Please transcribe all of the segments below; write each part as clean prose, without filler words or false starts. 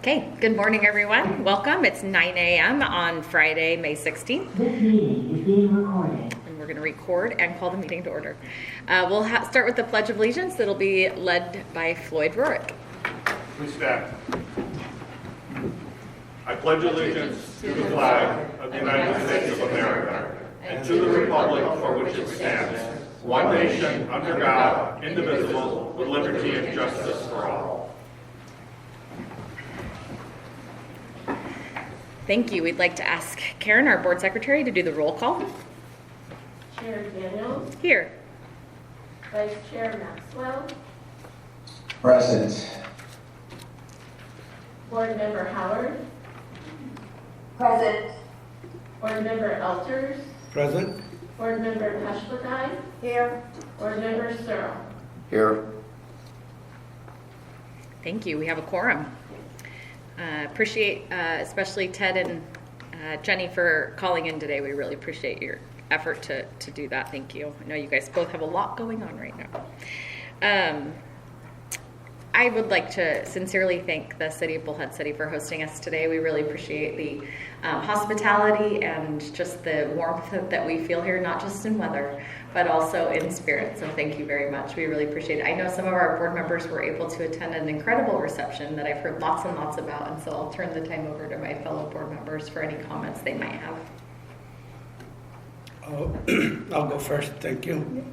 Okay, good morning, everyone. Welcome. It's 9 a.m. on Friday, May 16th. This meeting is being recorded. And we're going to record and call the meeting to order. We'll start with the Pledge of Allegiance. That'll be led by Floyd Rorick. Please stand. I pledge allegiance to the flag of the United States of America and to the republic for which it stands, one nation, under God, indivisible, with liberty and justice for all. Thank you. We'd like to ask Karen, our board secretary, to do the roll call. Chair Daniels, Here. Vice Chair Maxwell, Present. Board Member Howard, Present. Board Member Elters, Present. Board Member Pashbagai, Here. Board Member Searle. Here. Thank you. We have a quorum. Appreciate especially Ted and Jenny for calling in today. We really appreciate your effort to do that. Thank you. I know you guys both have a lot going on right now. I would like to sincerely thank the City of Bullhead City for hosting us today. We really appreciate the hospitality and just the warmth that we feel here, not just in weather, but also in spirit. So thank you very much. We really appreciate it. I know some of our board members were able to attend an incredible reception that I've heard lots and lots about, and so I'll turn the time over to my fellow board members for any comments they might have. I'll go first. Thank you,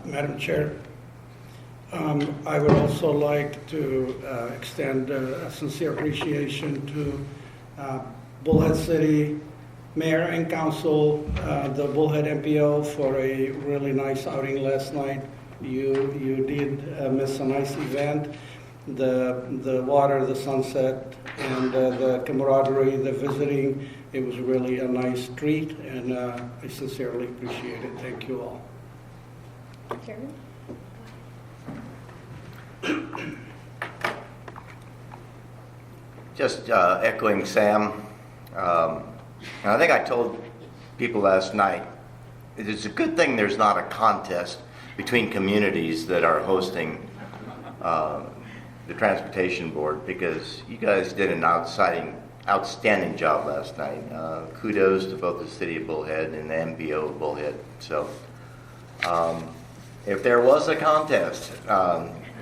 Madam Chair. I would also like to extend a sincere appreciation to Bullhead City Mayor and Council, the Bullhead MPO for a really nice outing last night. You did miss a nice event. The water, the sunset, and the camaraderie, the visiting, it was really a nice treat, and I sincerely appreciate it. Thank you all. Karen? Just echoing Sam. And I think I told people last night, it's a good thing there's not a contest between communities that are hosting the Transportation Board, because you guys did an outstanding job last night. Kudos to both the City of Bullhead and the MPO of Bullhead. So if there was a contest,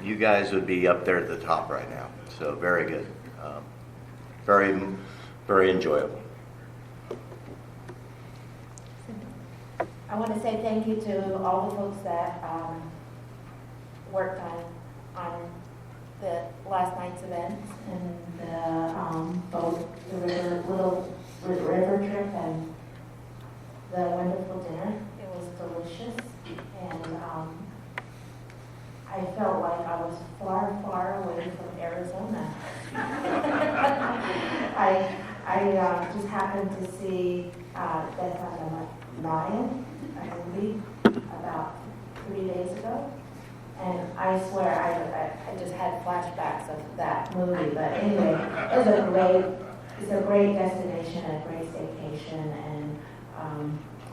you guys would be up there at the top right now. So very good. Very, very enjoyable. I want to say thank you to all the folks that worked on the last night's event and both the river trip and the wonderful dinner. It was delicious, and I felt like I was far, far away from Arizona. I just happened to see Death on the Nile, a movie about 3 days ago, and I swear I just had flashbacks of that movie. But anyway, it's a great destination, a great staycation, and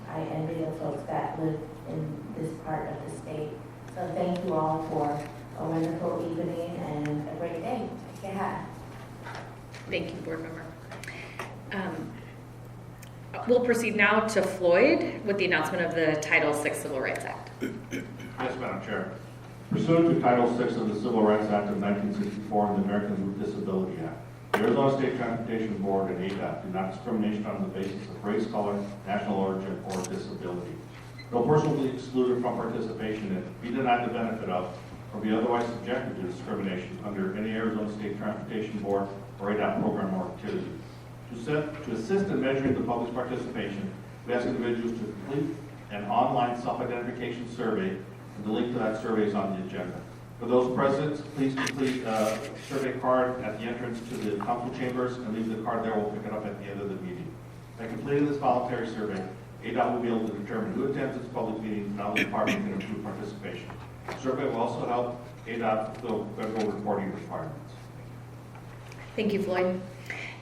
I envy the folks that live in this part of the state. So thank you all for a wonderful evening and a great day. Yeah. Thank you, board member. We'll proceed now to Floyd with the announcement of the Title VI Civil Rights Act. Yes, Madam Chair. Pursuant to Title VI of the Civil Rights Act of 1964 and the Americans with Disability Act, the Arizona State Transportation Board and ADOT do not discrimination on the basis of race, color, national origin, or disability. No person will be excluded from participation in, be denied the benefit of, or be otherwise subjected to discrimination under any Arizona State Transportation Board or ADOT program or activity. To assist in measuring the public's participation, we ask individuals to complete an online self-identification survey, and the link to that survey is on the agenda. For those present, please complete a survey card at the entrance to the council chambers and leave the card there. We'll pick it up at the end of the meeting. By completing this voluntary survey, ADOT will be able to determine who attends its public meetings and how the department can improve participation. The survey will also help ADOT fulfill federal reporting requirements. Thank you, Floyd.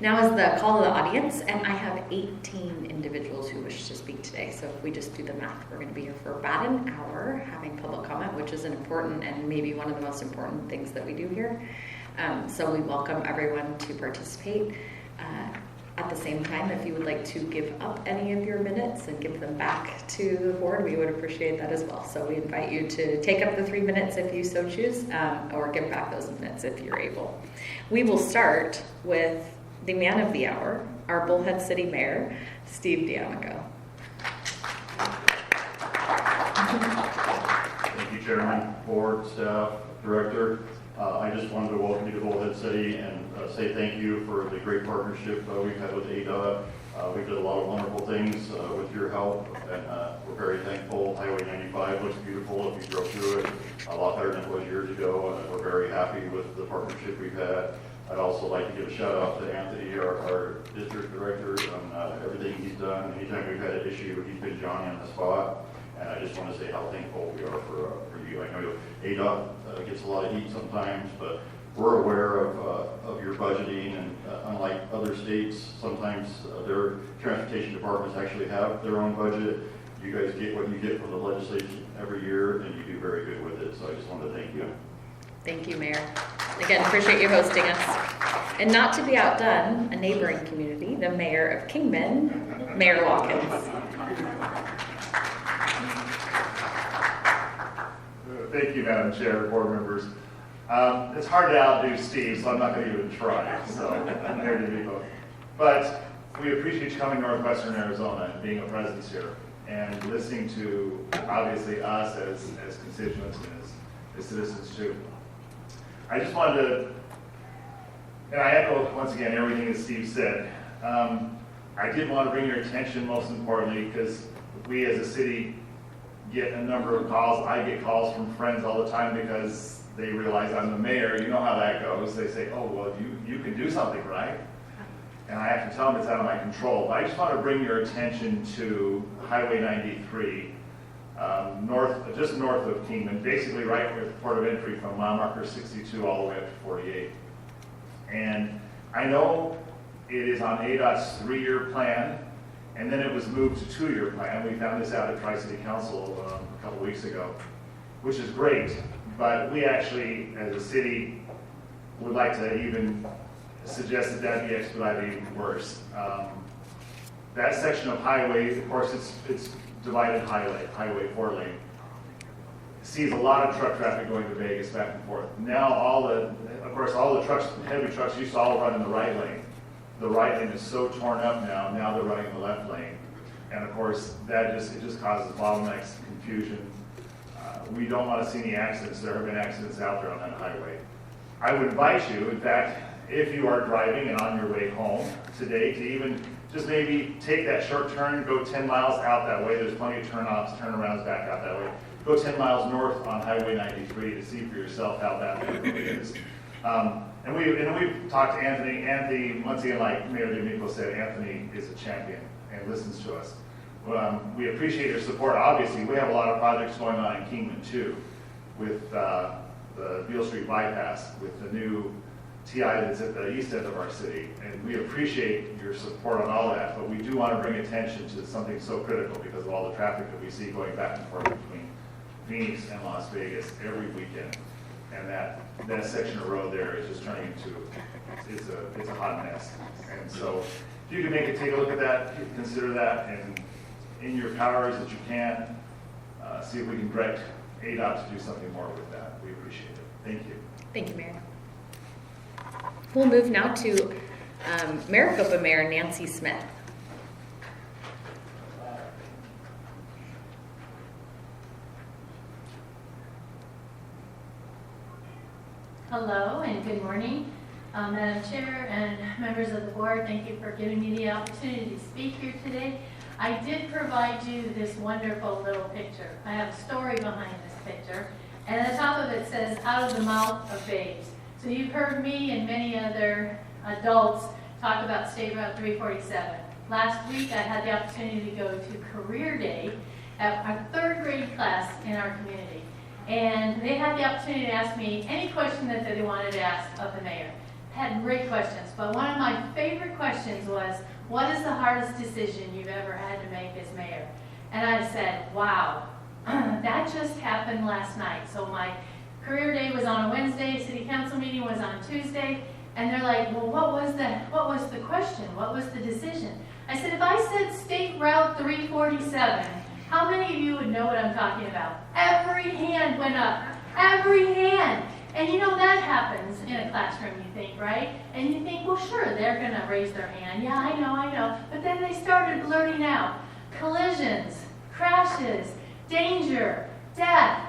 Now is the call of the audience, and I have 18 individuals who wish to speak today. So if we just do the math, we're going to be here for about an hour having public comment, which is an important and maybe one of the most important things that we do here. So we welcome everyone to participate. At the same time, if you would like to give up any of your minutes and give them back to the board, we would appreciate that as well. So we invite you to take up the 3 minutes if you so choose, or give back those minutes if you're able. We will start with the man of the hour, our Bullhead City Mayor, Steve D'Amico. Thank you, Chairman, Board, staff, Director. I just wanted to welcome you to Bullhead City and say thank you for the great partnership we've had with ADOT. We've done a lot of wonderful things with your help, and we're very thankful. Highway 95 looks beautiful if you drove through it, a lot better than it was years ago, and we're very happy with the partnership we've had. I'd also like to give a shout out to Anthony, our district director, on everything he's done. Anytime we've had an issue, he's been Johnny on the spot. And I just want to say how thankful we are for you. I know ADOT gets a lot of heat sometimes, but we're aware of your budgeting, and unlike other states, sometimes their transportation departments actually have their own budget. You guys get what you get from the legislation every year, and you do very good with it. So I just want to thank you. Thank you, Mayor. Again, appreciate you hosting us. And not to be outdone, a neighboring community, the Mayor of Kingman, Mayor Watkins. Thank you, Madam Chair, board members. It's hard to outdo Steve, so I'm not going to even try. So I'm there to do both. But we appreciate you coming to Northwestern Arizona and being a presence here and listening to, obviously, us as constituents and as citizens too. I just wanted to, and I echo once again everything that Steve said. I did want to bring your attention, most importantly, because we as a city get a number of calls. I get calls from friends all the time because they realize I'm the mayor. You know how that goes. They say, oh, well, you can do something, right? And I have to tell them it's out of my control. But I just want to bring your attention to Highway 93, just north of Kingman, basically right where the port of entry from mile marker 62 all the way up to 48. And I know it is on ADOT's 3-year plan, and then it was moved to 2-year plan. We found this out at Tri-City Council a couple weeks ago, which is great. But we actually, as a city, would like to even suggest that be expedited even worse. That section of highway, of course, it's divided highway 4-lane, sees a lot of truck traffic going to Vegas back and forth. Now all the trucks, heavy trucks used to all run in the right lane. The right lane is so torn up now they're running the left lane. And of course, it just causes bottlenecks, confusion. We don't want to see any accidents. There have been accidents out there on that highway. I would invite you, in fact, if you are driving and on your way home today, to even just maybe take that short turn, go 10 miles out that way. There's plenty of turnarounds back out that way. Go 10 miles north on Highway 93 to see for yourself how bad it really is. And we've talked to Anthony. Anthony, once again, like Mayor D'Amico said, Anthony is a champion and listens to us. We appreciate your support. Obviously, we have a lot of projects going on in Kingman too, with the Beale Street bypass, with the new TI that's at the east end of our city. And we appreciate your support on all that, but we do want to bring attention to something so critical because of all the traffic that we see going back and forth between Phoenix and Las Vegas every weekend. And that section of road there is just turning into, it's a hot mess. And so if you can take a look at that, consider that, and in your powers that you can, see if we can direct ADOT to do something more with that. We appreciate it. Thank you. Thank you, Mayor. We'll move now to Maricopa Mayor Nancy Smith. Hello and good morning, Madam Chair and members of the board. Thank you for giving me the opportunity to speak here today. I did provide you this wonderful little picture. I have a story behind this picture, and at the top of it says, "Out of the mouth of babes." So you've heard me and many other adults talk about State Route 347. Last week I had the opportunity to go to Career Day at our 3rd grade class in our community. And they had the opportunity to ask me any question that they wanted to ask of the mayor. Had great questions, but one of my favorite questions was, what is the hardest decision you've ever had to make as mayor? And I said, wow, that just happened last night. So my career day was on a Wednesday, city council meeting was on Tuesday, and they're like, well, what was the question? What was the decision? I said, if I said State Route 347, how many of you would know what I'm talking about? Every hand went up. Every hand. And you know that happens in a classroom, you think, right? And you think, well, sure, they're going to raise their hand. Yeah, I know. But then they started blurting out collisions, crashes, danger, death,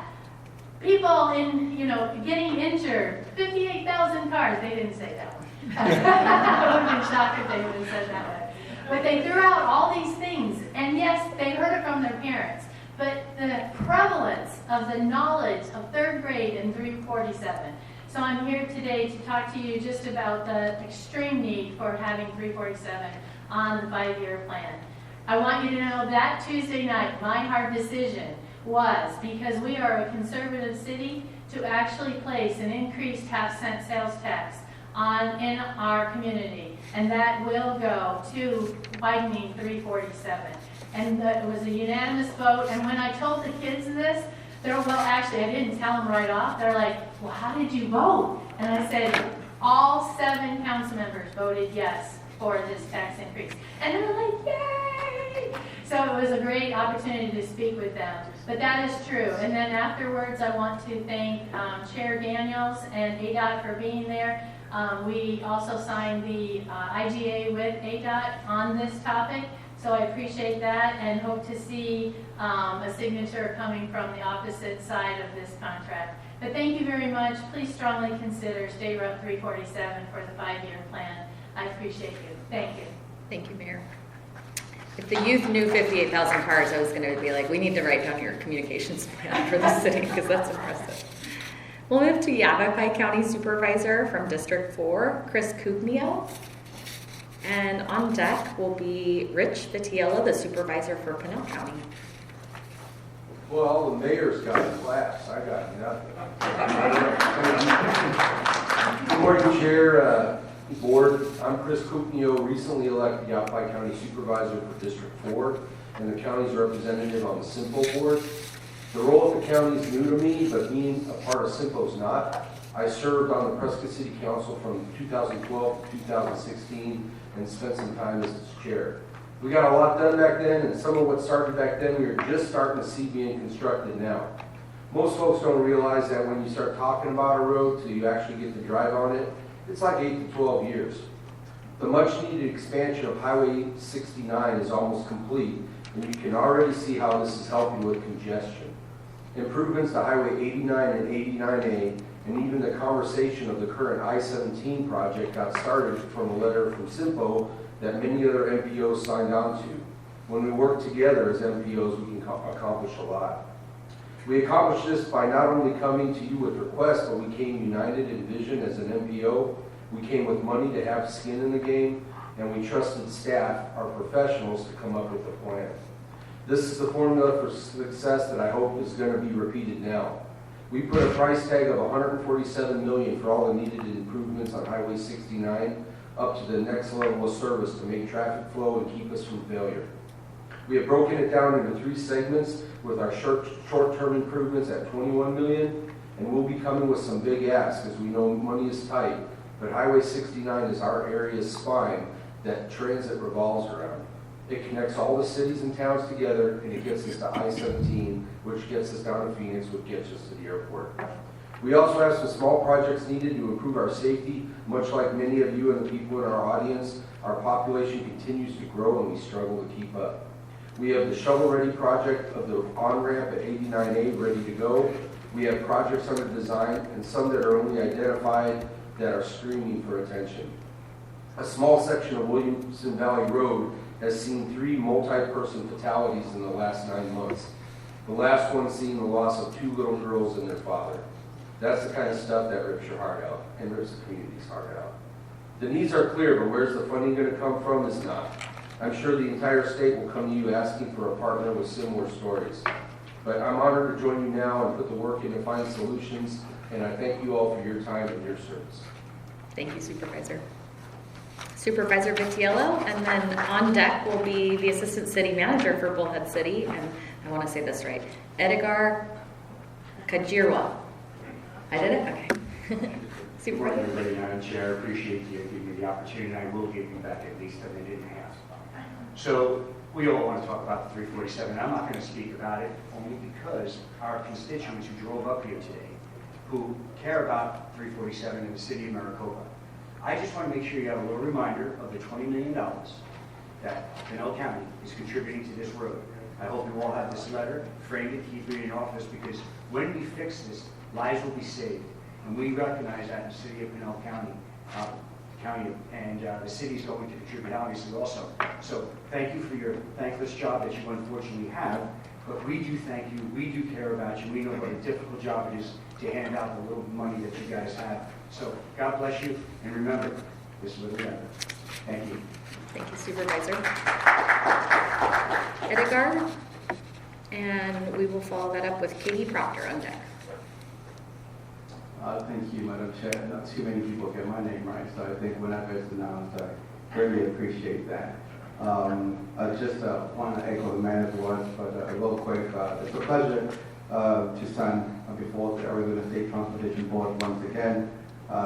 people getting injured, 58,000 cars. They didn't say that one. I would have been shocked if they would have said that one. But they threw out all these things. And yes, they heard it from their parents. But the prevalence of the knowledge of third grade and 347. So I'm here today to talk to you just about the extreme need for having 347 on the 5-year plan. I want you to know that Tuesday night, my hard decision was, because we are a conservative city, to actually place an increased half-cent sales tax in our community. And that will go to widening 347. And it was a unanimous vote. And when I told the kids this, actually, I didn't tell them right off. They're like, well, how did you vote? And I said, all 7 council members voted yes for this tax increase. And they were like, yay! So it was a great opportunity to speak with them. But that is true. And then afterwards, I want to thank Chair Daniels and ADOT for being there. We also signed the IGA with ADOT on this topic. So I appreciate that and hope to see a signature coming from the opposite side of this contract. But thank you very much. Please strongly consider State Route 347 for the 5-year plan. I appreciate you. Thank you. Thank you, Mayor. If the youth knew 58,000 cars, I was going to be like, we need to write down your communications plan for the city, because that's impressive. We'll move to Yavapai County Supervisor from District 4, Chris Cugnio. And on deck will be Rich Vitiello, the Supervisor for Pinell County. Well, the mayor's got a class. I got nothing. Good morning, Chair, Board. I'm Chris Cugnio, recently elected Yavapai County Supervisor for District 4 and the county's representative on the SIMPO board. The role of the county is new to me, but being a part of SIMPO is not. I served on the Prescott City Council from 2012 to 2016 and spent some time as its chair. We got a lot done back then, and some of what started back then we are just starting to see being constructed now. Most folks don't realize that when you start talking about a road till you actually get to drive on it, it's like 8 to 12 years. The much needed expansion of Highway 69 is almost complete, and you can already see how this is helping with congestion. Improvements to Highway 89 and 89A, and even the conversation of the current I-17 project got started from a letter from SIMPO that many other MPOs signed on to. When we work together as MPOs, we can accomplish a lot. We accomplished this by not only coming to you with requests, but we came united in vision as an MPO. We came with money to have skin in the game, and we trusted staff, our professionals, to come up with a plan. This is the formula for success that I hope is going to be repeated now. We put a price tag of $147 million for all the needed improvements on Highway 69 up to the next level of service to make traffic flow and keep us from failure. We have broken it down into 3 segments with our short-term improvements at $21 million, and we'll be coming with some big asks as we know money is tight, but Highway 69 is our area's spine that transit revolves around. It connects all the cities and towns together, and it gets us to I-17, which gets us down to Phoenix, which gets us to the airport. We also have some small projects needed to improve our safety. Much like many of you and the people in our audience, our population continues to grow and we struggle to keep up. We have the shovel-ready project of the on-ramp at 89A ready to go. We have projects under design and some that are only identified that are screaming for attention. A small section of Williamson Valley Road has seen 3 multi-person fatalities in the last 9 months. The last one seeing the loss of 2 little girls and their father. That's the kind of stuff that rips your heart out and rips the community's heart out. The needs are clear, but where's the funding going to come from is not. I'm sure the entire state will come to you asking for a partner with similar stories. But I'm honored to join you now and put the work in to find solutions, and I thank you all for your time and your service. Thank you, Supervisor. Supervisor Vitiello, and then on deck will be the Assistant City Manager for Bullhead City, and I want to say this right, Edgar Kajirwa. I did it? Okay. Good morning, Supervisor? everybody. Madam Chair, appreciate you giving me the opportunity. I will give you back at least a minute and a half. So we all want to talk about the 347. I'm not going to speak about it only because our constituents who drove up here today, who care about 347 in the city of Maricopa, I just want to make sure you have a little reminder of the $20 million that Pinell County is contributing to this road. I hope you all have this letter, frame it, keep it in your office, because when we fix this, lives will be saved. And we recognize that in the city of Pinell County, and the city's going to contribute obviously also. So thank you for your thankless job that you unfortunately have, but we do thank you, we do care about you, we know what a difficult job it is to hand out the little money that you guys have. So God bless you, and remember, this little letter. Thank you. Thank you, Supervisor. Edgar? And we will follow that up with Katie Proctor on deck. Thank you, Madam Chair. Not too many people get my name right, so I think whenever it's announced, I greatly appreciate that. I just want to echo the mayor's words, but real quick, it's a pleasure to stand before the Arizona State Transportation Board once again.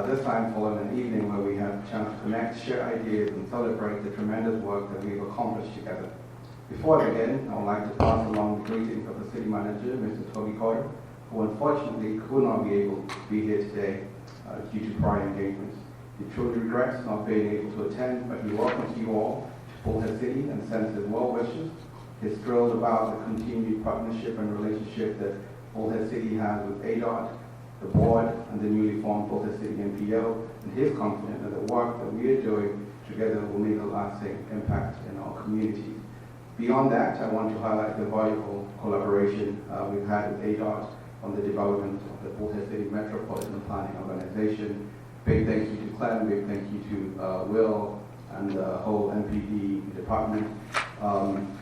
This time following an evening where we had a chance to connect, share ideas, and celebrate the tremendous work that we've accomplished together. Before I begin, I would like to pass along the greetings of the City Manager, Mr. Toby Carter, who unfortunately could not be able to be here today due to prior engagements. He truly regrets not being able to attend, but he welcomes you all to Bullhead City and sends his well wishes. He's thrilled about the continued partnership and relationship that Bullhead City has with ADOT, the board, and the newly formed Bullhead City NPO, and he's confident that the work that we are doing together will make a lasting impact in our communities. Beyond that, I want to highlight the valuable collaboration we've had with ADOT on the development of the Bullhead City Metropolitan Planning Organization. Big thank you to Clem, big thank you to Will and the whole NPD department.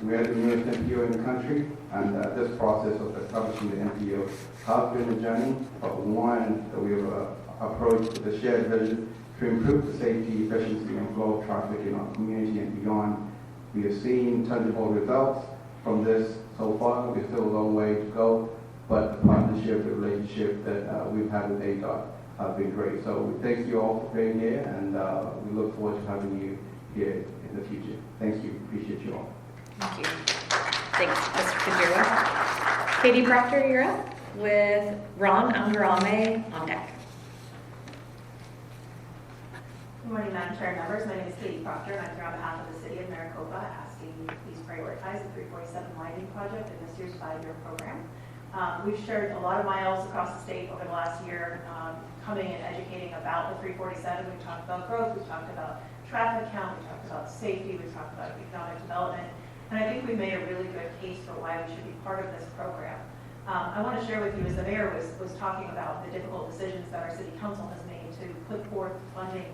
We are the newest NPO in the country, and this process of establishing the NPO has been a journey, but one that we have approached with a shared vision to improve the safety, efficiency, and flow of traffic in our community and beyond. We have seen tangible results from this so far. We're still a long way to go, but the partnership, the relationship that we've had with ADOT has been great. So we thank you all for being here, and we look forward to having you here in the future. Thank you. Appreciate you all. Thank you. Thanks, Mr. Kajira. Katie Proctor, you're up with Ron Angarame on deck. Good morning, Madam Chair and members. My name is Katie Proctor, and I'm here on behalf of the City of Maricopa asking you to please prioritize the 347 widening project in this year's 5-year program. We've shared a lot of miles across the state over the last year, coming and educating about the 347. We've talked about growth, we've talked about traffic count, we've talked about safety, we've talked about economic development, and I think we've made a really good case for why we should be part of this program. I want to share with you, as the mayor was talking about the difficult decisions that our city council has made to put forth funding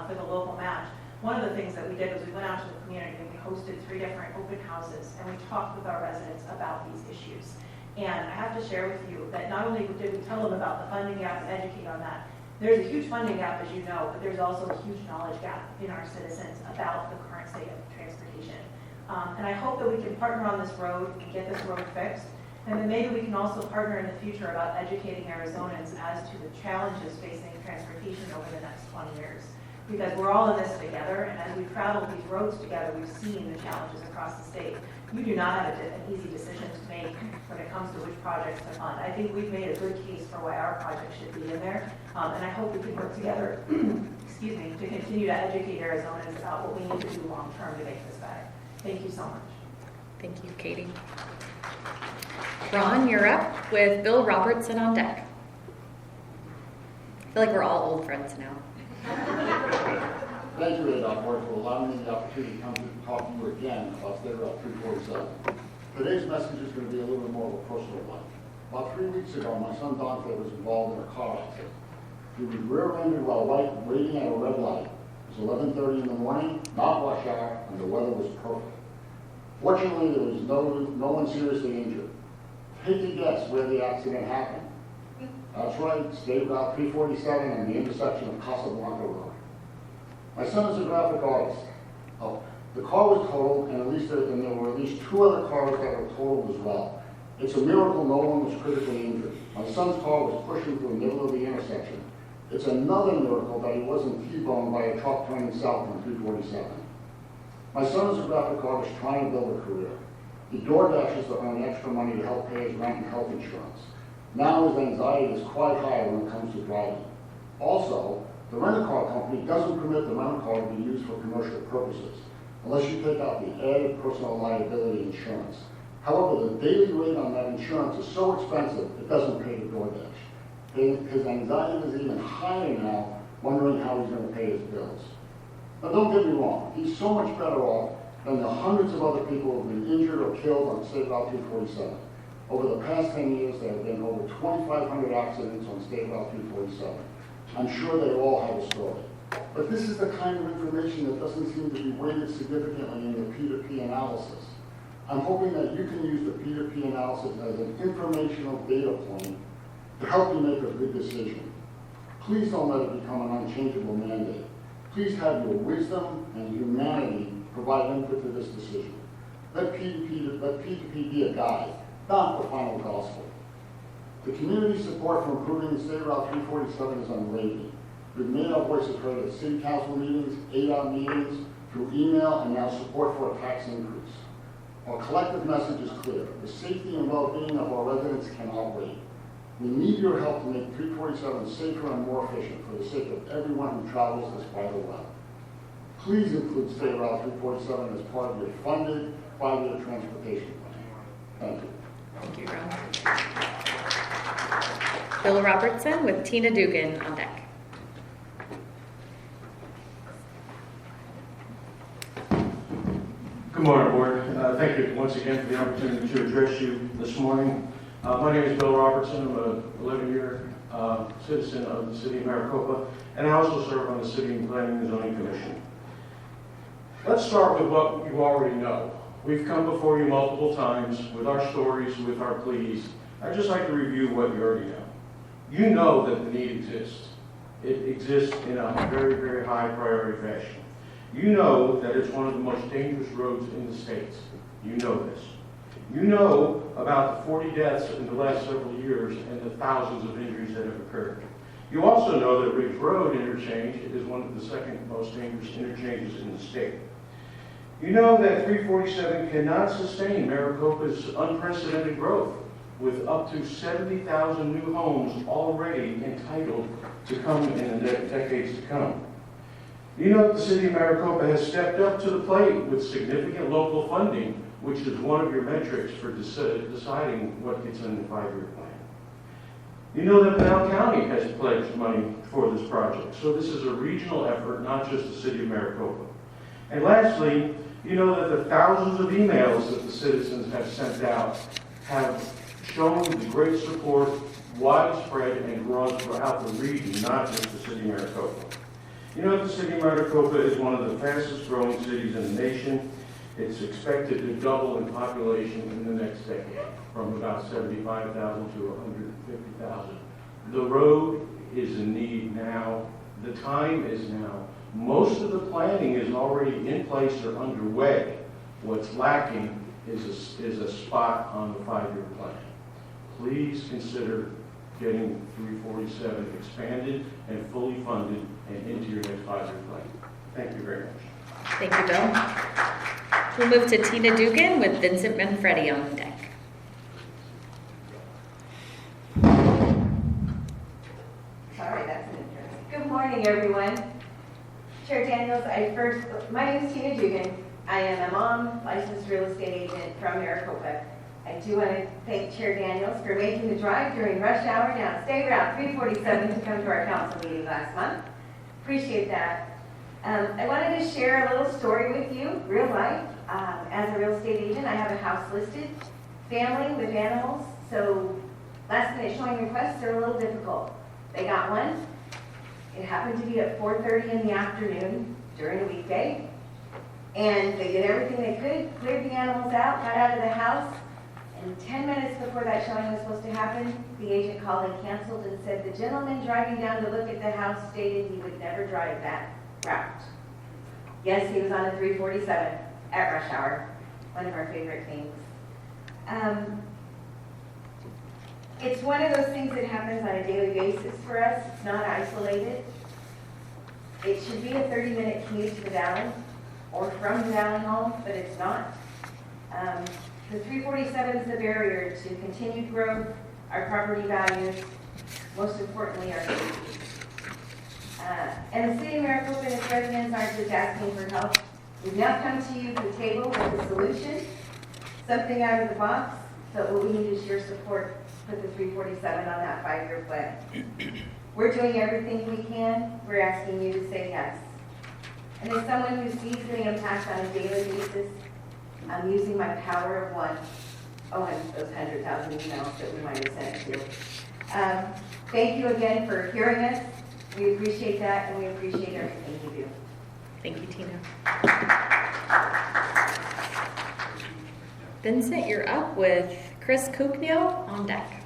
for the local match. One of the things that we did was we went out to the community and we hosted 3 different open houses, and we talked with our residents about these issues. And I have to share with you that not only did we tell them about the funding gap and educate on that, there's a huge funding gap, as you know, but there's also a huge knowledge gap in our citizens about the current state of transportation. And I hope that we can partner on this road and get this road fixed. And then maybe we can also partner in the future about educating Arizonans as to the challenges facing transportation over the next 20 years. Because we're all in this together, and as we've traveled these roads together, we've seen the challenges across the state. You do not have an easy decision to make when it comes to which projects to fund. I think we've made a good case for why our project should be in there, and I hope we can work together, excuse me, to continue to educate Arizonans about what we need to do long term to make this better. Thank you so much. Thank you, Katie. Ron, you're up with Bill Robertson on deck. I feel like we're all old friends now. Thank you, Board, for allowing me the opportunity to come to talk to you again about State Route 347. Today's message is going to be a little bit more of a personal one. About 3 weeks ago, my son Dante was involved in a car accident. He was rear-ended while waiting at a red light. It was 11:30 in the morning, not rush hour, and the weather was perfect. Fortunately, there was no one seriously injured. Take a guess where the accident happened. That's right, State Route 347 and the intersection of Casablanca Road. My son is a graphic artist. The car was totaled, and there were at least 2 other cars that were totaled as well. It's a miracle no one was critically injured. My son's car was pushing through the middle of the intersection. It's another miracle that he wasn't T-boned by a truck turning south on 347. My son is a graphic artist trying to build a career. He door dashes to earn extra money to help pay his rent and health insurance. Now his anxiety is quite high when it comes to driving. Also, the rent-a-car company doesn't permit the rental car to be used for commercial purposes, unless you take out the added personal liability insurance. However, the daily rate on that insurance is so expensive, it doesn't pay the DoorDash. His anxiety is even higher now, wondering how he's going to pay his bills. Now, don't get me wrong, he's so much better off than the hundreds of other people who have been injured or killed on State Route 247. Over the past 10 years, there have been over 2,500 accidents on State Route 247. I'm sure they all have a story. But this is the kind of information that doesn't seem to be weighted significantly in the P2P analysis. I'm hoping that you can use the P2P analysis as an informational data point to help you make a good decision. Please don't let it become an unchangeable mandate. Please have your wisdom and humanity provide input to this decision. Let P2P be a guide, not the final gospel. The community support for improving State Route 347 is unwavering. We've made our voices heard at city council meetings, ADOT meetings, through email, and now support for a tax increase. Our collective message is clear. The safety and well-being of our residents cannot wait. We need your help to make 347 safer and more efficient for the sake of everyone who travels this vital route. Please include State Route 347 as part of your funded 5-year transportation plan. Thank you. Thank you, Ron. Bill Robertson with Tina Dugan on deck. Good morning, Board. Thank you once again for the opportunity to address you this morning. My name is Bill Robertson. I'm an 11-year citizen of the City of Maricopa, and I also serve on the City and Planning and Zoning Commission. Let's start with what you already know. We've come before you multiple times with our stories, with our pleas. I'd just like to review what you already know. You know that the need exists. It exists in a very, very high priority fashion. You know that it's one of the most dangerous roads in the States. You know this. You know about the 40 deaths in the last several years and the thousands of injuries that have occurred. You also know that Ridge Road interchange is one of the second most dangerous interchanges in the state. You know that 347 cannot sustain Maricopa's unprecedented growth with up to 70,000 new homes already entitled to come in the decades to come. You know that the City of Maricopa has stepped up to the plate with significant local funding, which is one of your metrics for deciding what gets in the 5-year plan. You know that Pinal County has pledged money for this project, so this is a regional effort, not just the City of Maricopa. And lastly, you know that the thousands of emails that the citizens have sent out have shown the great support, widespread and broad throughout the region, not just the City of Maricopa. You know that the City of Maricopa is one of the fastest growing cities in the nation. It's expected to double in population in the next decade, from about 75,000 to 150,000. The road is in need now. The time is now. Most of the planning is already in place or underway. What's lacking is a spot on the 5-year plan. Please consider getting 347 expanded and fully funded and into your next 5-year plan. Thank you very much. Thank you, Bill. We'll move to Tina Dugan with Vincent Manfredi on deck. Sorry, that's an interesting. Good morning, everyone. Chair Daniels, my name is Tina Dugan. I am a mom, licensed real estate agent from Maricopa. I do want to thank Chair Daniels for making the drive during rush hour down State Route 347 to come to our council meeting last month. Appreciate that. I wanted to share a little story with you, real life. As a real estate agent, I have a house listed, family with animals, so last minute showing requests are a little difficult. They got one. It happened to be at 4:30 in the afternoon during a weekday, and they did everything they could, cleared the animals out, got out of the house, and 10 minutes before that showing was supposed to happen, the agent called and canceled and said the gentleman driving down to look at the house stated he would never drive that route. Yes, he was on a 347 at rush hour, one of our favorite things. It's one of those things that happens on a daily basis for us. It's not isolated. It should be a 30-minute commute to the valley or from the valley home, but it's not. The 347 is the barrier to continued growth, our property values, most importantly, our safety. And the city of Maricopa and its residents aren't just asking for help. We've now come to you to the table with a solution, something out of the box, but what we need is your support for the 347 on that 5-year plan. We're doing everything we can. We're asking you to say yes. And as someone who sees the impact on a daily basis, I'm using my power of one. Oh, and those 100,000 emails that we might have sent to you. Thank you again for hearing us. We appreciate that, and we appreciate everything you do. Thank you, Tina. Vincent, you're up with Chris Kuknio on deck.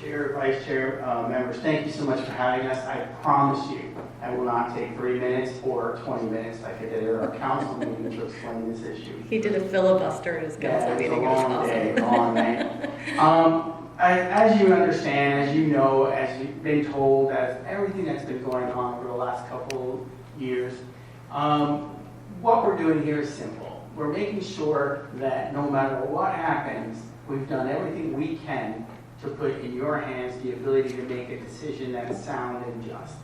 Chair, Vice Chair, members, thank you so much for having us. I promise you, I will not take 3 minutes or 20 minutes like I did at our council meeting to explain this issue. He did a filibuster at his council meeting. It was a long day, long night. As you understand, as you know, as you've been told, as everything that's been going on over the last couple years, what we're doing here is simple. We're making sure that no matter what happens, we've done everything we can to put in your hands the ability to make a decision that is sound and just.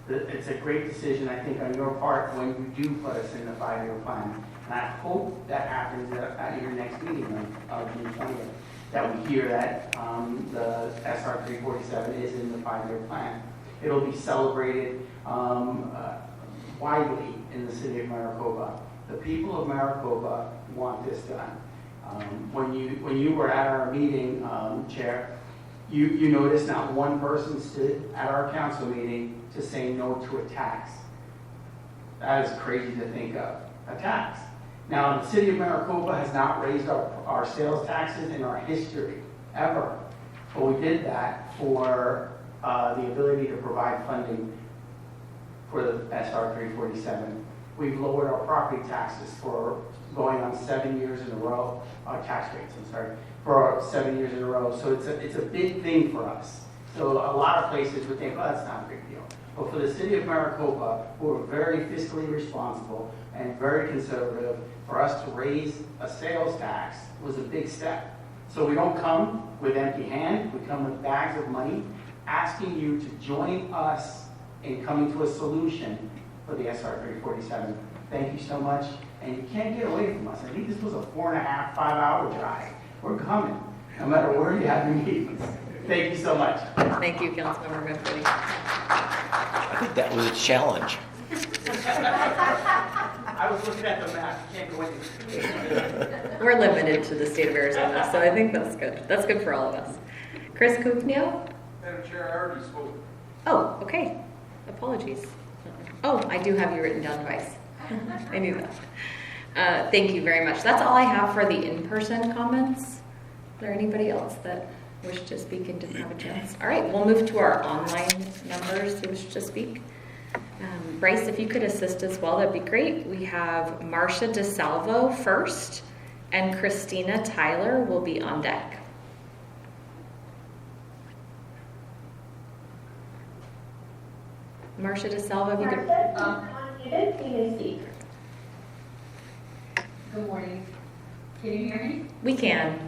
It's a great decision, I think, on your part when you do put us in the 5-year plan. And I hope that happens at your next meeting on June 20th, that we hear that the SR 347 is in the 5-year plan. It'll be celebrated widely in the city of Maricopa. The people of Maricopa want this done. When you were at our meeting, Chair, you noticed not one person stood at our council meeting to say no to a tax. That is crazy to think of, a tax. Now, the city of Maricopa has not raised our sales taxes in our history, ever. But we did that for the ability to provide funding for the SR 347. We've lowered our property taxes for going on 7 years in a row, tax rates, I'm sorry, for 7 years in a row. So it's a big thing for us. So a lot of places would think, oh, that's not a big deal. But for the city of Maricopa, who are very fiscally responsible and very conservative, for us to raise a sales tax was a big step. So we don't come with empty hand, we come with bags of money, asking you to join us in coming to a solution for the SR 347. Thank you so much. And you can't get away from us. I think this was a 4.5, 5-hour drive. We're coming, no matter where you have your meetings. Thank you so much. Thank you, Councilmember Minfredi. I think that was a challenge. I was looking at the map. You can't go anywhere. We're limited to the state of Arizona, so I think that's good. That's good for all of us. Chris Kuknio? Madam Chair, I already spoke. Oh, okay. Apologies. Oh, I do have you written down twice. I knew that. Thank you very much. That's all I have for the in-person comments. Is there anybody else that wished to speak and didn't have a chance? All right, we'll move to our online members who wish to speak. Bryce, if you could assist as well, that'd be great. We have Marcia DeSalvo first, and Christina Tyler will be on deck. Marcia DeSalvo, if you could. Unmuted, you may speak. Good morning. Can you hear me? We can.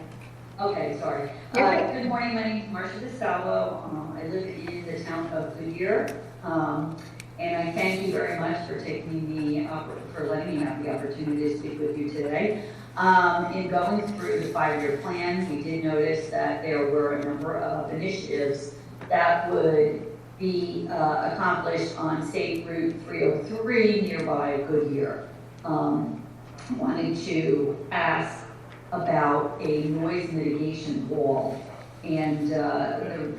Okay, sorry. You're right. Good morning, my name is Marcia DeSalvo. I live in the town of Goodyear. And I thank you very much for for letting me have the opportunity to speak with you today. In going through the 5-year plan, we did notice that there were a number of initiatives that would be accomplished on State Route 303 nearby Goodyear. Wanting to ask about a noise mitigation wall. And the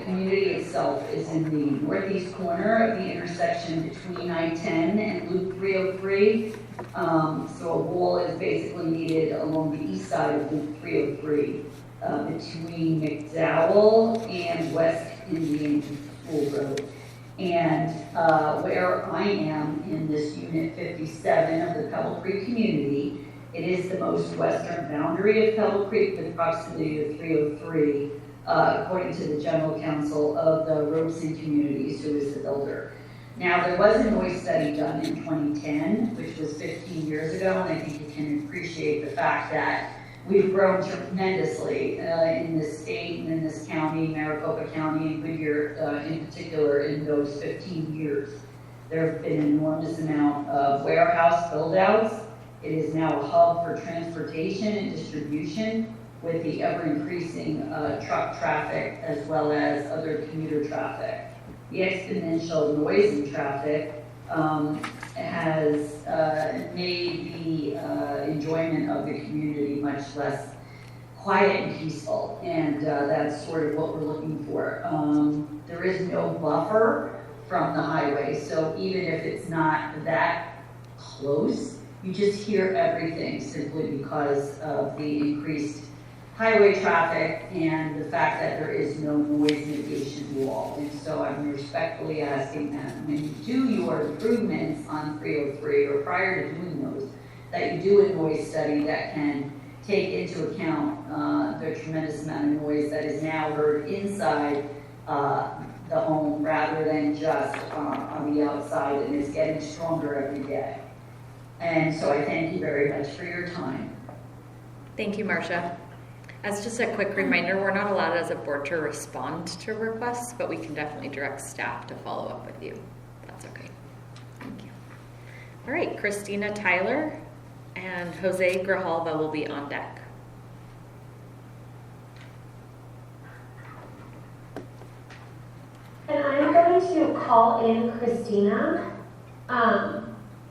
community itself is in the northeast corner of the intersection between I-10 and Loop 303. So a wall is basically needed along the east side of Loop 303 between McDowell and West Indian School Road. And where I am in this Unit 57 of the Pebble Creek community, it is the most western boundary of Pebble Creek with proximity to 303 according to the general counsel of the Robeson Communities, who is the builder. Now, there was a noise study done in 2010, which was 15 years ago, and I think you can appreciate the fact that we've grown tremendously in this state and in this county, Maricopa County and Goodyear in particular, in those 15 years. There have been an enormous amount of warehouse build-outs. It is now a hub for transportation and distribution with the ever-increasing truck traffic as well as other commuter traffic. The exponential noise in traffic has made the enjoyment of the community much less quiet and peaceful, and that's sort of what we're looking for. There is no buffer from the highway, so even if it's not that close, you just hear everything simply because of the increased highway traffic and the fact that there is no noise mitigation wall. And so I'm respectfully asking that when you do your improvements on 303 or prior to doing those, that you do a noise study that can take into account the tremendous amount of noise that is now heard inside the home rather than just on the outside, and is getting stronger every day. And so I thank you very much for your time. Thank you, Marcia. As just a quick reminder, we're not allowed as a board to respond to requests, but we can definitely direct staff to follow up with you. That's okay. Thank you. All right, Christina Tyler and Jose Grijalva will be on deck. And I'm going to call in Christina.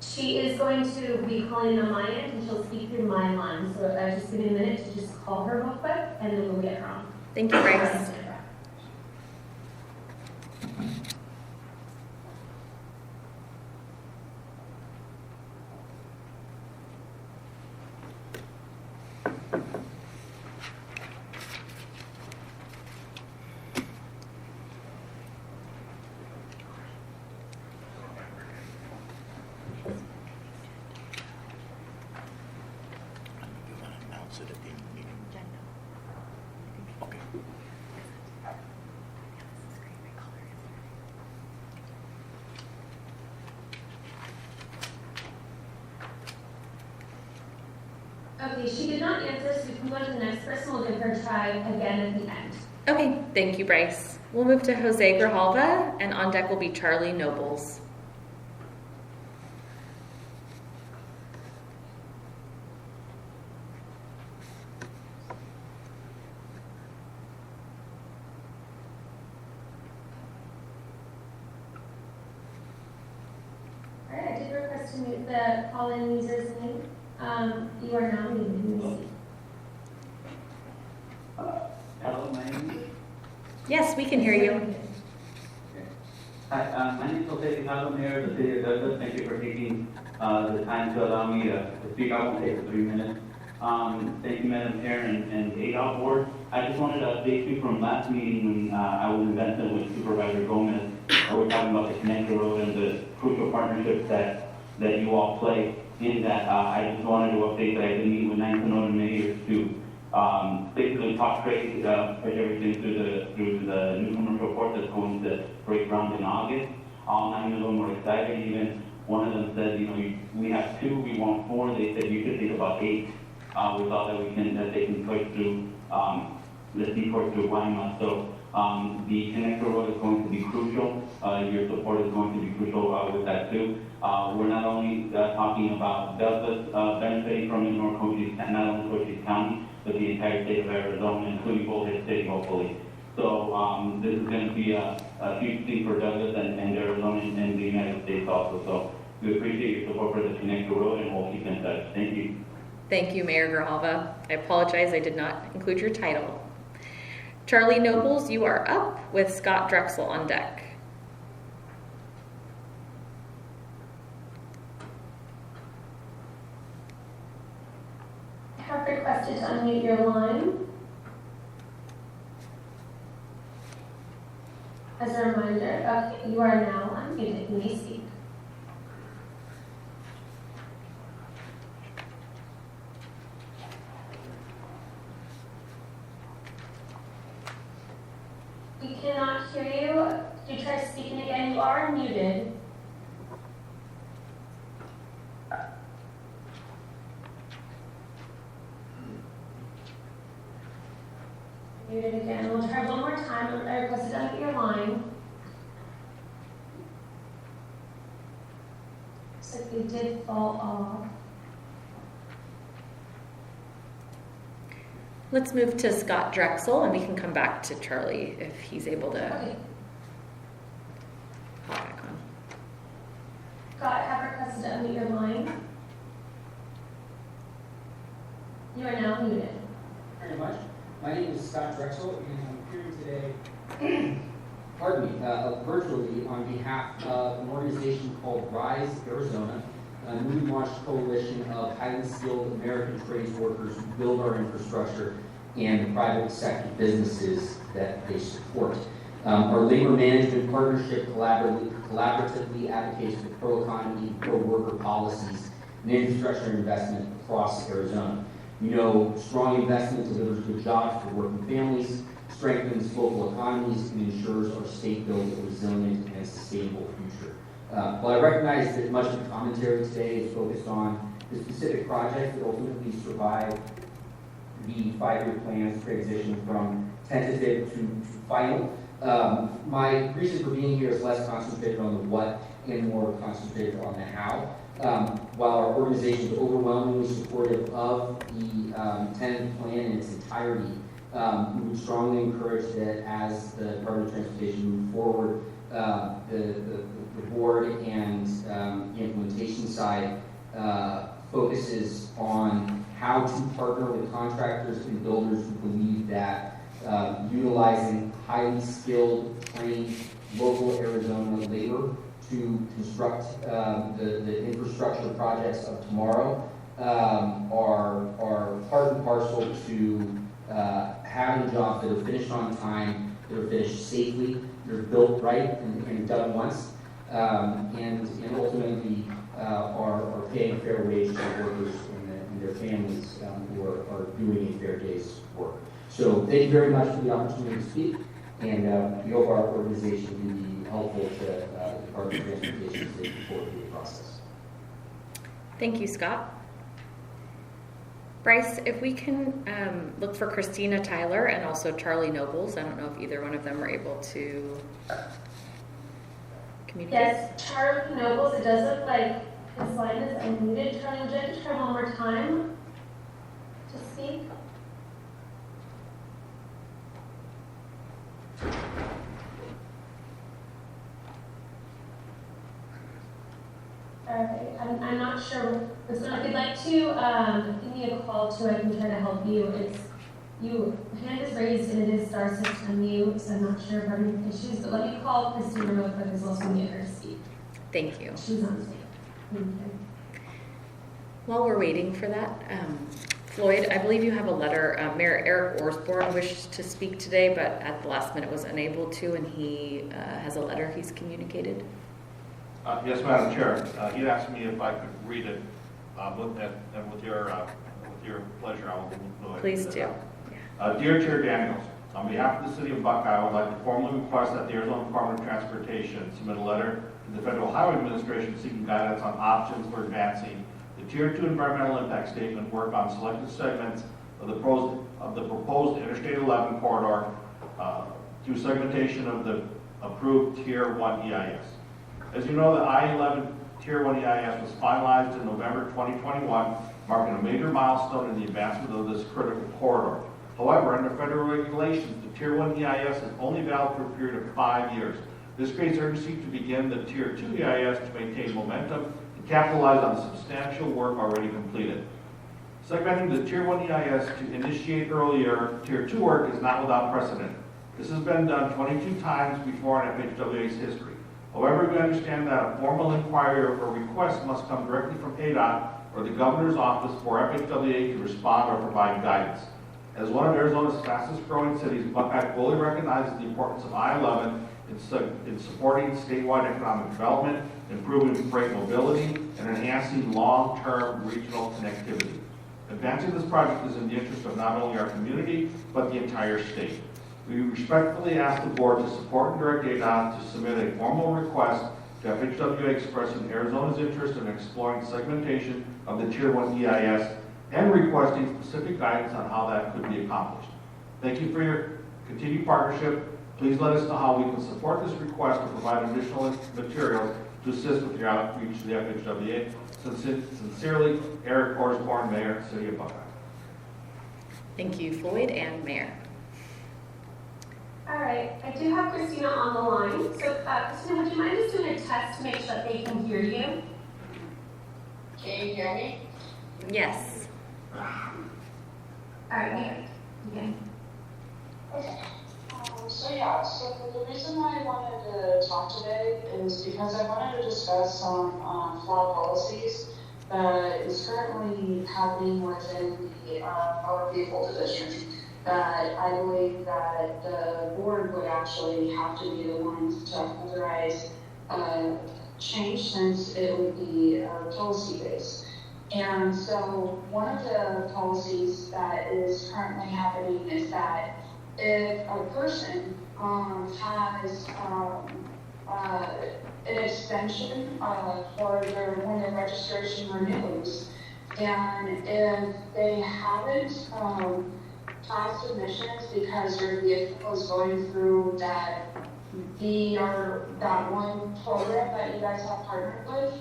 She is going to be calling in on my end, and she'll speak through my line. So just give me a minute to just call her real quick, and then we'll get her on. Thank you, Bryce. Okay, she did not answer, so we can go to the next person. We'll give her a try again at the end. Okay, thank you, Bryce. We'll move to Jose Grijalva, and on deck will be Charlie Nobles. All right, I did request to mute the call-in user's name. You are now muted. Hello, my name is... Yes, we can hear you. Hi, my name is Jose Grijalva, Mayor of the City of Douglas. Thank you for taking the time to allow me to speak. I won't take 3 minutes. Thank you, Madam Chair and ADOT Board. I just wanted to update you from last meeting when I was in Benson with Supervisor Gomez. We're talking about the Connector Road and the crucial partnerships that you all play in that. I just wanted to update that I did meet with 9 Sonora mayors to basically talk trade, push everything through the new commercial port that's going to break ground in August. All 9 of them were excited. Even one of them said, we have 2, we want 4. They said you should think about 8. We thought that they can push through the seaport through Guaymas. So the connector road is going to be crucial. Your support is going to be crucial with that too. We're not only talking about Douglas benefiting from it, nor not only Cochise County, but the entire state of Arizona, including Bullhead City, hopefully. So this is going to be a huge thing for Douglas and Arizona and the United States also. So we appreciate your support for the connector road, and we'll keep in touch. Thank you. Thank you, Mayor Grijalva. I apologize, I did not include your title. Charlie Nobles, you are up with Scott Drexel on deck. I have requested to unmute your line. As a reminder, okay, you are now unmuted. You may speak. We cannot hear you. Could you try speaking again? You are muted. Muted again. We'll try one more time. I requested to unmute your line. Looks like they did fall off. Let's move to Scott Drexel, and we can come back to Charlie if he's able to Okay. hop back on. Scott, I have requested to unmute your line. You are now muted. Very much. My name is Scott Drexel, and I'm here today, virtually on behalf of an organization called Rise Arizona, a newly launched coalition of highly skilled American trades workers who build our infrastructure and the private sector businesses that they support. Our labor management partnership collaboratively advocates for pro-economy, pro-worker policies and infrastructure investment across Arizona. We know strong investment delivers good jobs for working families, strengthens local economies, and ensures our state builds a resilient and sustainable future. While I recognize that much of the commentary today is focused on the specific projects that ultimately survive the 5-year plan's transition from tentative to final, my reason for being here is less concentrated on the what and more concentrated on the how. While our organization is overwhelmingly supportive of the tentative plan in its entirety, we would strongly encourage that as the Department of Transportation move forward, the board and the implementation side focuses on how to partner with contractors and builders who believe that utilizing highly skilled, trained, local Arizona labor to construct the infrastructure projects of tomorrow are part and parcel to having jobs that are finished on time, that are finished safely, that are built right and done once, and ultimately are paying a fair wage to the workers and their families who are doing a fair day's work. So thank you very much for the opportunity to speak, and we hope our organization can be helpful to the Department of Transportation as they move forward through the process. Thank you, Scott. Bryce, if we can look for Christina Tyler and also Charlie Nobles. I don't know if either one of them are able to communicate. Yes, Charlie Nobles, it does look like his line is unmuted. Charlie, would you like to try one more time to speak? Alright, I'm not sure. If you'd like to give me a call too, I can try to help you. Hand is raised and it is star 6 unmute, so I'm not sure if I'm issues, but let me call Christina real quick as well so we can get her to speak. Thank you. She's on speak. Okay. While we're waiting for that, Floyd, I believe you have a letter. Mayor Eric Osborne wished to speak today, but at the last minute was unable to, and he has a letter he's communicated. Yes, Madam Chair. He asked me if I could read it, with your pleasure, I will do it. Please do. Dear Chair Daniels, on behalf of the City of Buckeye, I would like to formally request that the Arizona Department of Transportation submit a letter to the Federal Highway Administration seeking guidance on options for advancing the Tier 2 environmental impact statement work on selected segments of the proposed Interstate 11 corridor through segmentation of the approved Tier 1 EIS. As you know, the I-11 Tier 1 EIS was finalized in November 2021, marking a major milestone in the advancement of this critical corridor. However, under federal regulations, the Tier 1 EIS is only valid for a period of 5 years. This creates urgency to begin the Tier 2 EIS to maintain momentum and capitalize on the substantial work already completed. Segmenting the Tier 1 EIS to initiate earlier Tier 2 work is not without precedent. This has been done 22 times before in FHWA's history. However, we understand that a formal inquiry or request must come directly from ADOT or the Governor's Office for FHWA to respond or provide guidance. As one of Arizona's fastest growing cities, Buckeye fully recognizes the importance of I-11 in supporting statewide economic development, improving freight mobility, and enhancing long-term regional connectivity. Advancing this project is in the interest of not only our community, but the entire state. We respectfully ask the board to support and direct ADOT to submit a formal request to FHWA expressing Arizona's interest in exploring segmentation of the Tier 1 EIS and requesting specific guidance on how that could be accomplished. Thank you for your continued partnership. Please let us know how we can support this request or provide additional materials to assist with your outreach to the FHWA. Sincerely, Eric Osborne, Mayor, City of Buckeye. Thank you, Floyd and Mayor. All right, I do have Christina on the line. So, Christina, would you mind just doing a test to make sure that they can hear you? Can you hear me? Yes. All right, okay. Okay. So the reason why I wanted to talk today is because I wanted to discuss some flawed policies that is currently happening within the motor vehicle division. That I believe that the board would actually have to be the ones to authorize change, since it would be policy based. And so one of the policies that is currently happening is that if a person has an extension for when their registration renews, and if they haven't passed submissions because their vehicle is going through that that one program that you guys have partnered with,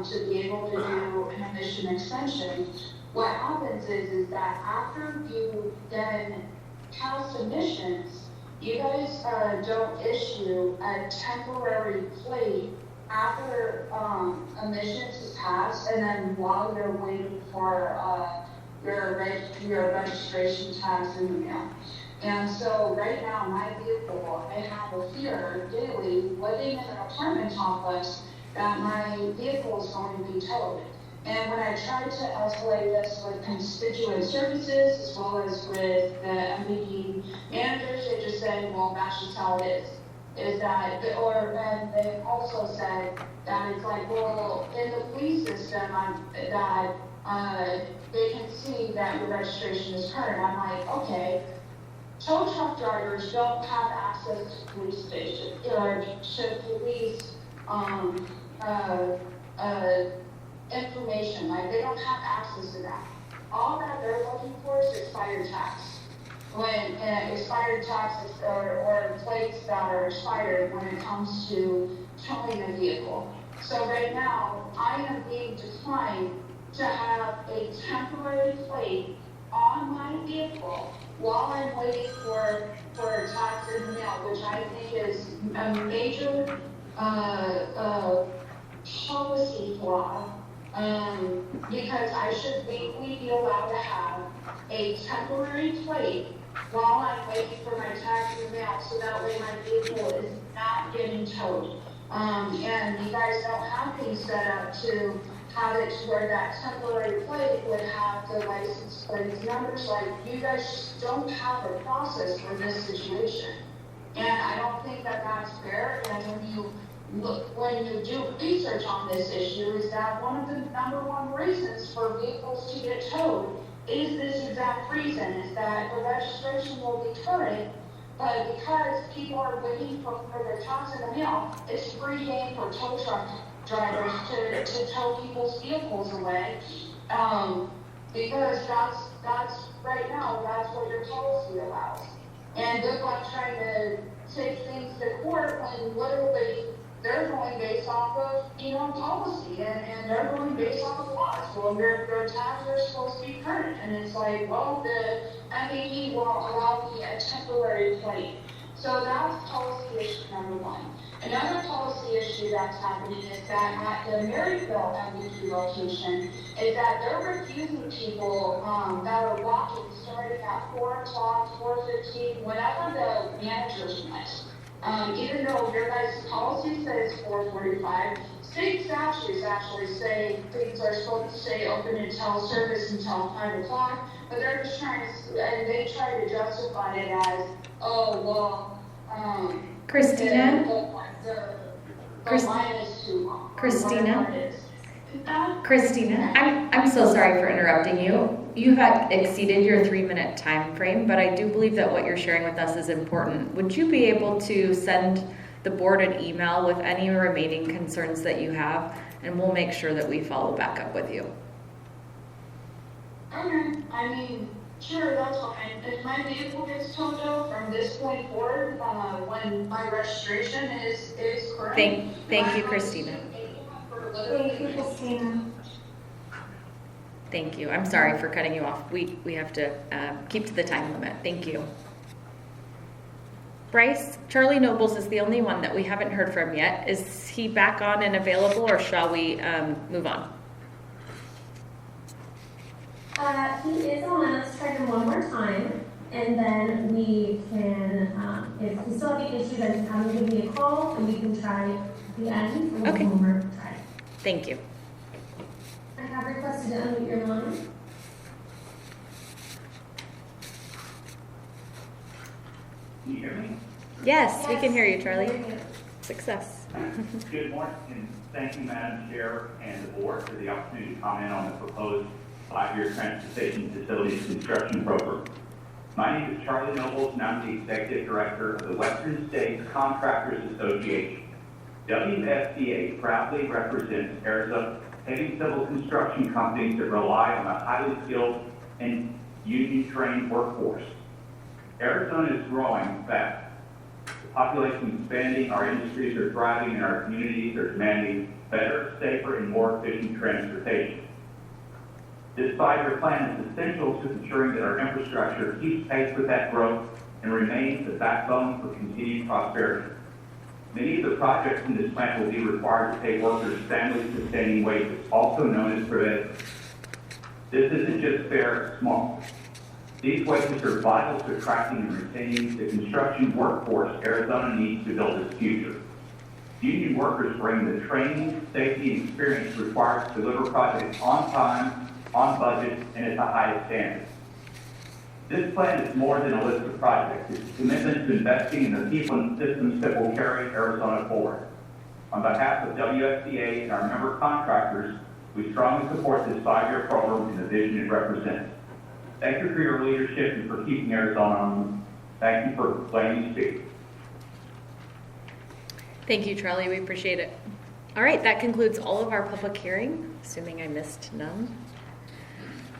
to be able to do an emission extension, what happens is that after you then pass submissions, you guys don't issue a temporary plate after emissions is passed, and then while you're waiting for your registration tags in the mail. And so right now, my vehicle, I have a fear daily living in an apartment complex that my vehicle is going to be towed. And when I tried to escalate this with constituent services as well as with the MPD managers, they just said, well, that's just how it is. Is that, and they also said that it's like, well, in the police system, they can see that your registration is current. I'm like, okay, tow truck drivers don't have access to police stations or to police information. Like, they don't have access to that. All that they're looking for is expired tax. When expired taxes or plates that are expired when it comes to towing a vehicle. So right now, I am being declined to have a temporary plate on my vehicle while I'm waiting for a tax in the mail, which I think is a major policy flaw, because I should legally be allowed to have a temporary plate while I'm waiting for my tax in the mail, so that way my vehicle is not getting towed. And you guys don't have things set up to have it to where that temporary plate would have the license plate numbers. Like, you guys just don't have a process for this situation. And I don't think that that's fair. And when you do research on this issue, is that one of the #1 reasons for vehicles to get towed is this exact reason, is that the registration will be current, but because people are waiting for their tax in the mail, it's free game for tow truck drivers to tow people's vehicles away, because that's right now, that's what your policy allows. And good luck trying to take things to court when literally they're going based off of, policy, and they're going based off of laws. Well, their tags are supposed to be current, and it's like, well, the MPD will allow me a temporary plate. So that's policy issue #1. Another policy issue that's happening is that at the Maryville MPD location, is that they're refusing people that are walking starting at 4 o'clock, 4:15, whenever the managers met. Even though your guys' policy says 4:45, state statutes actually say things are supposed to stay open until service until 5 o'clock, but they're just trying to, and they try to justify it as, oh, well, Christina? the line is too long. Christina? Christina, I'm so sorry for interrupting you. You have exceeded your 3-minute time frame, but I do believe that what you're sharing with us is important. Would you be able to send the board an email with any remaining concerns that you have, and we'll make sure that we follow back up with you? Okay, I mean, sure, that's fine. If my vehicle gets towed out from this point forward, when my registration is correct. Thank you, Christina. Thank you, Christina. Thank you. I'm sorry for cutting you off. We have to keep to the time limit. Thank you. Bryce, Charlie Nobles is the only one that we haven't heard from yet. Is he back on and available, or shall we move on? He is on. Let's try him one more time, and then we can, if we still have any issues, then have him give me a call, and we can try the end. Okay. One more try. Thank you. I have requested to unmute your line. Can you hear me? Yes, we can hear you, Charlie. Success. Good morning, and thank you, Madam Chair and the board, for the opportunity to comment on the proposed 5-year transportation facilities construction program. My name is Charlie Nobles, and I'm the Executive Director of the Western States Contractors Association. WSCA proudly represents Arizona heavy civil construction companies that rely on a highly skilled and union-trained workforce. Arizona is growing fast. The population is expanding, our industries are thriving, and our communities are demanding better, safer, and more efficient transportation. This 5-year plan is essential to ensuring that our infrastructure keeps pace with that growth and remains the backbone for continued prosperity. Many of the projects in this plan will be required to pay workers family-sustaining wages, also known as preventative. This isn't just fair or small. These wages are vital to attracting and retaining the construction workforce Arizona needs to build its future. Union workers bring the training, safety, and experience required to deliver projects on time, on budget, and at the highest standards. This plan is more than a list of projects. It's a commitment to investing in the people and systems that will carry Arizona forward. On behalf of WSCA and our member contractors, we strongly support this 5-year program and the vision it represents. Thank you for your leadership and for keeping Arizona on. Thank you for letting me speak. Thank you, Charlie. We appreciate it. All right, that concludes all of our public hearing, assuming I missed none.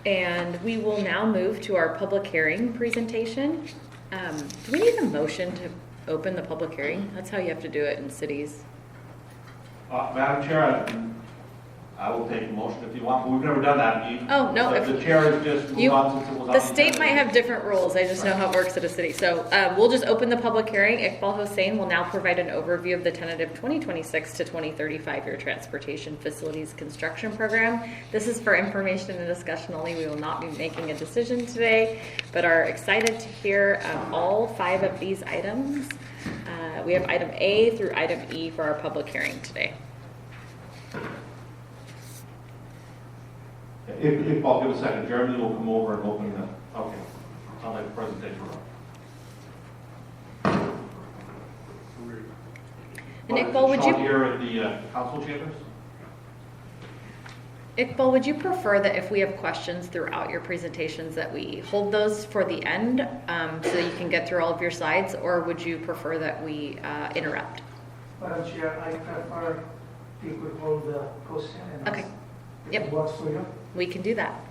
And we will now move to our public hearing presentation. Do we need a motion to open the public hearing? That's how you have to do it in cities. Madam Chair, I will take a motion if you want, but we've never done that. Oh, no. If the chair has just moved on since it was on The state might have different rules. I just know how it works at a city. So we'll just open the public hearing. Iqbal Hossain will now provide an overview of the tentative 2026 to 2035 year transportation facilities construction program. This is for information and discussion only. We will not be making a decision today, but are excited to hear all 5 of these items. We have item A through item E for our public hearing today. If I'll give a second, Jeremy will come over and open the, okay, sounds like a presentation. And Iqbal, would you? Here in the council chambers? Iqbal, would you prefer that if we have questions throughout your presentations that we hold those for the end so that you can get through all of your slides, or would you prefer that we interrupt? Madam Chair, I prefer you could hold the question and Okay. Yep. It works for you. We can do that.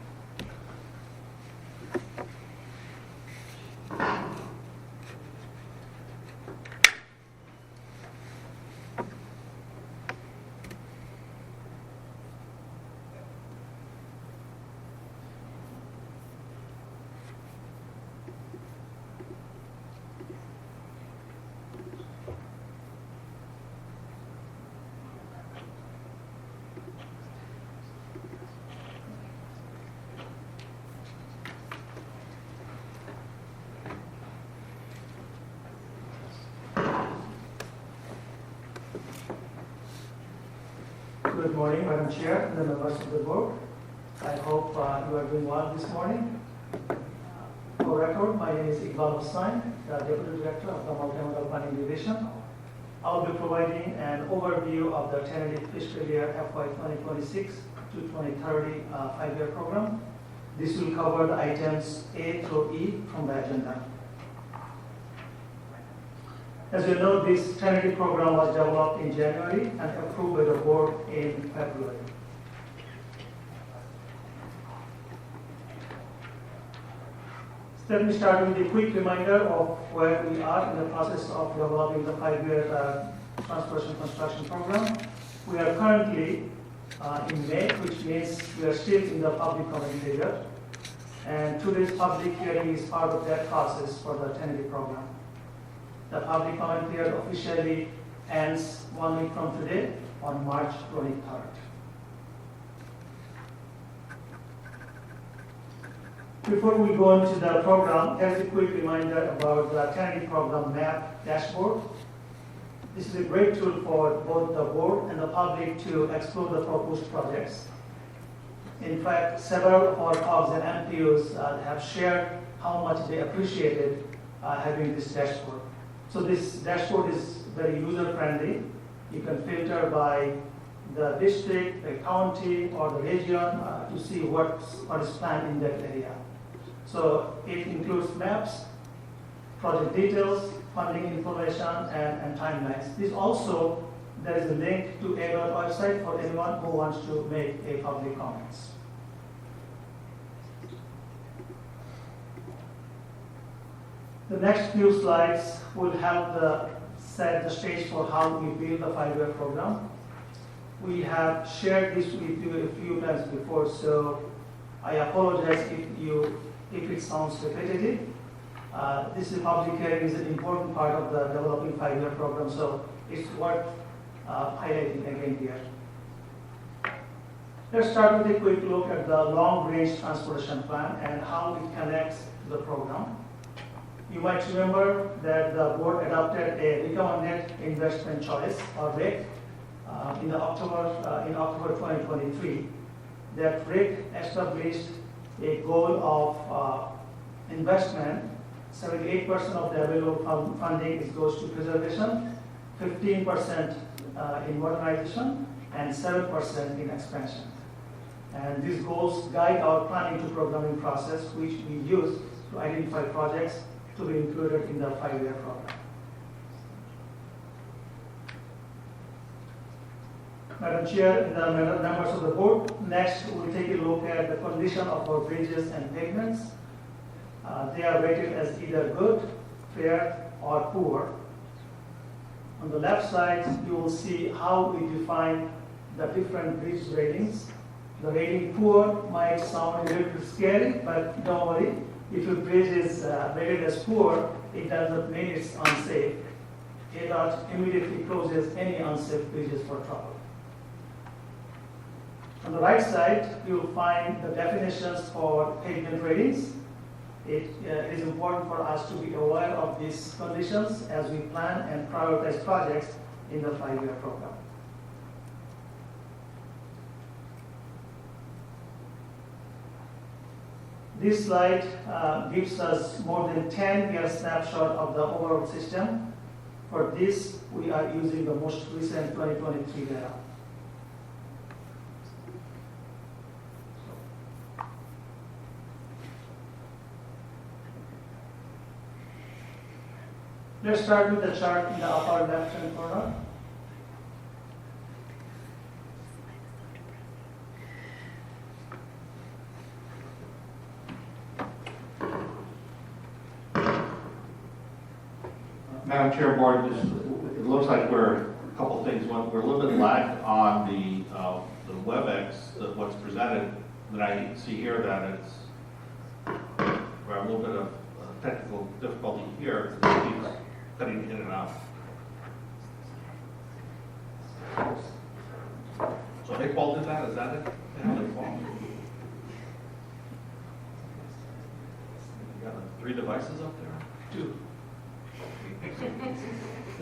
Good morning, Madam Chair, and the members of the board. I hope you are doing well this morning. For record, my name is Iqbal Hossain, the Deputy Director of the Multimodal Planning Division. I'll be providing an overview of the tentative fiscal year FY 2026 to 2030 5-year program. This will cover the items A through E from the agenda. As you know, this tentative program was developed in January and approved by the board in February. Let me start with a quick reminder of where we are in the process of developing the 5-year transportation construction program. We are currently in May, which means we are still in the public comment period. And today's public hearing is part of that process for the tentative program. The public comment period officially ends 1 week from today on March 23rd. Before we go into the program, here's a quick reminder about the tentative program map dashboard. This is a great tool for both the board and the public to explore the proposed projects. In fact, several of our COGs and MPOs have shared how much they appreciated having this dashboard. So this dashboard is very user-friendly. You can filter by the district, the county, or the region to see what is planned in that area. So it includes maps, project details, funding information, and timelines. There is a link to ADOT website for anyone who wants to make a public comments. The next few slides will help set the stage for how we build the 5-year program. We have shared this with you a few times before, so I apologize if it sounds repetitive. This public hearing is an important part of the developing 5-year program, so it's worth highlighting again here. Let's start with a quick look at the long-range transportation plan and how it connects to the program. You might remember that the board adopted a recommended investment choice, or RIC, in October 2023. That RIC established a goal of investment. 78% of the available funding goes to preservation, 15% in modernization, and 7% in expansion. And these goals guide our planning to programming process, which we use to identify projects to be included in the 5-year program. Madam Chair and the members of the board, next we'll take a look at the condition of our bridges and pavements. They are rated as either good, fair, or poor. On the left side, you will see how we define the different bridge ratings. The rating poor might sound a little bit scary, but don't worry. If your bridge is rated as poor, it does not mean it's unsafe. ADOT immediately closes any unsafe bridges for trouble. On the right side, you will find the definitions for pavement ratings. It is important for us to be aware of these conditions as we plan and prioritize projects in the 5-year program. This slide gives us more than 10-year snapshot of the overall system. For this, we are using the most recent 2023 data. Let's start with the chart in the upper left-hand corner. Madam Chair, Board, it looks like we're a couple things. One, we're a little bit lagged on the WebEx, what's presented. That I see here that it's we're a little bit of technical difficulty here. It keeps cutting in and out. So Iqbal did that. Is that it? Iqbal. You got 3 devices up there? 2.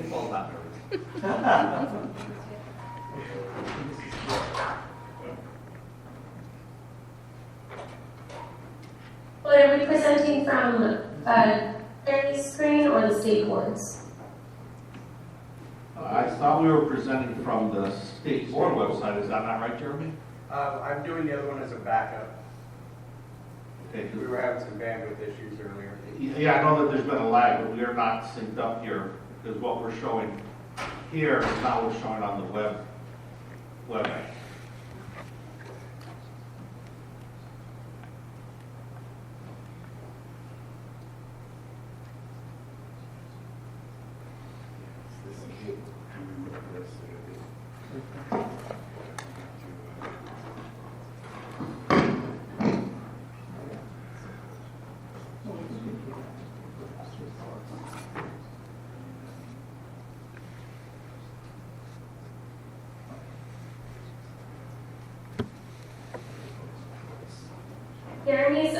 Iqbal's not nervous. But are we presenting from a county screen or the state boards? I thought we were presenting from the state board website. Is that not right, Jeremy? I'm doing the other one as a backup. Okay. We were having some bandwidth issues earlier. Yeah, I know that there's been a lag, but we are not synced up here because what we're showing here is not what's showing on the web. Jeremy's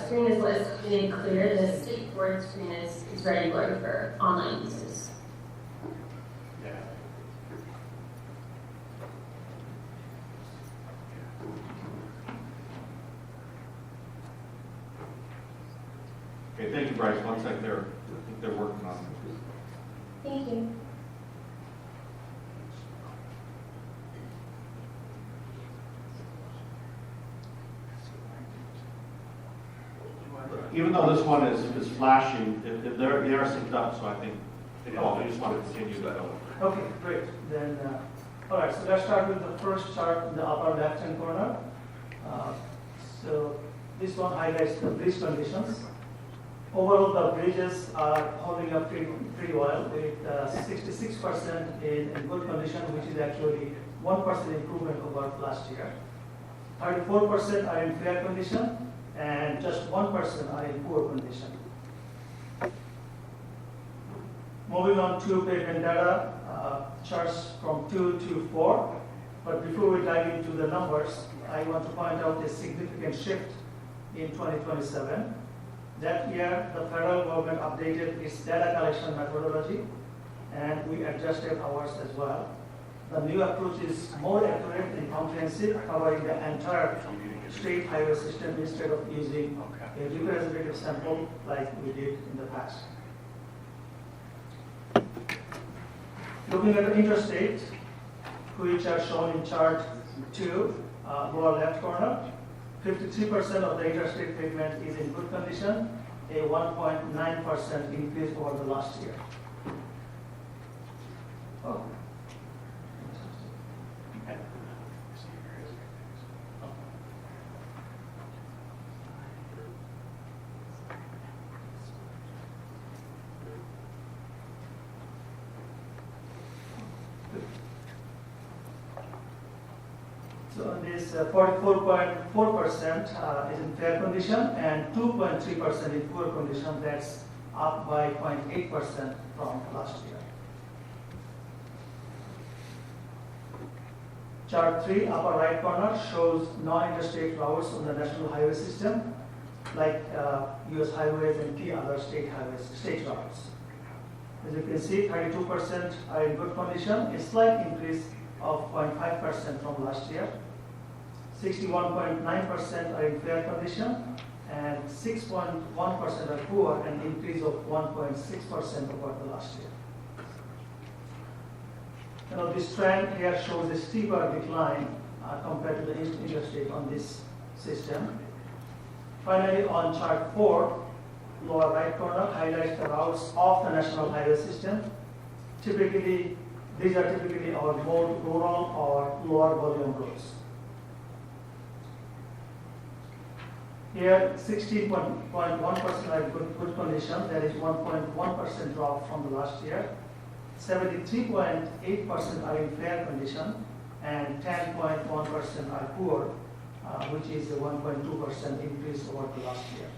screen is what is being clear. The state board screen is ready for online uses. Okay, thank you, Bryce. One sec there. I think they're working on it. Thank you. Even though this one is flashing, they are synced up, so I think they just want to continue to go. Okay, great. Then, all right, so let's start with the first chart in the upper left-hand corner. So this one highlights the bridge conditions. Overall, the bridges are holding up pretty well with 66% in good condition, which is actually 1% improvement over last year. 34% are in fair condition, and just 1% are in poor condition. Moving on to pavement data, charts from 2 to 4. But before we dive into the numbers, I want to point out a significant shift in 2027. That year, the federal government updated its data collection methodology, and we adjusted ours as well. The new approach is more accurate and comprehensive, covering the entire state highway system instead of using a representative sample like we did in the past. Looking at the interstate, which are shown in chart 2, lower left corner, 53% of the interstate pavement is in good condition, a 1.9% increase over the last year. Oh. So this 44.4% is in fair condition and 2.3% in poor condition. That's up by 0.8% from last year. Chart 3, upper right corner, shows non-interstate routes on the national highway system, like US highways and key other state highways, state routes. As you can see, 32% are in good condition, a slight increase of 0.5% from last year. 61.9% are in fair condition, and 6.1% are poor, an increase of 1.6% over the last year. This trend here shows a steeper decline compared to the interstate on this system. Finally, on chart 4, lower right corner highlights the routes of the national highway system. Typically, these are typically our more rural or lower volume roads. Here, 16.1% are in good condition. That is 1.1% drop from the last year. 73.8% are in fair condition, and 10.1% are poor, which is a 1.2% increase over the last year.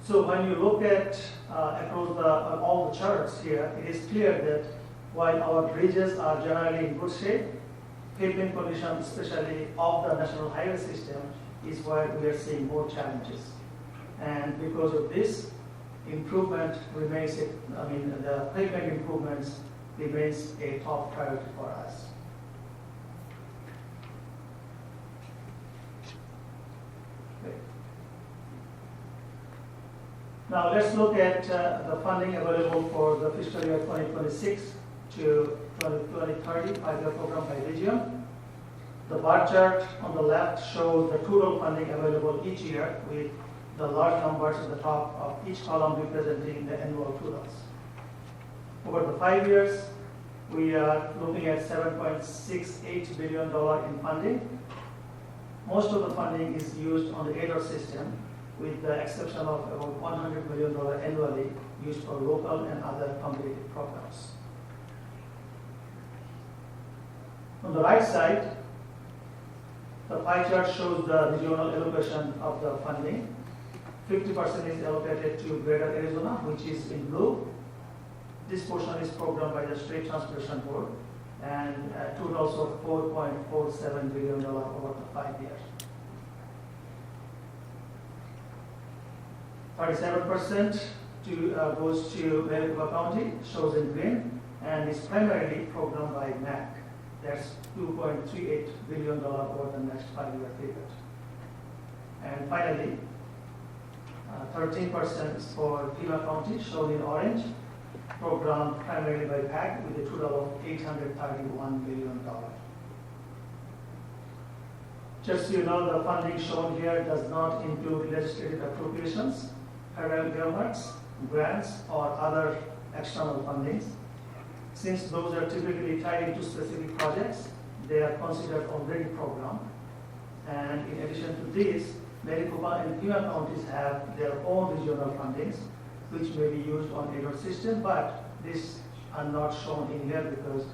So when you look at across all the charts here, it is clear that while our bridges are generally in good shape, pavement condition, especially of the national highway system, is where we are seeing more challenges. And because of this, improvement remains, the pavement improvements remains a top priority for us. Now let's look at the funding available for the fiscal year 2026 to 2030 5-year program by region. The bar chart on the left shows the total funding available each year with the large numbers at the top of each column representing the annual totals. Over the 5 years, we are looking at $7.68 billion in funding. Most of the funding is used on the ADAR system, with the exception of about $100 million annually used for local and other competitive programs. On the right side, the pie chart shows the regional allocation of the funding. 50% is allocated to Greater Arizona, which is in blue. This portion is programmed by the State Transportation Board and totals of $4.47 billion over the 5 years. 37% goes to Maricopa County, shows in green, and is primarily programmed by MAC. That's $2.38 billion over the next 5-year period. And finally, 13% for Pima County, shown in orange, programmed primarily by PAC with a total of $831 million. Just so you know, the funding shown here does not include legislative appropriations, federal governments, grants, or other external fundings. Since those are typically tied into specific projects, they are considered already programmed. And in addition to this, Maricopa and Pima counties have their own regional fundings, which may be used on ADAR system, but these are not shown in here because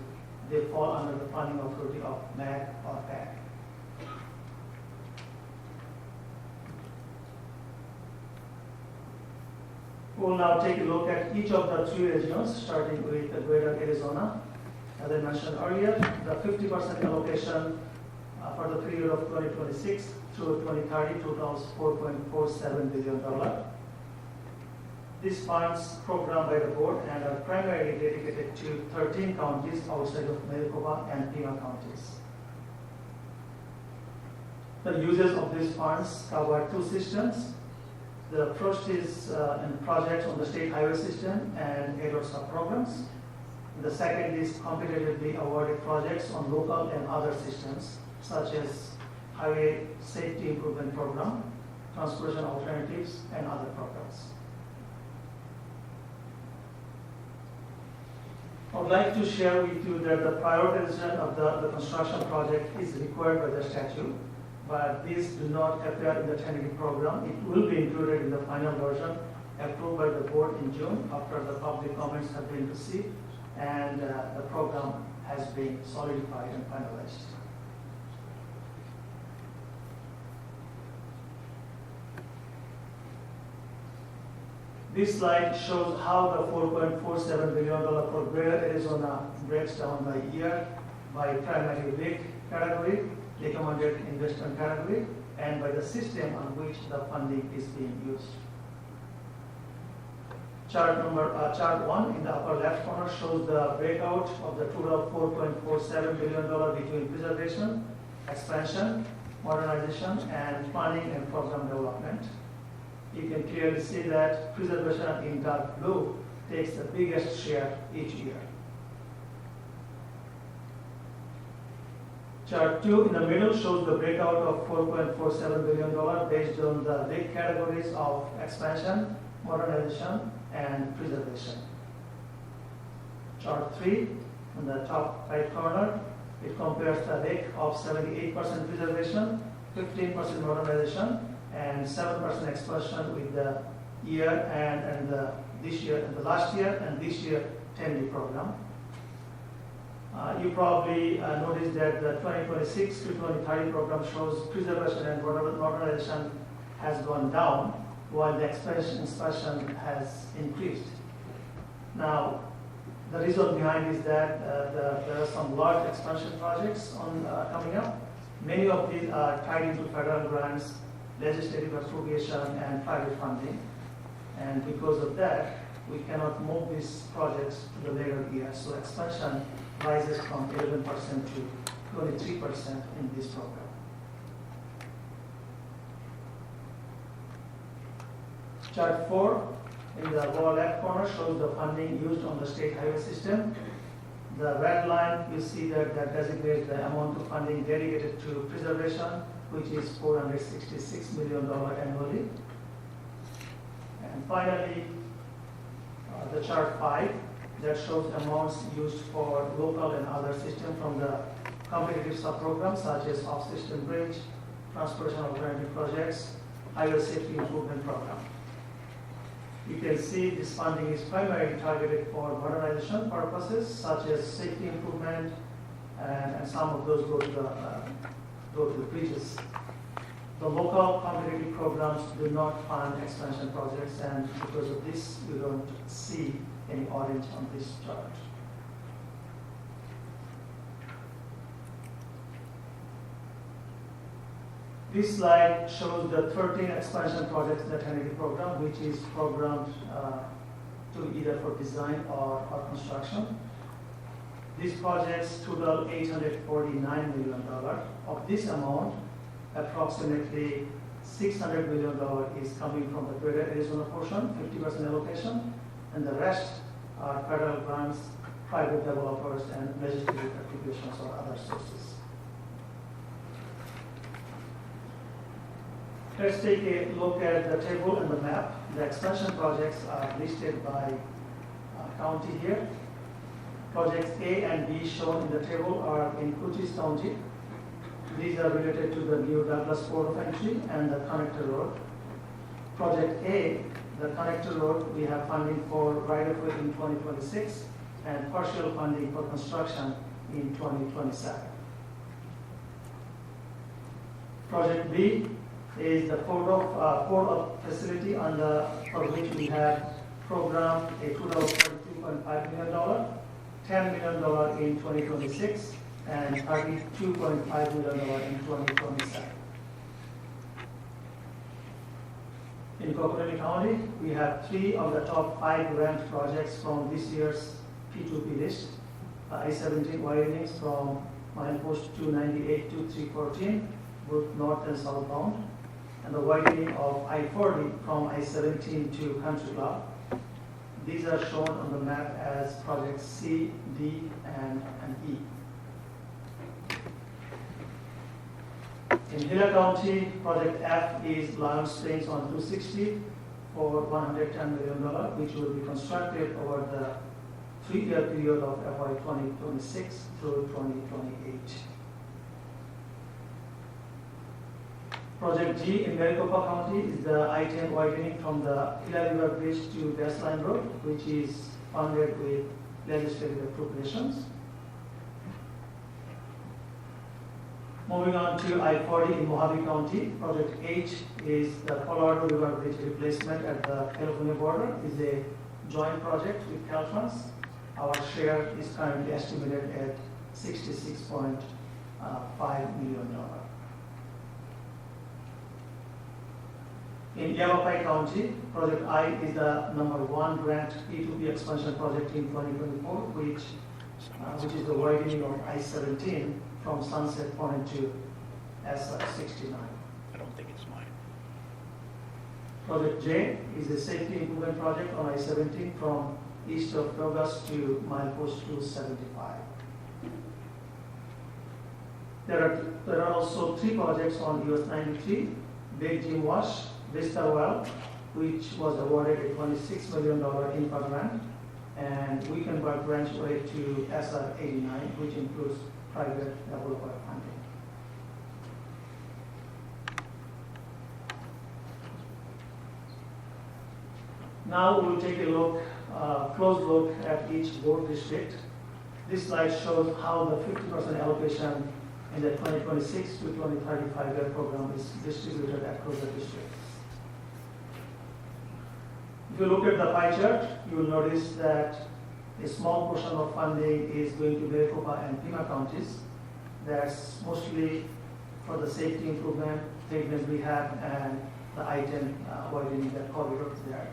they fall under the funding authority of MAC or PAC. We'll now take a look at each of the 3 regions, starting with the Greater Arizona. As I mentioned earlier, the 50% allocation for the period of 2026 through 2030 totals $4.47 billion. These funds programmed by the board and are primarily dedicated to 13 counties outside of Maricopa and Pima counties. The uses of these funds cover 2 systems. The first is in projects on the state highway system and ADAR sub-programs. The second is competitively awarded projects on local and other systems, such as Highway Safety Improvement Program, Transportation Alternatives, and other programs. I would like to share with you that the prioritization of the construction project is required by the statute, but these do not appear in the tentative program. It will be included in the final version approved by the board in June after the public comments have been received and the program has been solidified and finalized. This slide shows how the $4.47 billion for Greater Arizona breaks down by year, by primary lake category, recommended investment category, and by the system on which the funding is being used. Chart 1 in the upper left corner shows the breakout of the total $4.47 billion between preservation, expansion, modernization, and planning and program development. You can clearly see that preservation in dark blue takes the biggest share each year. Chart 2 in the middle shows the breakout of $4.47 billion based on the lake categories of expansion, modernization, and preservation. Chart 3 in the top right corner, it compares the lake of 78% preservation, 15% modernization, and 7% expansion with the year and this year and the last year and this year 10-day program. You probably noticed that the 2026 to 2030 program shows preservation and modernization has gone down while the expansion has increased. Now, the reason behind is that there are some large expansion projects coming up. Many of these are tied into federal grants, legislative appropriation, and private funding. And because of that, we cannot move these projects to the later years. So expansion rises from 11% to 23% in this program. Chart 4 in the lower left corner shows the funding used on the state highway system. The red line, you see that designates the amount of funding dedicated to preservation, which is $466 million annually. And finally, the chart 5 that shows amounts used for local and other systems from the competitive sub-programs such as off-system bridge, transportation alternative projects, highway safety improvement program. You can see this funding is primarily targeted for modernization purposes such as safety improvement, and some of those go to the bridges. The local competitive programs do not fund expansion projects, and because of this, you don't see any orange on this chart. This slide shows the 13 expansion projects in the 1080 program, which is programmed to either for design or construction. These projects total $849 million. Of this amount, approximately $600 million is coming from the Greater Arizona portion, 50% allocation, and the rest are federal grants, private developers, and legislative appropriations or other sources. Let's take a look at the table and the map. The expansion projects are listed by county here. Projects A and B shown in the table are in Cochise County. These are related to the new Douglas Port of Entry and the Connector Road. Project A, the Connector Road, we have funding for right-of-way in 2026 and partial funding for construction in 2027. Project B is the port facility for which we have programmed a total of $32.5 million, $10 million in 2026, and $32.5 million in 2027. In Coconino County, we have 3 of the top 5 ranked projects from this year's P2P list. I-17 widenings from milepost 298 to 314, both north and southbound, and the widening of I-40 from I-17 to Country Club. These are shown on the map as projects C, D, and E. In Gila County, Project F is Lions Springs on 260 for $110 million, which will be constructed over the 3-year period of FY 2026 through 2028. Project G in Maricopa County is the I-10 widening from the Gila River Bridge to Baseline Road, which is funded with legislative appropriations. Moving on to I-40 in Mojave County, Project H is the Colorado River Bridge replacement at the California border. It is a joint project with Caltrans. Our share is currently estimated at $66.5 million. In Yavapai County, Project I is the #1 grant P2P expansion project in 2024, which is the widening of I-17 from Sunset Point to SR-69. I don't think it's mine. Project J is a safety improvement project on I-17 from east of Douglas to milepost 275. There are also 3 projects on US 93, Big Jim Wash, Vista Well, which was awarded a $26 million INFA grant, and Weekenberg Branchway to SR-89, which includes private developer funding. Now we'll take a close look at each board district. This slide shows how the 50% allocation in the 2026 to 2035 year program is distributed across the districts. If you look at the pie chart, you will notice that a small portion of funding is going to Maricopa and Pima counties. That's mostly for the safety improvement, pavement rehab, and the I-10 widening that corridor there.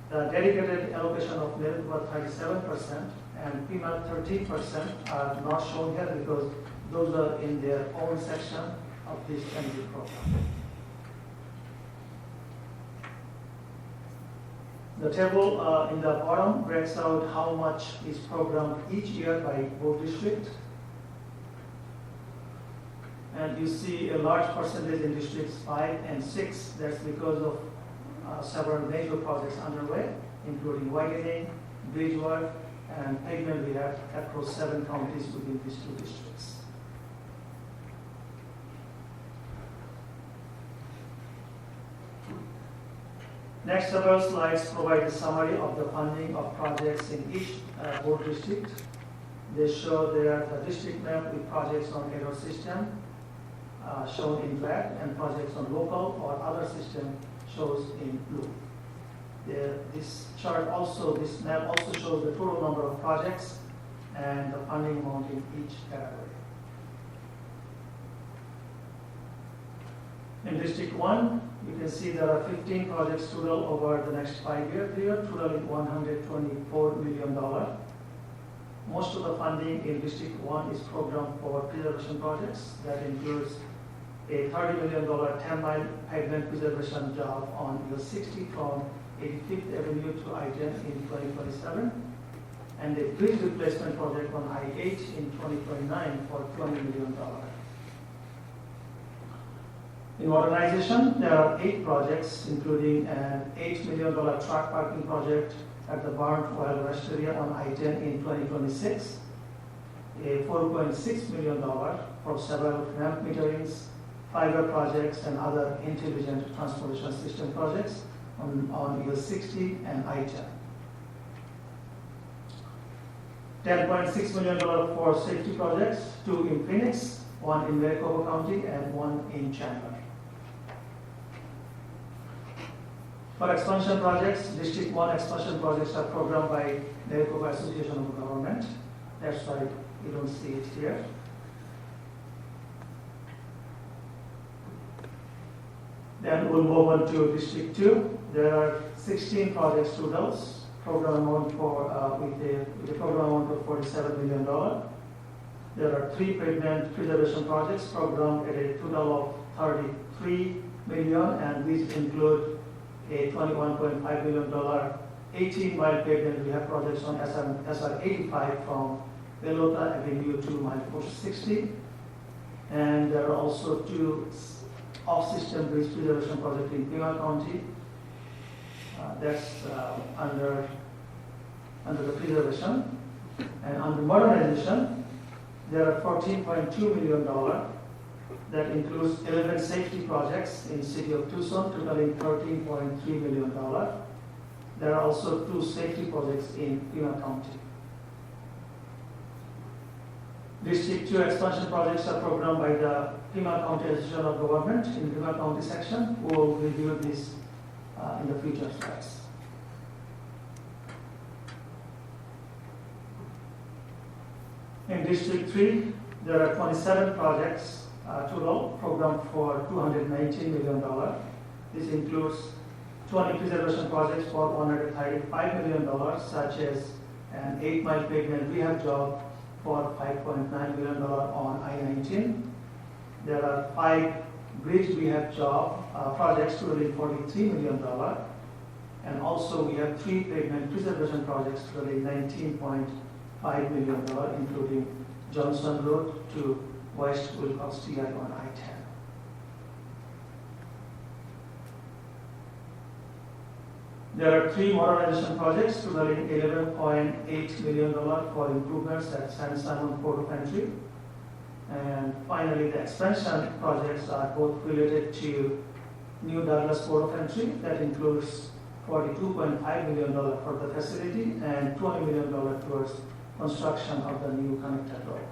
The dedicated allocation of Maricopa 37% and Pima 13% are not shown here because those are in their own section of this energy program. The table in the bottom breaks out how much is programmed each year by board district. And you see a large percentage in districts 5 and 6. That's because of several major projects underway, including widening, bridge work, and pavement rehab across 7 counties within these 2 districts. Next several slides provide a summary of the funding of projects in each board district. They show there the district map with projects on error system shown in red, and projects on local or other system shows in blue. This map also shows the total number of projects and the funding amount in each category. In District 1, you can see there are 15 projects total over the next 5-year period, totaling $124 million. Most of the funding in District 1 is programmed for preservation projects. That includes a $30 million 10-mile pavement preservation job on US 60 from 85th Avenue to I-10 in 2027, and a bridge replacement project on I-8 in 2029 for $20 million. In modernization, there are 8 projects, including an $8 million truck parking project at the Burnt Oil Rest Area on I-10 in 2026, a $4.6 million for several ramp meterings, fiber projects, and other intelligent transportation system projects on US 60 and I-10. $10.6 million for safety projects, 2 in Phoenix, 1 in Maricopa County, and 1 in Chandler. For expansion projects, District 1 expansion projects are programmed by Maricopa Association of Government. That's why you don't see it here. Then we'll move on to District 2. There are 16 projects totals, program amount with a program amount of $47 million. There are 3 pavement preservation projects programmed at a total of $33 million, and these include a $21.5 million 18-mile pavement rehab projects on SR 85 from Pelota Avenue to mile 460. And there are also 2 off-system bridge preservation projects in Pima County. That's under the preservation. And under modernization, there are $14.2 million that includes 11 safety projects in City of Tucson, totaling $13.3 million. There are also 2 safety projects in Pima County. District 2 expansion projects are programmed by the Pima County Association of Government in Pima County section. We will review this in the future slides. In District 3, there are 27 projects total programmed for $219 million. This includes 20 preservation projects for $135 million, such as an 8-mile pavement rehab job for $5.9 million on I-19. There are 5 bridge rehab job projects totaling $43 million. And also we have 3 pavement preservation projects totaling $19.5 million, including Johnson Road to West Wilcox TI on I-10. There are 3 modernization projects totaling $11.8 million for improvements at San Simon Port of Entry. And finally, the expansion projects are both related to New Douglas Port of Entry. That includes $42.5 million for the facility and $20 million towards construction of the new connected road.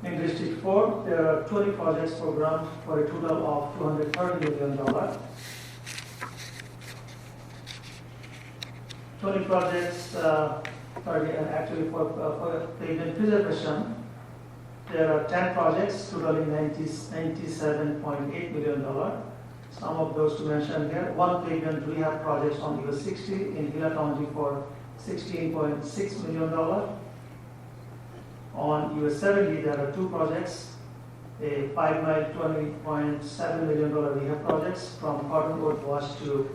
In District 4, there are 20 projects programmed for a total of $230 million. 20 projects, actually for pavement preservation, there are 10 projects totaling $97.8 million. Some of those to mention here: 1 pavement rehab project on US 60 in Gila County for $16.6 million. On US 70, there are 2 projects, a 5 mile, $20.7 million rehab projects from Cottonwood Wash to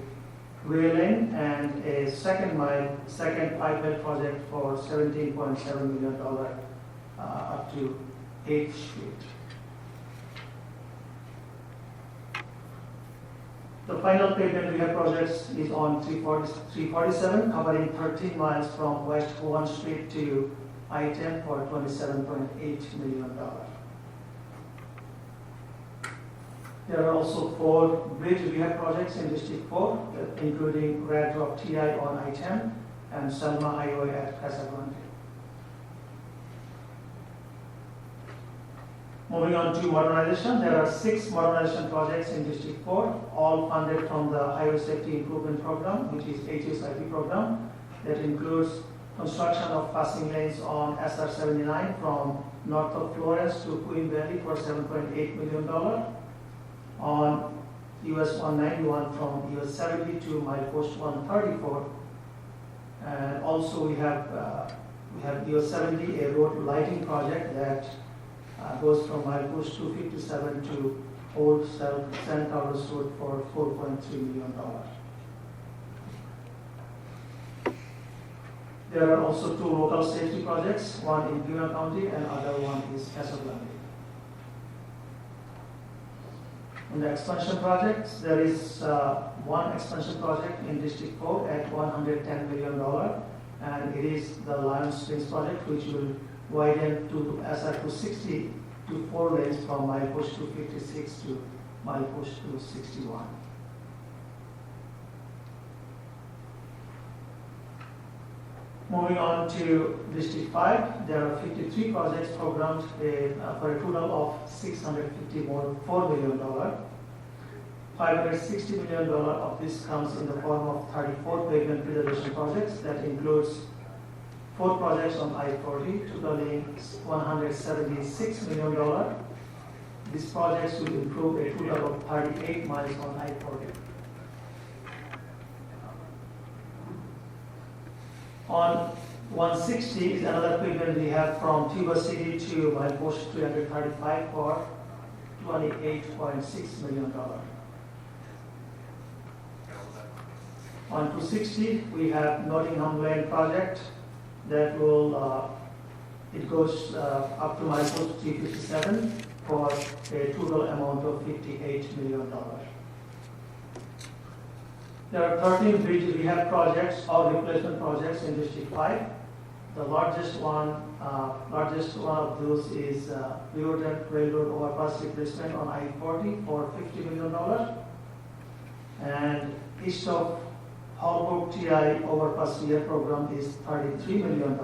Wheel Lane, and a second 5 mile project for $17.7 million up to 8th Street. The final pavement rehab projects is on 347, covering 13 miles from West 1 Street to I-10 for $27.8 million. There are also 4 bridge rehab projects in District 4, including Red Rock TI on I-10 and Selma Highway at Casa Grande. Moving on to modernization, there are 6 modernization projects in District 4, all funded from the Highway Safety Improvement Program, which is HSIP program, that includes construction of passing lanes on SR 79 from north of Flores to Queen Valley for $7.8 million, on US 191 from US 70 to milepost 134, and also we have US 70, a road lighting project that goes from milepost 257 to Old San Carlos Road for $4.3 million. There are also 2 local safety projects, one in Pima County and other one is Casa Grande. In the expansion projects, there is one expansion project in District 4 at $110 million, and it is the Lion Springs project, which will widen to SR 260 to 4 lanes from milepost 256 to milepost 261. Moving on to District 5, there are 53 projects programmed for a total of $654 million. $560 million of this comes in the form of 34 pavement preservation projects that includes 4 projects on I-40, totaling $176 million. These projects will improve a total of 38 miles on I-40. On 160 is another pavement we have from Tuba City to milepost 335 for $28.6 million. On 260, we have Nottingham Lane project that will, it goes up to milepost 357 for a total amount of $58 million. There are 13 bridge rehab projects or replacement projects in District 5. The largest one of those is Riordan Railroad overpass replacement on I-40 for $50 million. And east of Holbrook TI overpass rehab program is $33 million.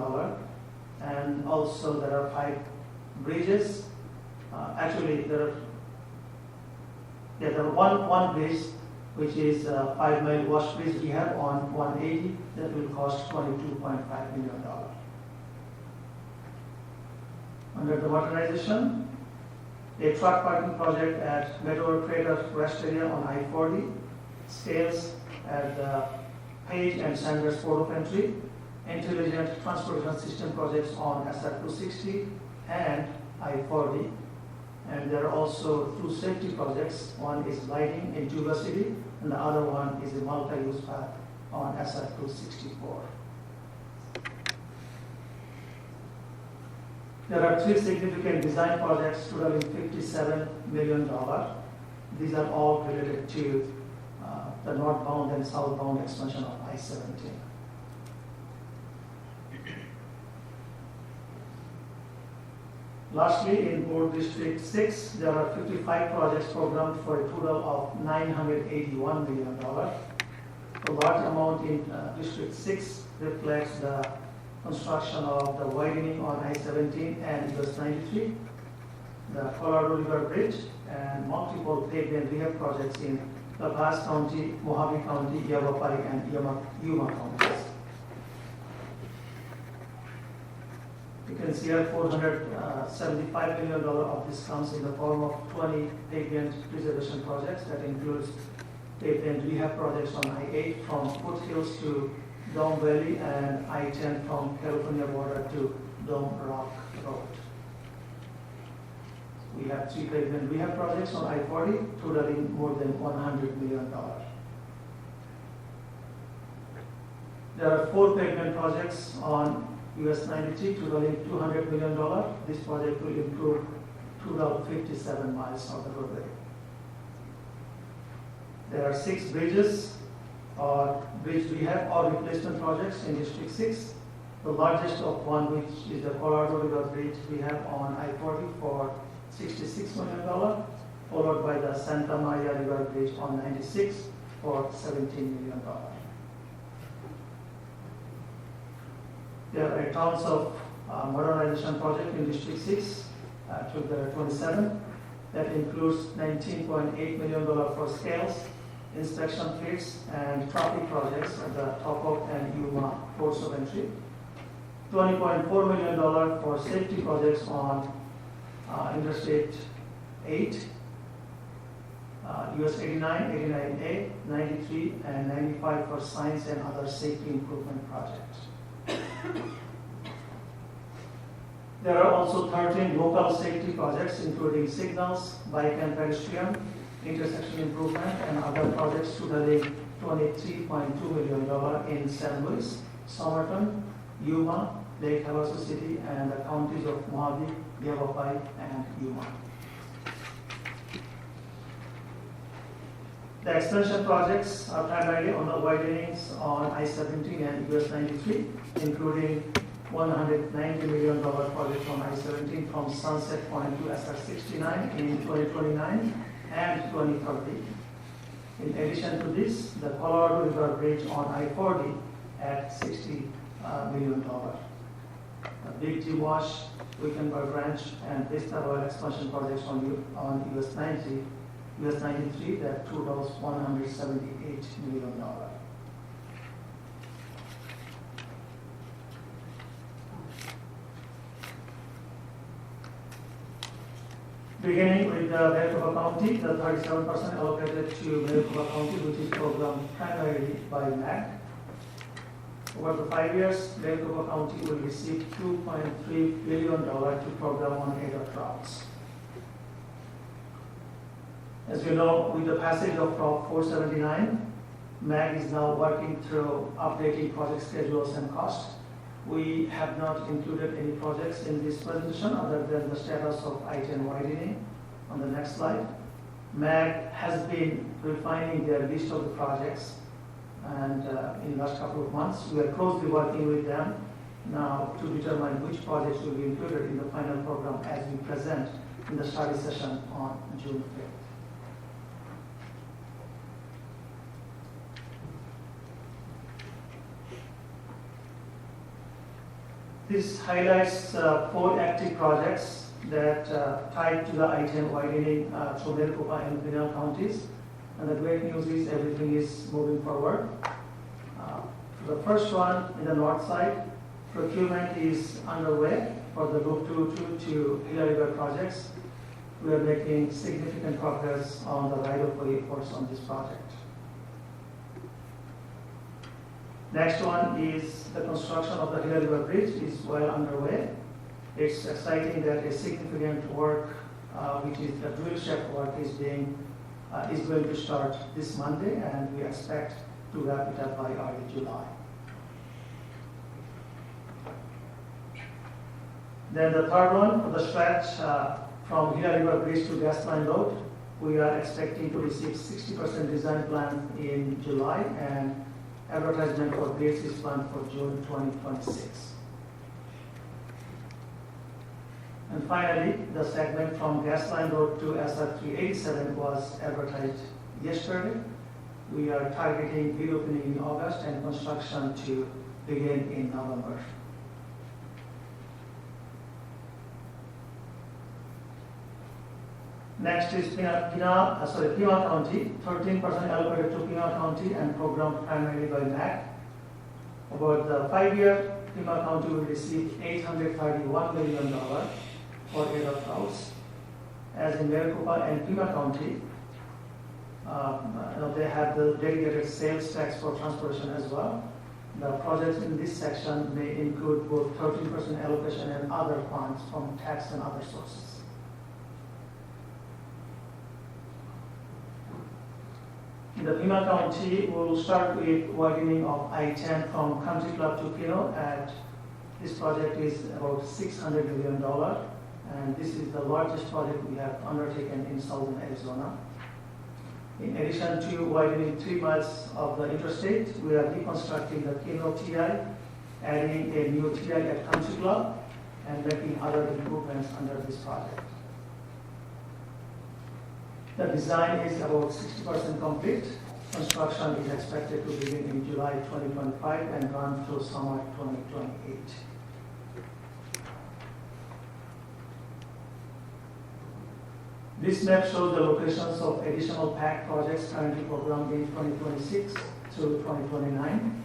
And also there are 5 bridges. Actually, there are one bridge, which is 5 mile wash bridge rehab on 180 that will cost $22.5 million. Under the modernization, a truck parking project at Meadow Trader Rest Area on I-40, scales at the Page and Sanders Port of Entry, intelligent transportation system projects on SR 260 and I-40. And there are also 2 safety projects. One is lighting in Tuba City, and the other one is a multi-use path on SR 264. There are 3 significant design projects totaling $57 million. These are all related to the northbound and southbound expansion of I-17. Lastly, in Board District 6, there are 55 projects programmed for a total of $981 million. The large amount in District 6 reflects the construction of the widening on I-17 and US 93, the Colorado River Bridge, and multiple pavement rehab projects in La Paz County, Mojave County, Yavapai, and Yuma counties. You can see here $475 million of this comes in the form of 20 pavement preservation projects that includes pavement rehab projects on I-8 from Foothills to Dome Valley and I-10 from California border to Dome Rock Road. We have 3 pavement rehab projects on I-40 totaling more than $100 million. There are 4 pavement projects on US 93 totaling $200 million. This project will improve 257 miles of the roadway. There are 6 bridges or bridge rehab or replacement projects in District 6. The largest of one, which is the Colorado River Bridge rehab on I-40 for $66 million, followed by the Santa Maria River Bridge on 96 for $17 million. There are tons of modernization projects in District 6, there are 27. That includes $19.8 million for scales, inspection fleets, and traffic projects at the Top and Yuma ports of entry. $20.4 million for safety projects on Interstate 8, US 89, 89A, 93, and 95 for signs and other safety improvement projects. There are also 13 local safety projects, including signals, bike and pedestrian, intersection improvement, and other projects totaling $23.2 million in San Luis, Somerton, Yuma, Lake Havasu City, and the counties of Mojave, Yavapai, and Yuma. The expansion projects are primarily on the widenings on I-17 and US 93, including $190 million project on I-17 from Sunset Point to SR69 in 2029 and 2030. In addition to this, the Colorado River Bridge on I-40 at $60 million. The Big G Wash, Wickenburg Ranch, and Vista Royal expansion projects on US 90, US 93 that totals $178 million. Beginning with the Maricopa County, the 37% allocated to Maricopa County, which is programmed primarily by MAC. Over the 5 years, Maricopa County will receive $2.3 billion to program on ADOT routes. As you know, with the passage of Prop 479, MAG is now working through updating project schedules and costs. We have not included any projects in this presentation other than the status of I-10 widening on the next slide. MAG has been refining their list of the projects, and in the last couple of months, we are closely working with them now to determine which projects will be included in the final program as we present in the study session on June 5th. This highlights 4 active projects that tied to the I-10 widening through Maricopa and Pinal counties. And the great news is everything is moving forward. The first one in the north side, procurement is underway for the Loop 222 to Gila River projects. We are making significant progress on the right-of-way efforts on this project. Next one is the construction of the Gila River Bridge is well underway. It's exciting that a significant work, which is the drill shaft work, is going to start this Monday, and we expect to wrap it up by early July. Then the third one, for the stretch from Gila River Bridge to Gas Line Road, we are expecting to receive 60% design plan in July, and advertisement for bids is planned for June 2026. And finally, the segment from Gasline Road to SR 387 was advertised yesterday. We are targeting bid opening in August and construction to begin in November. Next is Pima County, 13% allocated to Pima County and programmed primarily by MAC. Over the 5-year, Pima County will receive $831 million for ADOT routes. As in Maricopa and Pima County, they have the dedicated sales tax for transportation as well. The projects in this section may include both 13% allocation and other funds from tax and other sources. In the Pima County, we'll start with widening of I-10 from Country Club to Kino. This project is about $600 million, and this is the largest project we have undertaken in southern Arizona. In addition to widening 3 miles of the interstate, we are reconstructing the Kino TI, adding a new TI at Country Club, and making other improvements under this project. The design is about 60% complete. Construction is expected to begin in July 2025 and run through summer 2028. This map shows the locations of additional PAC projects currently programmed in 2026 through 2029.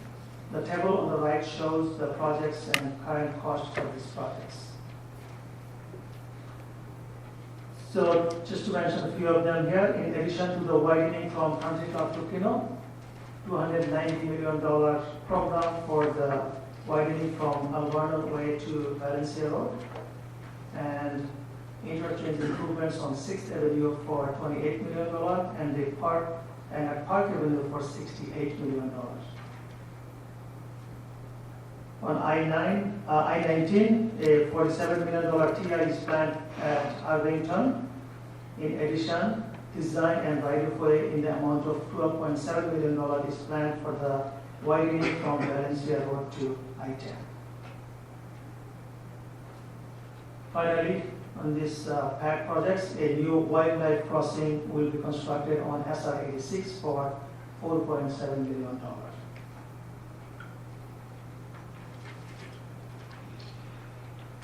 The table on the right shows the projects and current costs for these projects. So just to mention a few of them here, in addition to the widening from Country Club to Kino, $290 million program for the widening from Alvarno Way to Valencia Road, and interchange improvements on 6th Avenue for $28 million, and at Park Avenue for $68 million. On I-19, a $47 million TI is planned at Arlington. In addition, design and right-of-way in the amount of $12.7 million is planned for the widening from Valencia Road to I-10. Finally, on these PAC projects, a new wildlife crossing will be constructed on SR 86 for $4.7 million.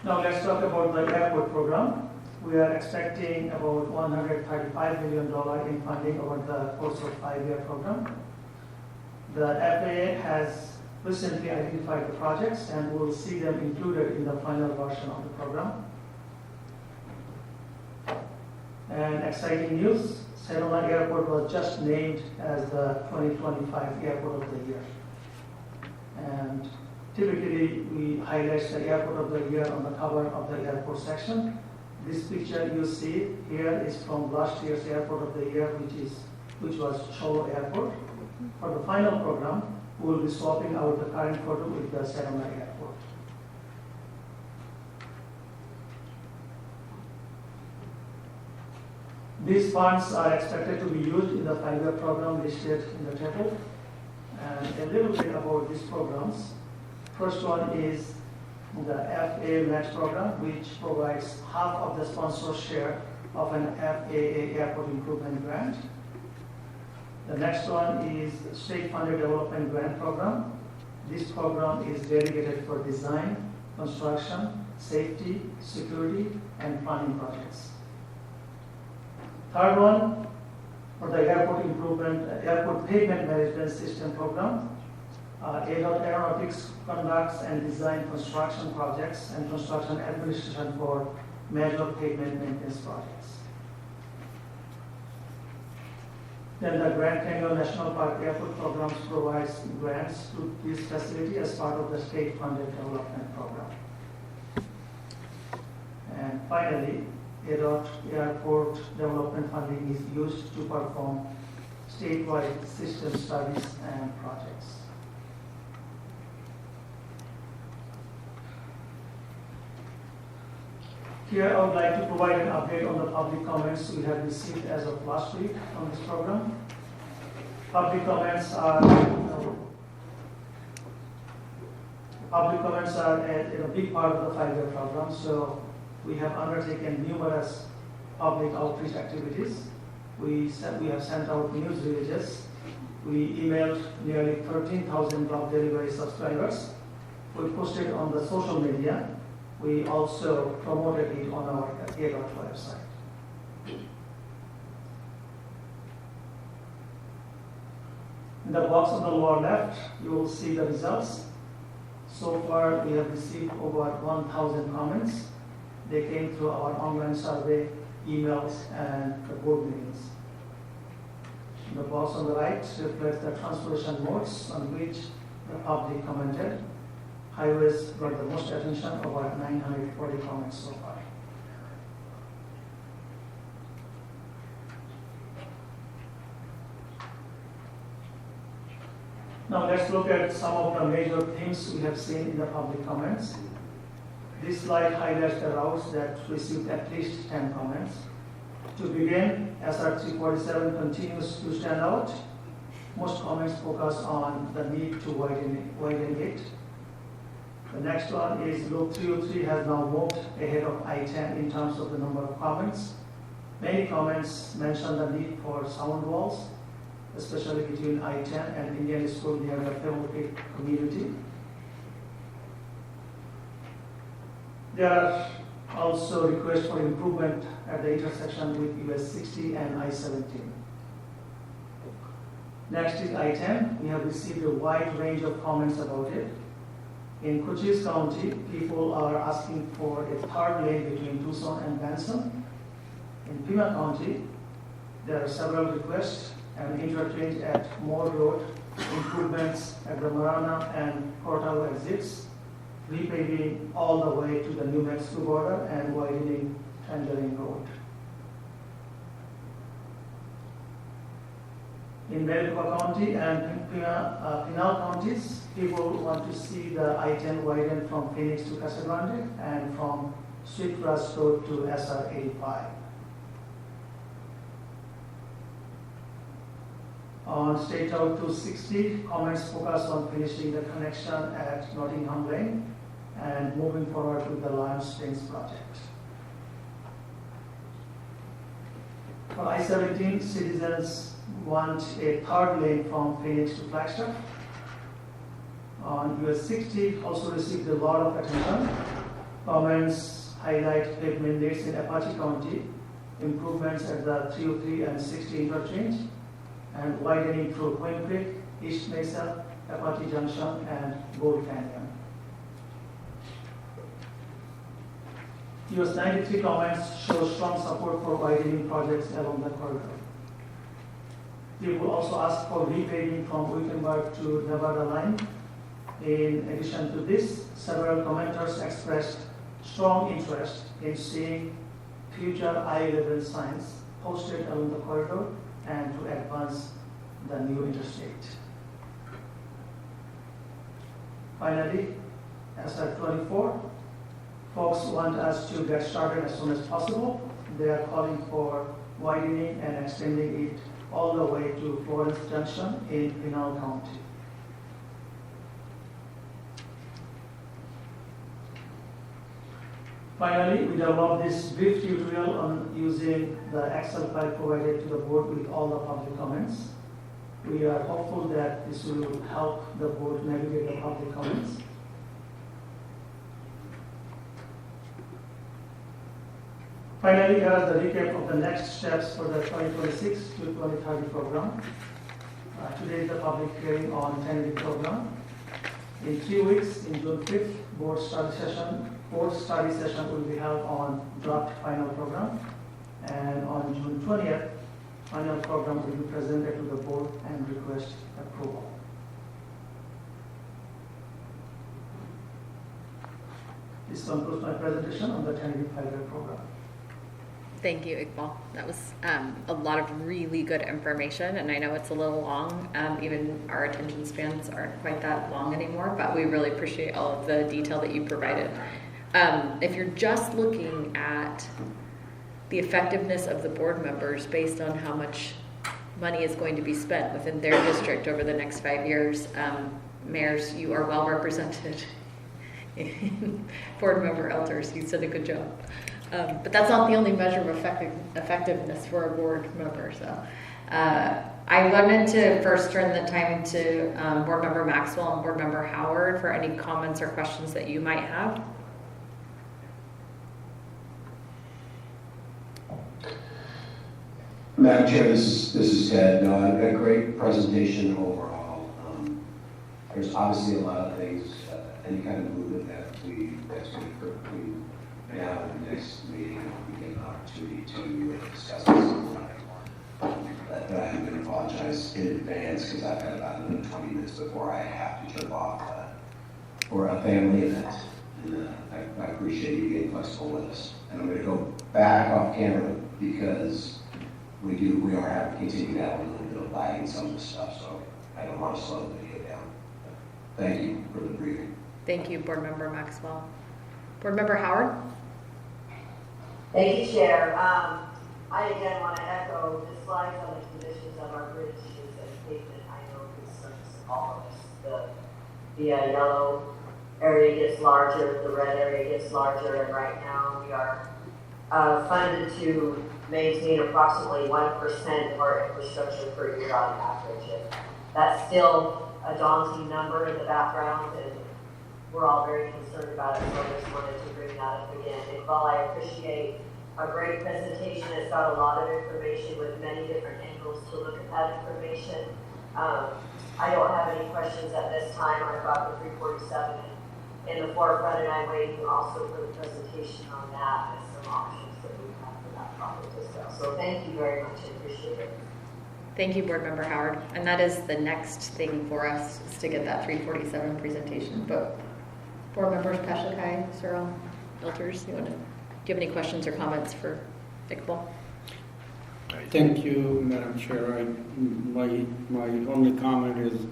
Now let's talk about the airport program. We are expecting about $135 million in funding over the course of 5-year program. The FAA has recently identified the projects and we'll see them included in the final version of the program. And exciting news, Sedona Airport was just named as the 2025 Airport of the Year. And typically, we highlight the Airport of the Year on the cover of the airport section. This picture you see here is from last year's Airport of the Year, which was Cholo Airport. For the final program, we will be swapping out the current photo with the Sedona Airport. These funds are expected to be used in the 5-year program listed in the table. And a little bit about these programs. First one is the FAA Match Program, which provides half of the sponsor share of an FAA Airport Improvement Grant. The next one is State Funded Development Grant Program. This program is dedicated for design, construction, safety, security, and planning projects. Third one, for the Airport Pavement Management System Program. ADOT Aeronautics conducts and designs construction projects and construction administration for major pavement maintenance projects. Then the Grand Canyon National Park Airport Programs provides grants to this facility as part of the state-funded development program. And finally, ADOT Airport Development Funding is used to perform statewide system studies and projects. Here, I would like to provide an update on the public comments we have received as of last week on this program. Public comments are a big part of the 5-year program, so we have undertaken numerous public outreach activities. We have sent out news releases. We emailed nearly 13,000 drop delivery subscribers. We posted on the social media. We also promoted it on our ADOT website. In the box on the lower left, you will see the results. So far, we have received over 1,000 comments. They came through our online survey, emails, and the board meetings. The box on the right reflects the transportation modes on which the public commented. Highways got the most attention, over 940 comments so far. Now let's look at some of the major themes we have seen in the public comments. This slide highlights the routes that received at least 10 comments. To begin, SR 347 continues to stand out. Most comments focus on the need to widen it. The next one is Loop 303 has now moved ahead of I-10 in terms of the number of comments. Many comments mention the need for sound walls, especially between I-10 and Indian School near the Pebble Creek community. There are also requests for improvement at the intersection with US 60 and I-17. Next is I-10. We have received a wide range of comments about it. In Cochise County, people are asking for a third lane between Tucson and Benson. In Pima County, there are several requests: an interchange at Moore Road, improvements at the Marana and Cortado exits, repaving all the way to the New Mexico border, and widening Tangerine Road. In Maricopa County and Pinal counties, people want to see the I-10 widen from Phoenix to Casa Grande and from Sweetgrass Road to SR 85. On State Route 260, comments focus on finishing the connection at Nottingham Lane and moving forward with the Lime Springs project. For I-17, citizens want a third lane from Phoenix to Flagstaff. On US 60, also received a lot of attention. Comments highlight pavement needs in Apache County, improvements at the 303 and 60 interchange, and widening through Queen Creek, East Mesa, Apache Junction, and Gold Canyon. US 93 comments show strong support for widening projects along the corridor. People also ask for repaving from Wittenberg to Nevada line. In addition to this, several commenters expressed strong interest in seeing future I-11 signs posted along the corridor and to advance the new interstate. Finally, SR 24, folks want us to get started as soon as possible. They are calling for widening and extending it all the way to Florence Junction in Pinal County. Finally, we developed this brief tutorial on using the Excel file provided to the board with all the public comments. We are hopeful that this will help the board navigate the public comments. Finally, here is the recap of the next steps for the 2026 to 2030 program. Today is the public hearing on 10-week program. In 3 weeks, in June 5th, board study session will be held on draft final program. And on June 20th, final program will be presented to the board and request approval. This concludes my presentation on the 10-week 5-year program. Thank you, Iqbal. That was a lot of really good information, and I know it's a little long. Even our attention spans aren't quite that long anymore, but we really appreciate all of the detail that you provided. If you're just looking at the effectiveness of the board members based on how much money is going to be spent within their district over the next 5 years, mayors, you are well represented. Board member Elders, you did a good job. But that's not the only measure of effectiveness for a board member. So I wanted to first turn the time to Board Member Maxwell and Board Member Howard for any comments or questions that you might have. Madam Chair, this is Ted. A great presentation overall. There's obviously a lot of things, any kind of movement that's going to occur between now and the next meeting, we get an opportunity to discuss this. But I am going to apologize in advance because I've got about another 20 minutes before I have to jump off for a family event. And I appreciate you being flexible with us. And I'm going to go back off camera because we are having continue to have a little bit of lag in some of the stuff, so I don't want to slow the video down. Thank you for the briefing. Thank you, Board Member Maxwell. Board Member Howard? Thank you, Chair. I again want to echo the slides on the conditions of our bridges and pavement. I know concerns all of us. The yellow area gets larger, the red area gets larger, and right now we are funded to maintain approximately 1% of our infrastructure per year on average. And that's still a daunting number in the background, and we're all very concerned about it, so I just wanted to bring that up again. And while I appreciate a great presentation, it's got a lot of information with many different angles to look at that information. I don't have any questions at this time. I've got the 347 in the forefront, and I'm waiting also for the presentation on that and some options that we have for that project as well. So thank you very much. I appreciate it. Thank you, Board Member Howard. And that is the next thing for us, is to get that 347 presentation. But Board Members Pashakai, Searle, Ilters, do you have any questions or comments for Iqbal? Thank you, Madam Chair. My only comment is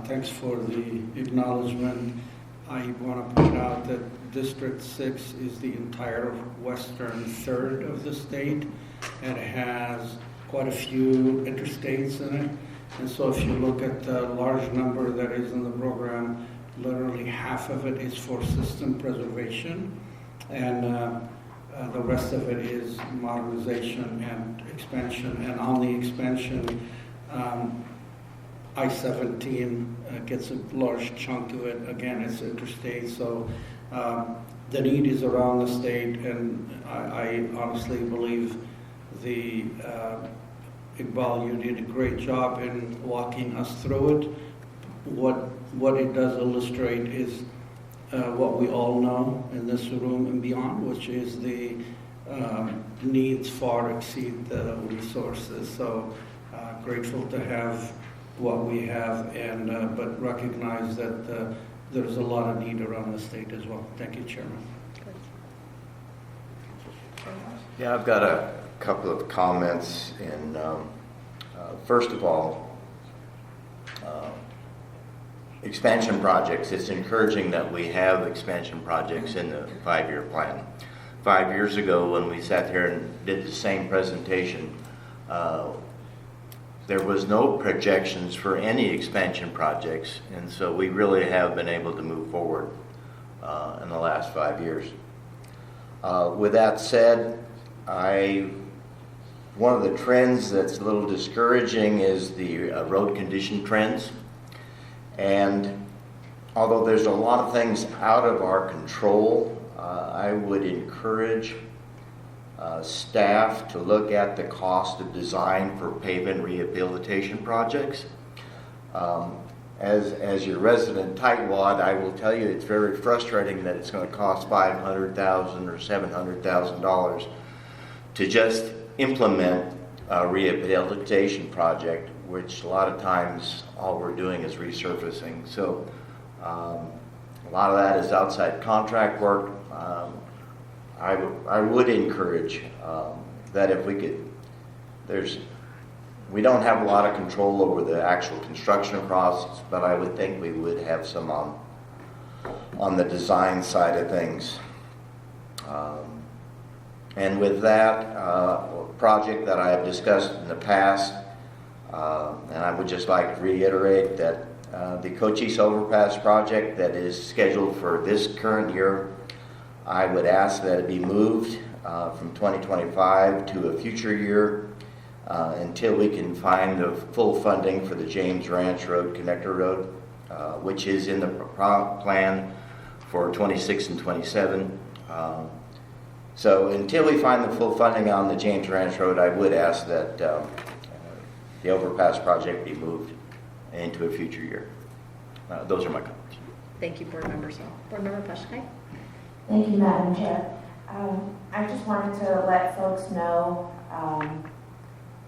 thanks for the acknowledgement. I want to point out that District 6 is the entire western third of the state, and it has quite a few interstates in it. And so if you look at the large number that is in the program, literally half of it is for system preservation, and the rest of it is modernization and expansion. And on the expansion, I-17 gets a large chunk of it. Again, it's interstate, so the need is around the state, and I honestly believe Iqbal, you did a great job in walking us through it. What it does illustrate is what we all know in this room and beyond, which is the needs far exceed the resources. So grateful to have what we have, and but recognize that there's a lot of need around the state as well. Thank you, Chairman. Yeah, I've got a couple of comments. And first of all, expansion projects. It's encouraging that we have expansion projects in the 5-year plan. 5 years ago, when we sat here and did the same presentation, there was no projections for any expansion projects, and so we really have been able to move forward in the last 5 years. With that said, one of the trends that's a little discouraging is the road condition trends. And although there's a lot of things out of our control, I would encourage staff to look at the cost of design for pavement rehabilitation projects. As your resident tightwad, I will tell you it's very frustrating that it's going to cost $500,000 or $700,000 to just implement a rehabilitation project, which a lot of times all we're doing is resurfacing. So a lot of that is outside contract work. I would encourage that if we could, we don't have a lot of control over the actual construction process, but I would think we would have some on the design side of things. And with that project that I have discussed in the past, and I would just like to reiterate that the Cochise Overpass project that is scheduled for this current year, I would ask that it be moved from 2025 to a future year until we can find the full funding for the James Ranch Road Connector Road, which is in the plan for 26 and 27. So until we find the full funding on the James Ranch Road, I would ask that the overpass project be moved into a future year. Those are my comments. Thank you, Board Member Saul. Board Member Pashakai? Thank you, Madam Chair. I just wanted to let folks know,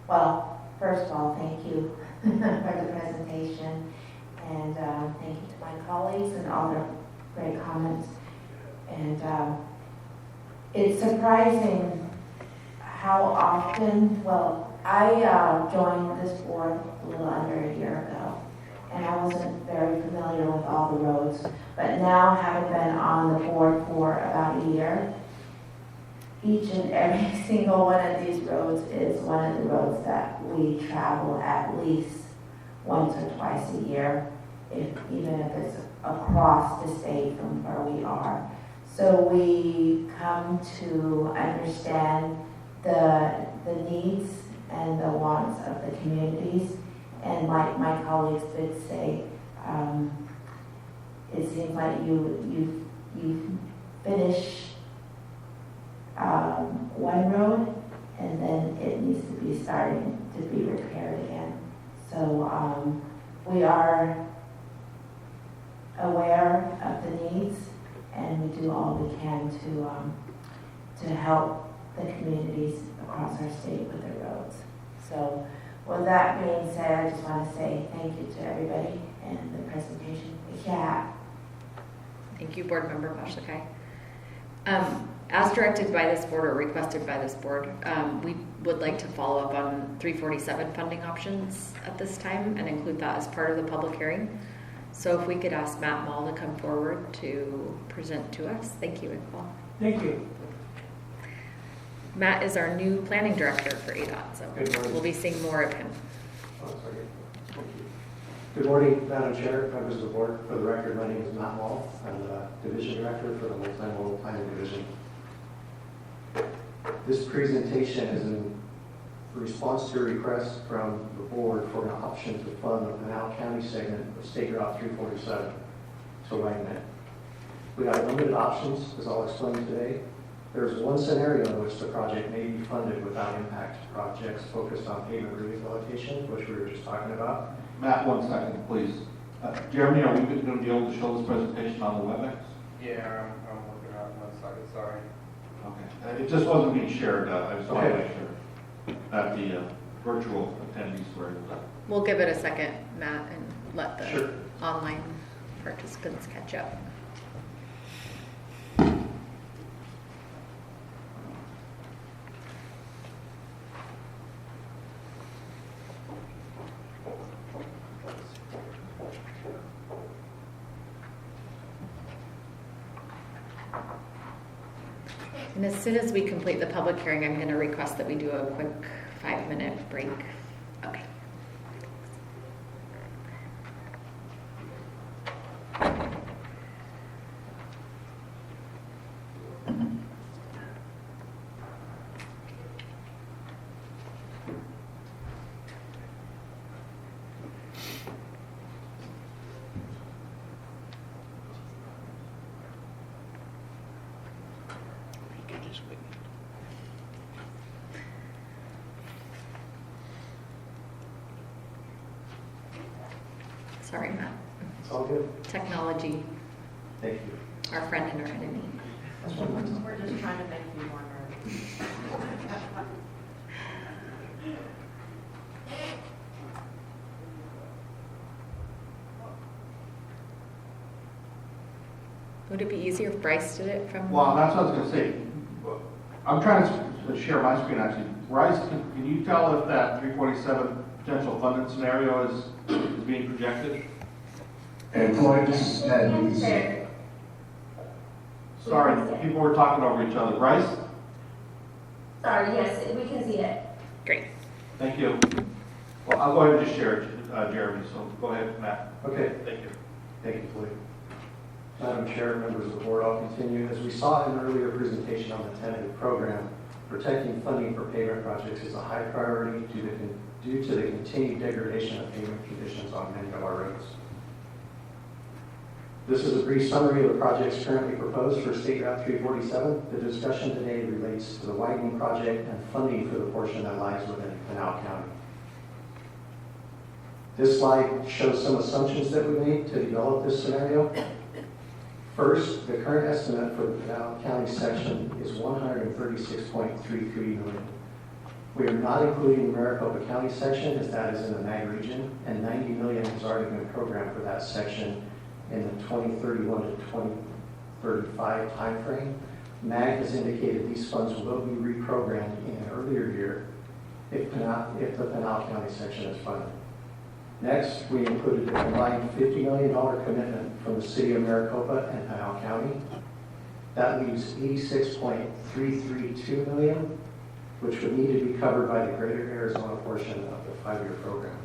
well, first of all, thank you for the presentation, and thank you to my colleagues and all their great comments. And it's surprising how often, well, I joined this board a little under a year ago, and I wasn't very familiar with all the roads. But now, having been on the board for about a year, each and every single one of these roads is one of the roads that we travel at least once or twice a year, even if it's across the state from where we are. So we come to understand the needs and the wants of the communities. And like my colleagues did say, it seems like you finish one road, and then it needs to be starting to be repaired again. So we are aware of the needs, and we do all we can to help the communities across our state with their roads. So with that being said, I just want to say thank you to everybody and the presentation. Yeah. Thank you, Board Member Bashakai. As directed by this board or requested by this board, we would like to follow up on 347 funding options at this time and include that as part of the public hearing. So if we could ask Matt Mall to come forward to present to us. Thank you, Iqbal. Thank you. Matt is our new planning director for ADOT, so we'll be seeing more of him. Good morning, Madam Chair, members of the board. For the record, my name is Matt Wall. I'm the Division Director for the Multimodal Planning Division. This presentation is in response to a request from the board for an option to fund the Pinal County segment of State Route 347 to widen it. We got limited options, as I'll explain today. There's one scenario in which the project may be funded without impact to projects focused on pavement rehabilitation, which we were just talking about. Matt, 1 second, please. Jeremy, are we going to be able to show this presentation on the WebEx? Yeah, I'm working on it. 1 second, sorry. Okay. It just wasn't being shared. I just wanted to make sure that the virtual attendees were able to. We'll give it a second, Matt, and let the online participants catch up. And as soon as we complete the public hearing, I'm going to request that we do a quick 5-minute break. Okay. Sorry, Matt. It's all good. Technology. Thank you. Our friend and our enemy. We're just trying to make you more nervous. Would it be easier if Bryce did it from? Well, that's what I was going to say. I'm trying to share my screen actually. Bryce, can you tell if that 347 potential funded scenario is being projected? And Floyd, this is Ted. Sorry, people were talking over each other. Bryce? Sorry, yes, we can see it. Great. Thank you. Well, I'll go ahead and just share it, Jeremy, so go ahead, Matt. Okay. Thank you. Thank you, Floyd. Madam Chair, members of the board, I'll continue. As we saw in an earlier presentation on the tentative program, protecting funding for pavement projects is a high priority due to the continued degradation of pavement conditions on many of our roads. This is a brief summary of the projects currently proposed for State Route 347. The discussion today relates to the widening project and funding for the portion that lies within Pinal County. This slide shows some assumptions that we made to develop this scenario. First, the current estimate for the Pinal County section is $136.33 million. We are not including the Maricopa County section, as that is in the MAG region, and $90 million has already been programmed for that section in the 2031 to 2035 timeframe. MAG has indicated these funds will be reprogrammed in an earlier year if the Pinal County section is funded. Next, we included a combined $50 million commitment from the City of Maricopa and Pinal County. That leaves $86.332 million, which would need to be covered by the Greater Arizona portion of the 5-year program.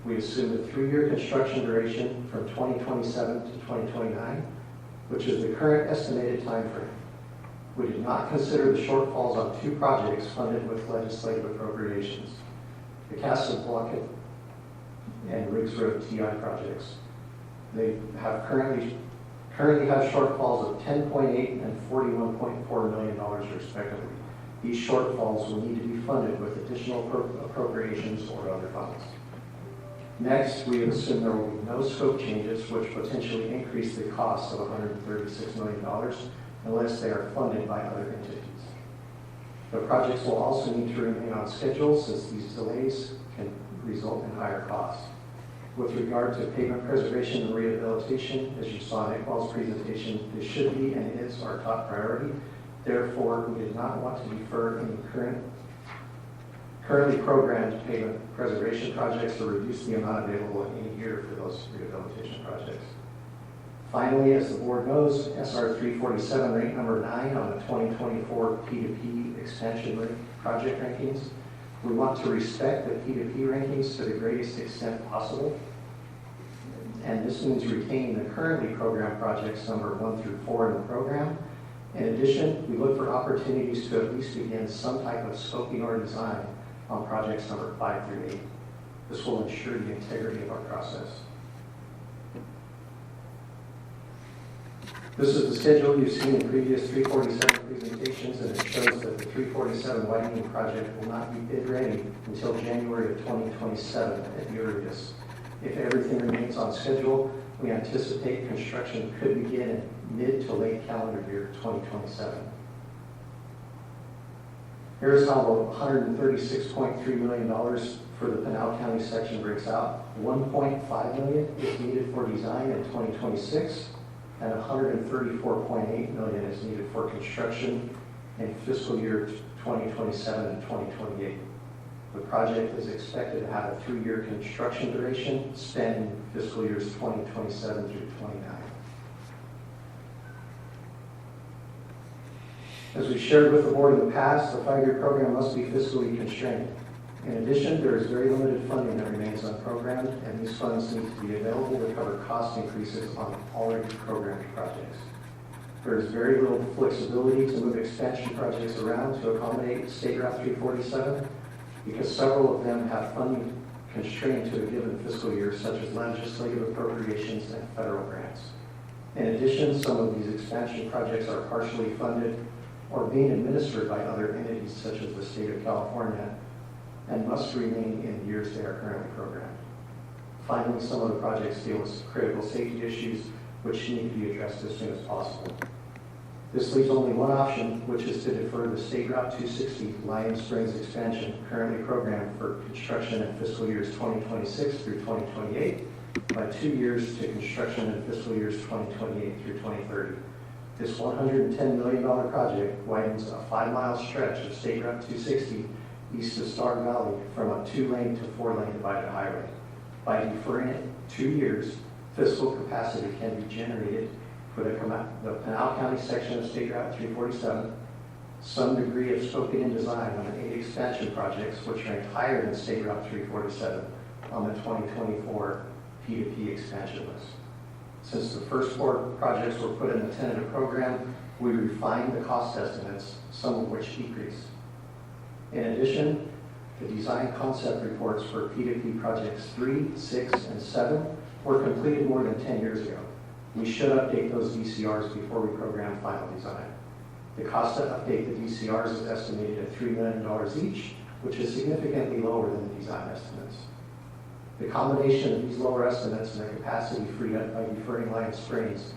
We assumed a 3-year construction duration from 2027 to 2029, which is the current estimated timeframe. We did not consider the shortfalls on 2 projects funded with legislative appropriations, the Casablanca and Riggs Road TI projects. They have currently have shortfalls of $10.8 and $41.4 million respectively. These shortfalls will need to be funded with additional appropriations or other funds. Next, we assume there will be no scope changes which potentially increase the cost of $136 million unless they are funded by other entities. The projects will also need to remain on schedule since these delays can result in higher costs. With regard to pavement preservation and rehabilitation, as you saw in Iqbal's presentation, this should be and is our top priority. Therefore, we did not want to defer any currently programmed pavement preservation projects or reduce the amount available in any year for those rehabilitation projects. Finally, as the board knows, SR 347 rate number 9 on the 2024 P2P expansion project rankings. We want to respect the P2P rankings to the greatest extent possible. And this means retaining the currently programmed projects number 1 through 4 in the program. In addition, we look for opportunities to at least begin some type of scoping or design on projects number 5 through 8. This will ensure the integrity of our process. This is the schedule you've seen in previous 347 presentations, and it shows that the 347 widening project will not be bid ready until January of 2027 at the earliest. If everything remains on schedule, we anticipate construction could begin in mid to late calendar year 2027. Here's how the $136.3 million for the Pinal County section breaks out. $1.5 million is needed for design in 2026, and $134.8 million is needed for construction in fiscal year 2027 and 2028. The project is expected to have a 3-year construction duration spanning fiscal years 2027 through 29. As we shared with the board in the past, the 5-year program must be fiscally constrained. In addition, there is very limited funding that remains unprogrammed, and these funds need to be available to cover cost increases on already programmed projects. There is very little flexibility to move expansion projects around to accommodate State Route 347 because several of them have funding constrained to a given fiscal year, such as legislative appropriations and federal grants. In addition, some of these expansion projects are partially funded or being administered by other entities such as the state of California and must remain in the years they are currently programmed. Finally, some of the projects deal with critical safety issues which need to be addressed as soon as possible. This leaves only one option, which is to defer the State Route 260 Lion Springs expansion currently programmed for construction in fiscal years 2026 through 2028 by 2 years to construction in fiscal years 2028 through 2030. This $110 million project widens a 5-mile stretch of State Route 260 east of Star Valley from a 2-lane to 4-lane divided highway. By deferring it 2 years, fiscal capacity can be generated for the Pinal County section of State Route 347, some degree of scoping and design on the 8 expansion projects which ranked higher than State Route 347 on the 2024 P2P expansion list. Since the first 4 projects were put in the tentative program, we refined the cost estimates, some of which decreased. In addition, the design concept reports for P2P projects 3, 6, and 7 were completed more than 10 years ago. We should update those DCRs before we program final design. The cost to update the DCRs is estimated at $3 million each, which is significantly lower than the design estimates. The combination of these lower estimates and the capacity freed up by deferring Lion Springs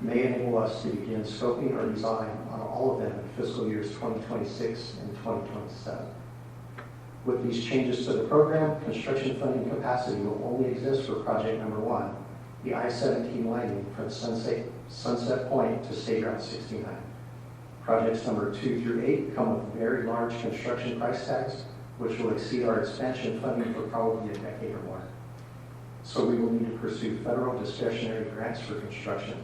may enable us to begin scoping or design on all of them in fiscal years 2026 and 2027. With these changes to the program, construction funding capacity will only exist for project number 1, the I-17 widening from Sunset Point to State Route 69. Projects number 2 through 8 come with very large construction price tags, which will exceed our expansion funding for probably a decade or more. So we will need to pursue federal discretionary grants for construction.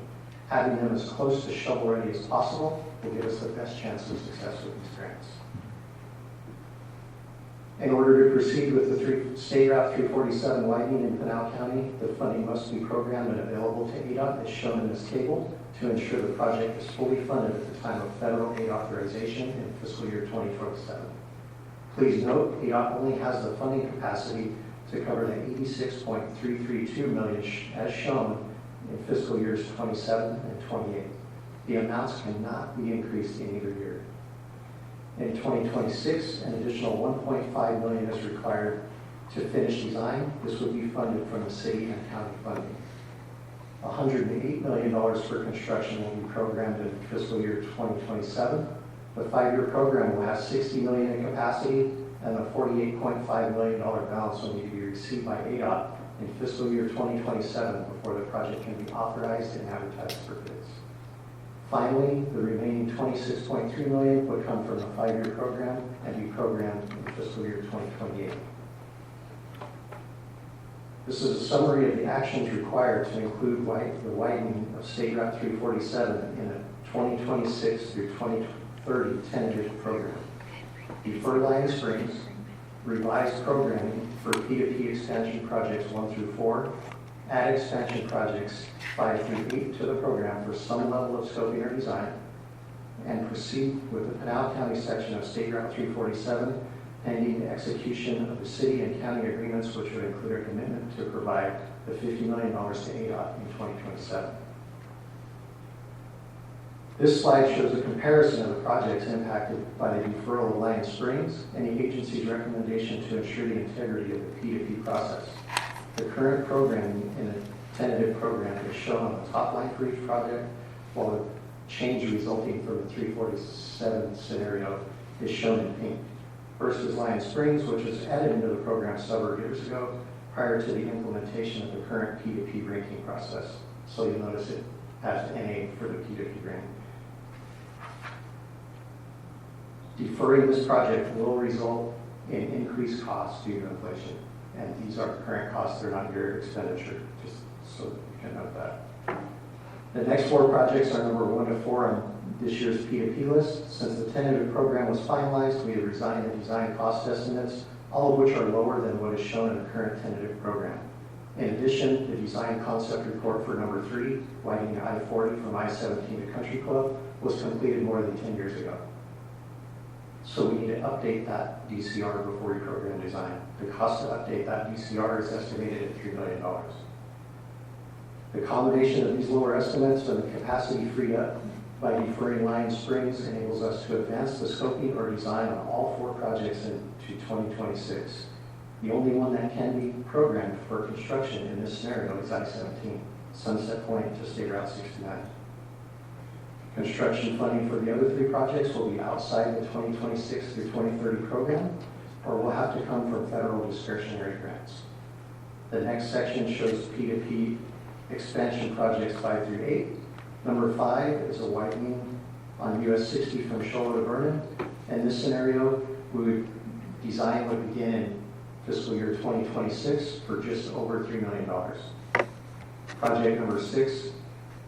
Having them as close to shovel-ready as possible will give us the best chance of success with these grants. In order to proceed with the State Route 347 widening in Pinal County, the funding must be programmed and available to ADOT as shown in this table to ensure the project is fully funded at the time of federal aid authorization in fiscal year 2027. Please note, ADOT only has the funding capacity to cover the $86.332 million as shown in fiscal years 27 and 28. The amounts cannot be increased in either year. In 2026, an additional $1.5 million is required to finish design. This would be funded from the city and county funding. $108 million for construction will be programmed in fiscal year 2027. The 5-year program will have $60 million in capacity, and a $48.5 million balance will need to be received by ADOT in fiscal year 2027 before the project can be authorized and advertised for bids. Finally, the remaining $26.3 million would come from the 5-year program and be programmed in fiscal year 2028. This is a summary of the actions required to include the widening of State Route 347 in a 2026 through 2030 tentative program. Defer Lion Springs, revised programming for P2P expansion projects 1 through 4, add expansion projects 5 through 8 to the program for some level of scoping or design, and proceed with the Pinal County section of State Route 347 pending the execution of the city and county agreements, which would include a commitment to provide the $50 million to ADOT in 2027. This slide shows a comparison of the projects impacted by the deferral of Lion Springs and the agency's recommendation to ensure the integrity of the P2P process. The current programming in the tentative program is shown on the top line for each project, while the change resulting from the 347 scenario is shown in pink. First is Lion Springs, which was added into the program several years ago prior to the implementation of the current P2P ranking process. So you'll notice it has NA for the P2P ranking. Deferring this project will result in increased costs due to inflation. And these are current costs, they're not your expenditure, just so that you can note that. The next 4 projects are number 1 to 4 on this year's P2P list. Since the tentative program was finalized, we have resigned the design cost estimates, all of which are lower than what is shown in the current tentative program. In addition, the design concept report for number 3, widening I-40 from I-17 to Country Club, was completed more than 10 years ago. So we need to update that DCR before we program design. The cost to update that DCR is estimated at $3 million. The combination of these lower estimates and the capacity freed up by deferring Lion Springs enables us to advance the scoping or design on all 4 projects into 2026. The only one that can be programmed for construction in this scenario is I-17, Sunset Point to State Route 69. Construction funding for the other 3 projects will be outside the 2026 through 2030 program, or will have to come from federal discretionary grants. The next section shows P2P expansion projects 5 through 8. Number 5 is a widening on US 60 from Shola to Vernon. In this scenario, design would begin in fiscal year 2026 for just over $3 million. Project number 6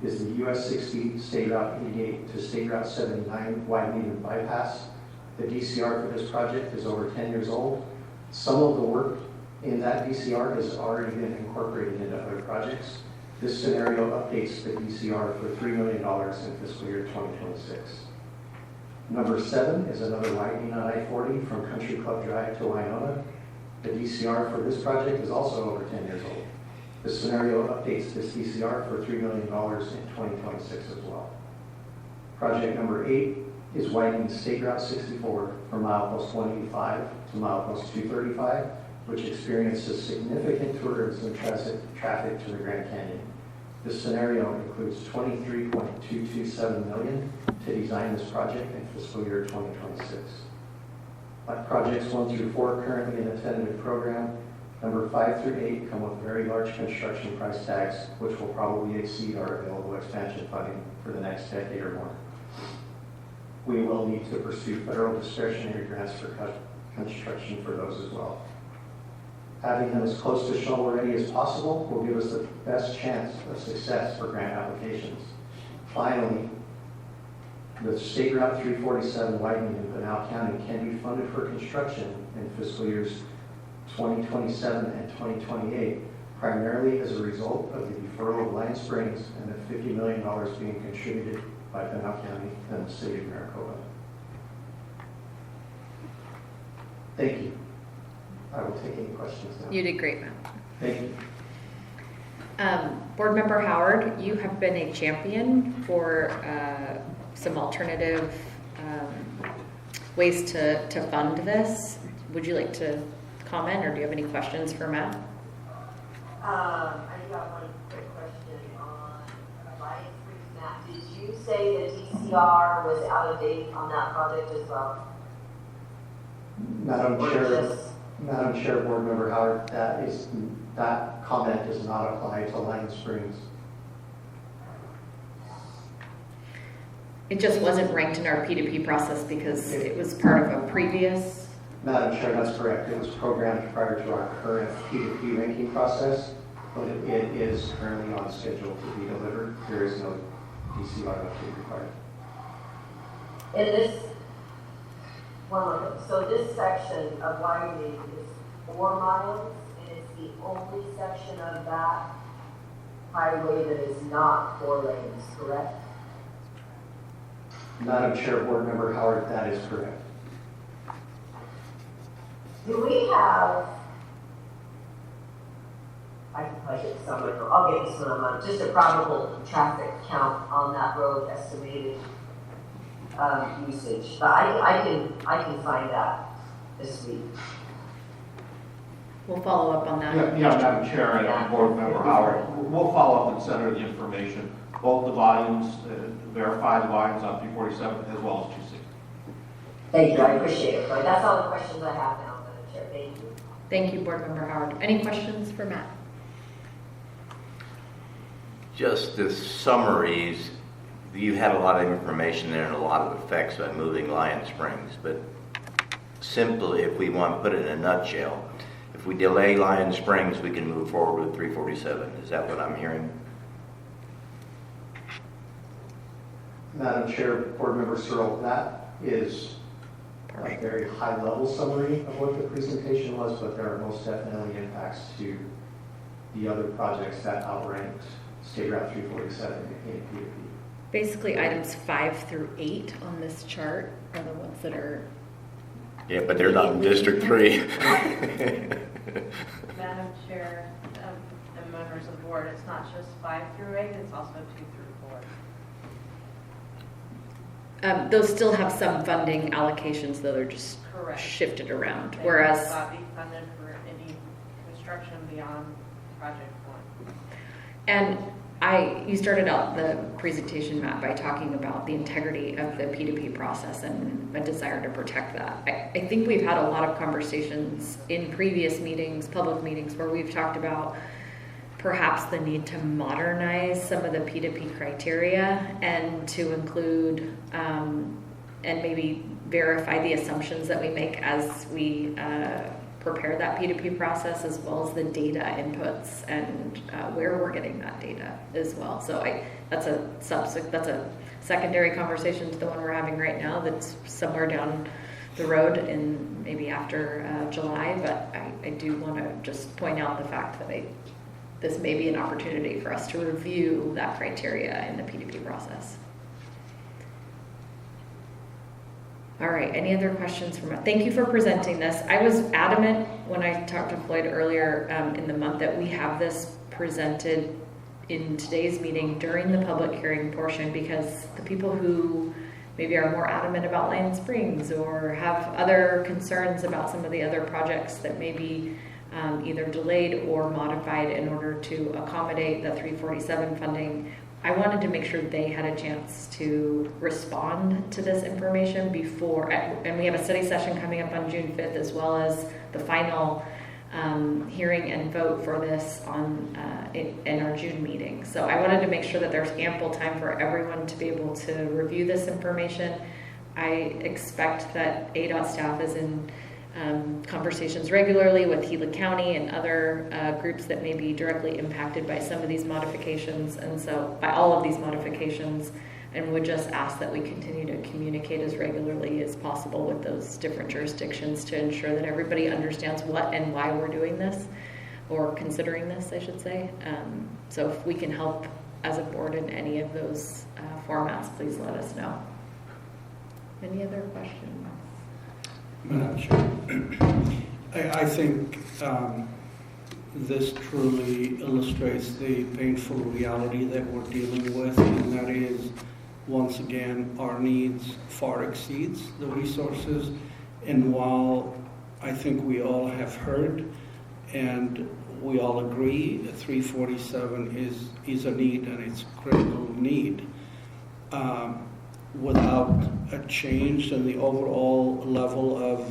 is the US 60 State Route 88 to State Route 79 widening and bypass. The DCR for this project is over 10 years old. Some of the work in that DCR has already been incorporated into other projects. This scenario updates the DCR for $3 million in fiscal year 2026. Number 7 is another widening on I-40 from Country Club Drive to Winona. The DCR for this project is also over 10 years old. This scenario updates this DCR for $3 million in 2026 as well. Project number 8 is widening State Route 64 from milepost 185 to milepost 235, which experiences significant tourism traffic to the Grand Canyon. This scenario includes $23.227 million to design this project in fiscal year 2026. Like projects 1 through 4 currently in the tentative program, number 5 through 8 come with very large construction price tags, which will probably exceed our available expansion funding for the next decade or more. We will need to pursue federal discretionary grants for construction for those as well. Having them as close to shovel-ready as possible will give us the best chance of success for grant applications. Finally, the State Route 347 widening in Pinal County can be funded for construction in fiscal years 2027 and 2028, primarily as a result of the deferral of Lion Springs and the $50 million being contributed by Pinal County and the City of Maricopa. Thank you. I will take any questions now. You did great, Matt. Thank you. Board Member Howard, you have been a champion for some alternative ways to fund this. Would you like to comment, or do you have any questions for Matt? I got one quick question on Lion Springs map. Did you say the DCR was out of date on that project as well? Madam Chair, Board Member Howard, that comment does not apply to Lion Springs. It just wasn't ranked in our P2P process because it was part of a previous. Madam Chair, that's correct. It was programmed prior to our current P2P ranking process, but it is currently on schedule to be delivered. There is no DCR update required. In this, one more thing. So this section of widening is 4 miles, and it's the only section of that highway that is not 4 lanes, correct? Madam Chair, Board Member Howard, that is correct. Do we have, I can probably get this on, I'll get this one on, just a probable traffic count on that road estimated usage, but I can find that this week. We'll follow up on that. Yeah, Madam Chair and Board Member Howard, we'll follow up and send her the information, both the volumes, verify the volumes on 347 as well as 260. Thank you, I appreciate it. But that's all the questions I have now, Madam Chair. Thank you. Thank you, Board Member Howard. Any questions for Matt? Just the summaries, you had a lot of information there and a lot of effects by moving Lion Springs, but simply, if we want to put it in a nutshell, if we delay Lion Springs, we can move forward with 347. Is that what I'm hearing? Madam Chair, Board Member Searle, that is a very high-level summary of what the presentation was, but there are most definitely impacts to the other projects that outranked State Route 347 in P2P. Basically, items 5 through 8 on this chart are the ones that are. Yeah, but they're not in District 3. Madam Chair, and members of the board, it's not just 5 through 8, it's also 2 through 4. Those still have some funding allocations, though they're just Correct. Shifted around. They Whereas will not be funded for any construction beyond Project 1. And you started out the presentation, Matt, by talking about the integrity of the P2P process and a desire to protect that. I think we've had a lot of conversations in previous meetings, public meetings, where we've talked about perhaps the need to modernize some of the P2P criteria and to include and maybe verify the assumptions that we make as we prepare that P2P process, as well as the data inputs and where we're getting that data as well. So that's a secondary conversation to the one we're having right now. That's somewhere down the road in maybe after July. But I do want to just point out the fact that this may be an opportunity for us to review that criteria in the P2P process. All right, any other questions from thank you for presenting this. I was adamant when I talked to Floyd earlier in the month that we have this presented in today's meeting during the public hearing portion, because the people who maybe are more adamant about Lion Springs or have other concerns about some of the other projects that may be either delayed or modified in order to accommodate the 347 funding, I wanted to make sure they had a chance to respond to this information before, and we have a study session coming up on June 5th, as well as the final hearing and vote for this on in our June meeting. So I wanted to make sure that there's ample time for everyone to be able to review this information. I expect that ADOT staff is in conversations regularly with Gila County and other groups that may be directly impacted by some of these modifications, and so by all of these modifications, and would just ask that we continue to communicate as regularly as possible with those different jurisdictions to ensure that everybody understands what and why we're doing this, or considering this, I should say. So if we can help as a board in any of those formats, please let us know. Any other questions? Madam Chair, I think this truly illustrates the painful reality that we're dealing with, and that is, once again, our needs far exceeds the resources. And while I think we all have heard and we all agree that 347 is a need, and it's a critical need, without a change in the overall level of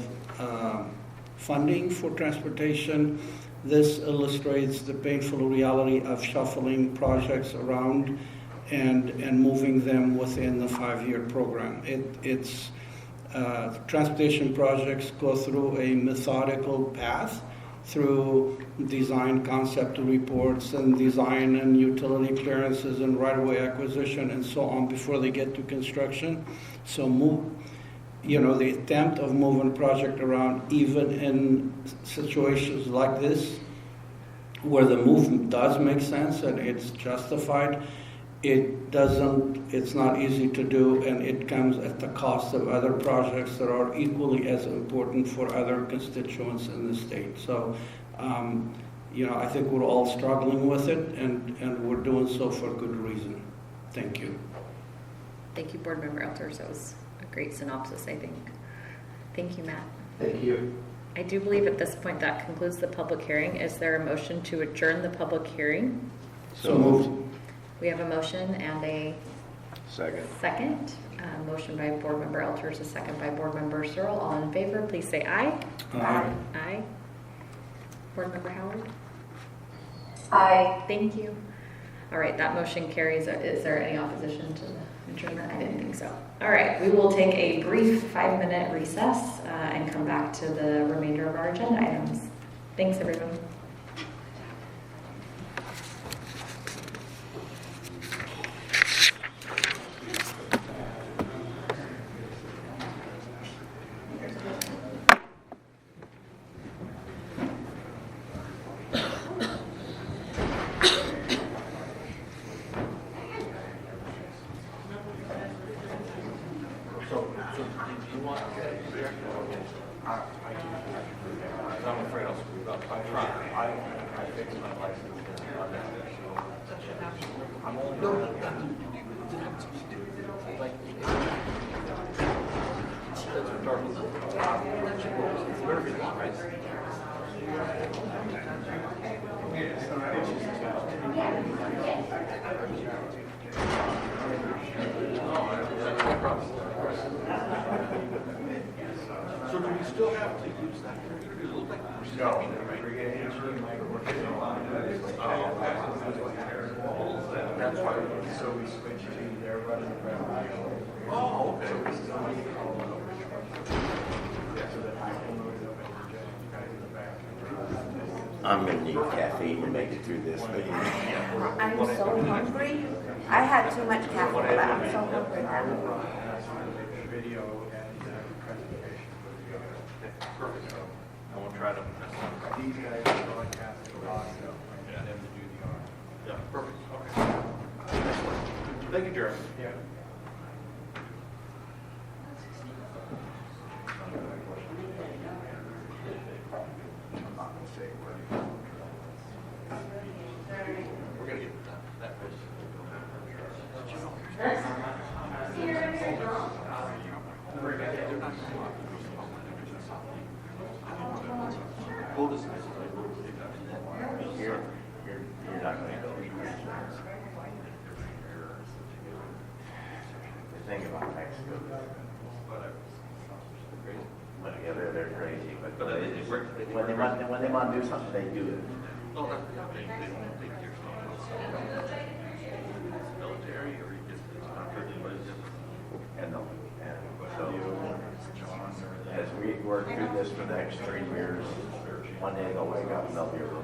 funding for transportation, this illustrates the painful reality of shuffling projects around and moving them within the 5-year program. Transportation projects go through a methodical path through design concept reports and design and utility clearances and right-of-way acquisition and so on before they get to construction. So the attempt of moving project around, even in situations like this, where the movement does make sense and it's justified, it's not easy to do, and it comes at the cost of other projects that are equally as important for other constituents in the state. So, I think we're all struggling with it, and we're doing so for good reason. Thank you. Thank you, Board Member Elters. That was a great synopsis, I think. Thank you, Matt. Thank you. I do believe at this point that concludes the public hearing. Is there a motion to adjourn the public hearing? So moved. We have a motion and a second. Motion by Board Member Elters, a second by Board Member Searle. All in favor, please say aye. Aye. Aye. Board Member Howard? Aye. Thank you. All right, that motion carries. Is there any opposition to the adjournment? I didn't think so. All right, we will take a brief 5-minute recess and come back to the remainder of our agenda items. Thanks, everyone. So do we still have to use that? No. That's why, so we switched to their running around. Oh, okay. I'm gonna need caffeine to make it through this thing. I'm so hungry. I had too much caffeine, but I'm so hungry now. Video and presentation. Perfect. I won't try to mess up. These guys are broadcasting a lot, so I need them to do the art. Yeah, perfect. Okay. Thank you, Jeremy. Yeah. We're gonna get that. You're not going to go. The thing about Mexico, yeah, they're crazy, but when they want to do something, they do it. And so, as we're work through this for the next 3 years. One day they'll wake up and they'll be able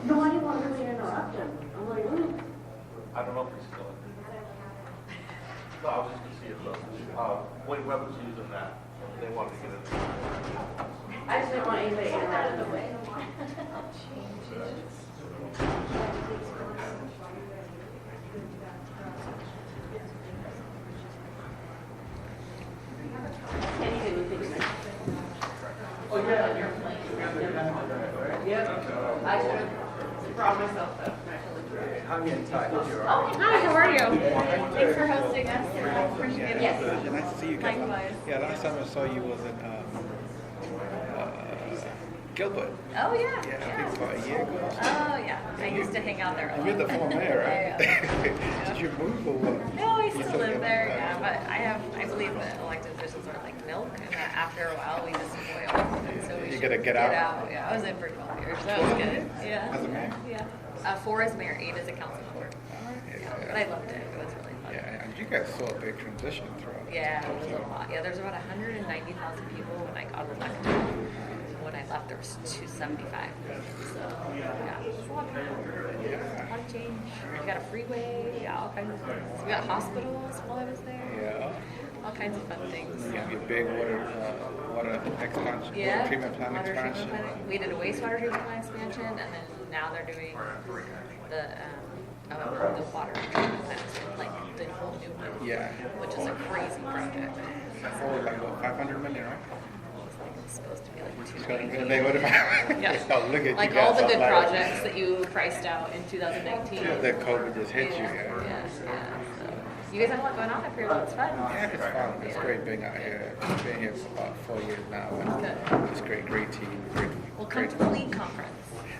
No, I didn't want to really interrupt him. I'm like, ooh. I don't know if he's still in. No, I was just gonna see if Wade Weber's using that. They wanted to get it. I just didn't want anybody to get out of the way. Anything we fix it. Oh, yeah, on your plane. Yep. I should have brought myself up. I'm in touch. Oh, hi, how are you? Thanks for hosting us. Appreciate it. Yes. Nice to see you. Likewise. Yeah, last time I saw you was in Gilbert. Oh, yeah. Yeah, I think about a year ago. Oh, yeah. I used to hang out there a lot. You're the former mayor, right? Yeah. Did you move or what? No, I still live there, yeah, but I believe that elected officials are like milk, and that after a while we just boil. And so we You should gotta get out. Yeah, I was in for 12 years, so that was good. Yeah. As a mayor? Yeah. 4 as mayor, 8 as a council member. Yeah, but I loved it. It was really fun. Yeah, and you guys saw a big transition throughout. Yeah, it was a lot. Yeah, there's about 190,000 people when I got elected. When I left, there was 275. So, yeah, it's a lot of people. A lot of change. We got a freeway, yeah, all kinds of things. We got hospitals while I was there. Yeah. All kinds of fun things. You have your big water expansion, Yeah, water treatment plant water expansion. treatment plant. We did a wastewater treatment plant expansion, and then now they're doing the water treatment plant, like the whole new one. Yeah. Which is a crazy project. For like what, 500 million, right? It's supposed to be like It's gonna be 290. big. What about? Yeah. Oh, look at Like you guys. all the good like- projects that you priced out in 2019. The COVID just hit you. Yeah, Yeah. yeah. So, you guys have a lot going on up here. It's fun. Yeah, it's fun. It's Yeah. great being out here. I've been here for about 4 years now. Good. And it's great team. Well, come to the league conference.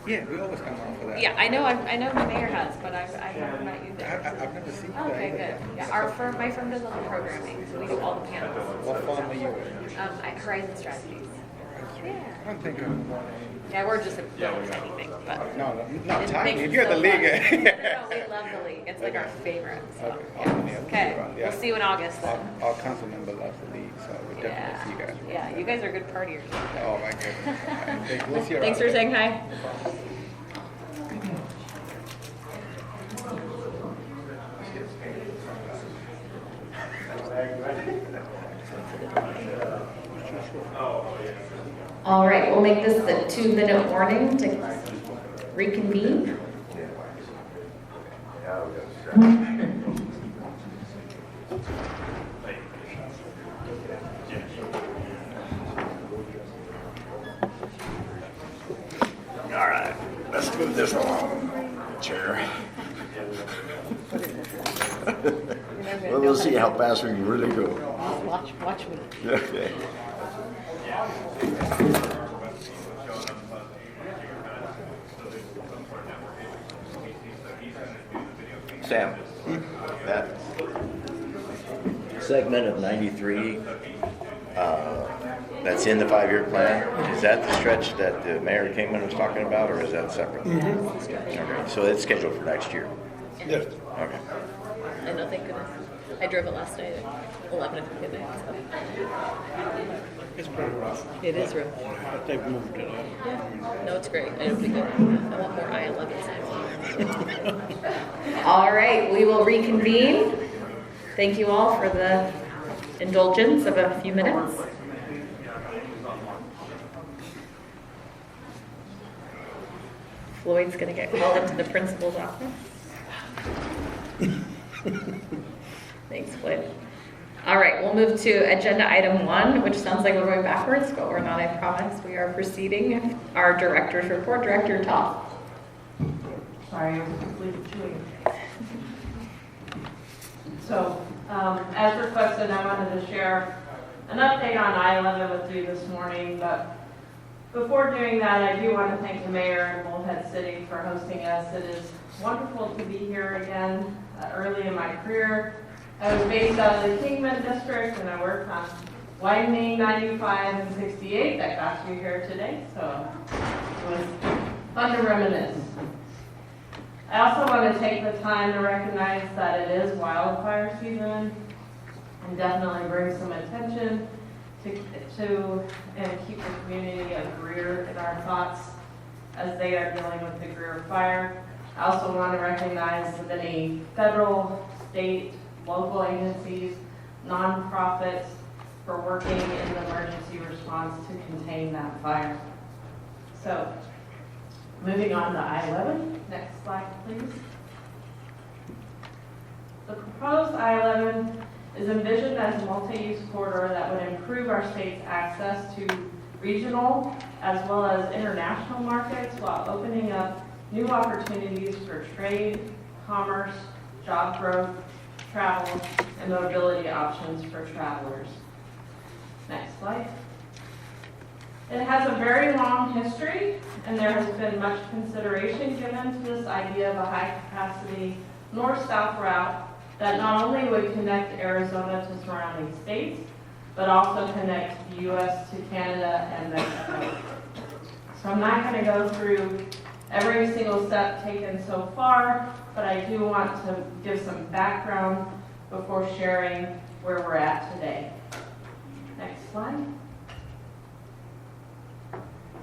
Yeah, we always come out for that. Yeah, I know the mayor has, but I've never met you there. I've never seen you Okay, there. good. Yeah, my firm does all the programming, so we do all the panels. What firm are you in? Horizon Strategies. Yeah. I don't think I'm one. Yeah, we're just a little tiny thing, but. No, not it tiny. makes it You're the so league. fun. No, we love the league. It's like our favorite. So. Okay, Yeah. we'll see you in August then. All council members love the league, so we'll definitely see you guys. Yeah, you guys are good partiers. Oh my goodness. We'll see you Thanks around. for saying hi. All right, we'll make this the 2-minute warning to reconvene. All right, let's move this along, Chair. We'll see how fast we can really go. Watch me. Okay. Sam, that segment of 93, that's in the 5-year plan, is that the stretch that the Mayor Kingman was talking about, or is that separate? Okay, so it's scheduled for next year? Yes. Okay. I know, thank goodness. I drove it last night at 11 o'clock at night. So. It's pretty rough. It is rough. But they've moved it up. Yeah. No, it's great. It'll be good. I want more I-11 signs. All right, we will reconvene. Thank you all for the indulgence of a few minutes. Floyd's going to get called into the principal's office. Thanks, Floyd. All right, we'll move to agenda item 1, which sounds like we're going backwards, but we're not, I promise. We are proceeding. Our director's report, Director Toth. Sorry, I was completely chewing. So, as requested, I wanted to share an update on I-11 with you this morning, but before doing that, I do want to thank the mayor and Bullhead City for hosting us. It is wonderful to be here again. Early in my career, I was based out of the Kingman district, and I worked on widening 95 and 68 that got you here today, so it was fun to reminisce. I also want to take the time to recognize that it is wildfire season and definitely bring some attention to and keep the community of Greer in our thoughts as they are dealing with the Greer fire. I also want to recognize the many federal, state, local agencies, nonprofits for working in the emergency response to contain that fire. So, moving on to I-11. Next slide, please. The proposed I-11 is envisioned as a multi-use corridor that would improve our state's access to regional as well as international markets while opening up new opportunities for trade, commerce, job growth, travel, and mobility options for travelers. Next slide. It has a very long history, and there has been much consideration given to this idea of a high-capacity north-south route that not only would connect Arizona to surrounding states, but also connect the U.S. to Canada and Mexico. So I'm not going to go through every single step taken so far, but I do want to give some background before sharing where we're at today. Next slide.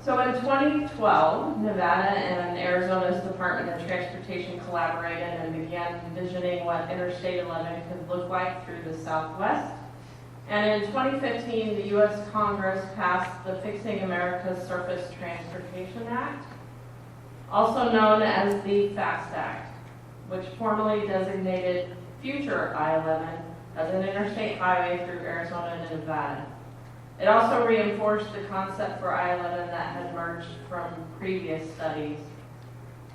So in 2012, Nevada and Arizona's Department of Transportation collaborated and began envisioning what Interstate 11 could look like through the Southwest. And in 2015, the U.S. Congress passed the Fixing America's Surface Transportation Act, also known as the FAST Act, which formally designated future I-11 as an interstate highway through Arizona and Nevada. It also reinforced the concept for I-11 that had emerged from previous studies.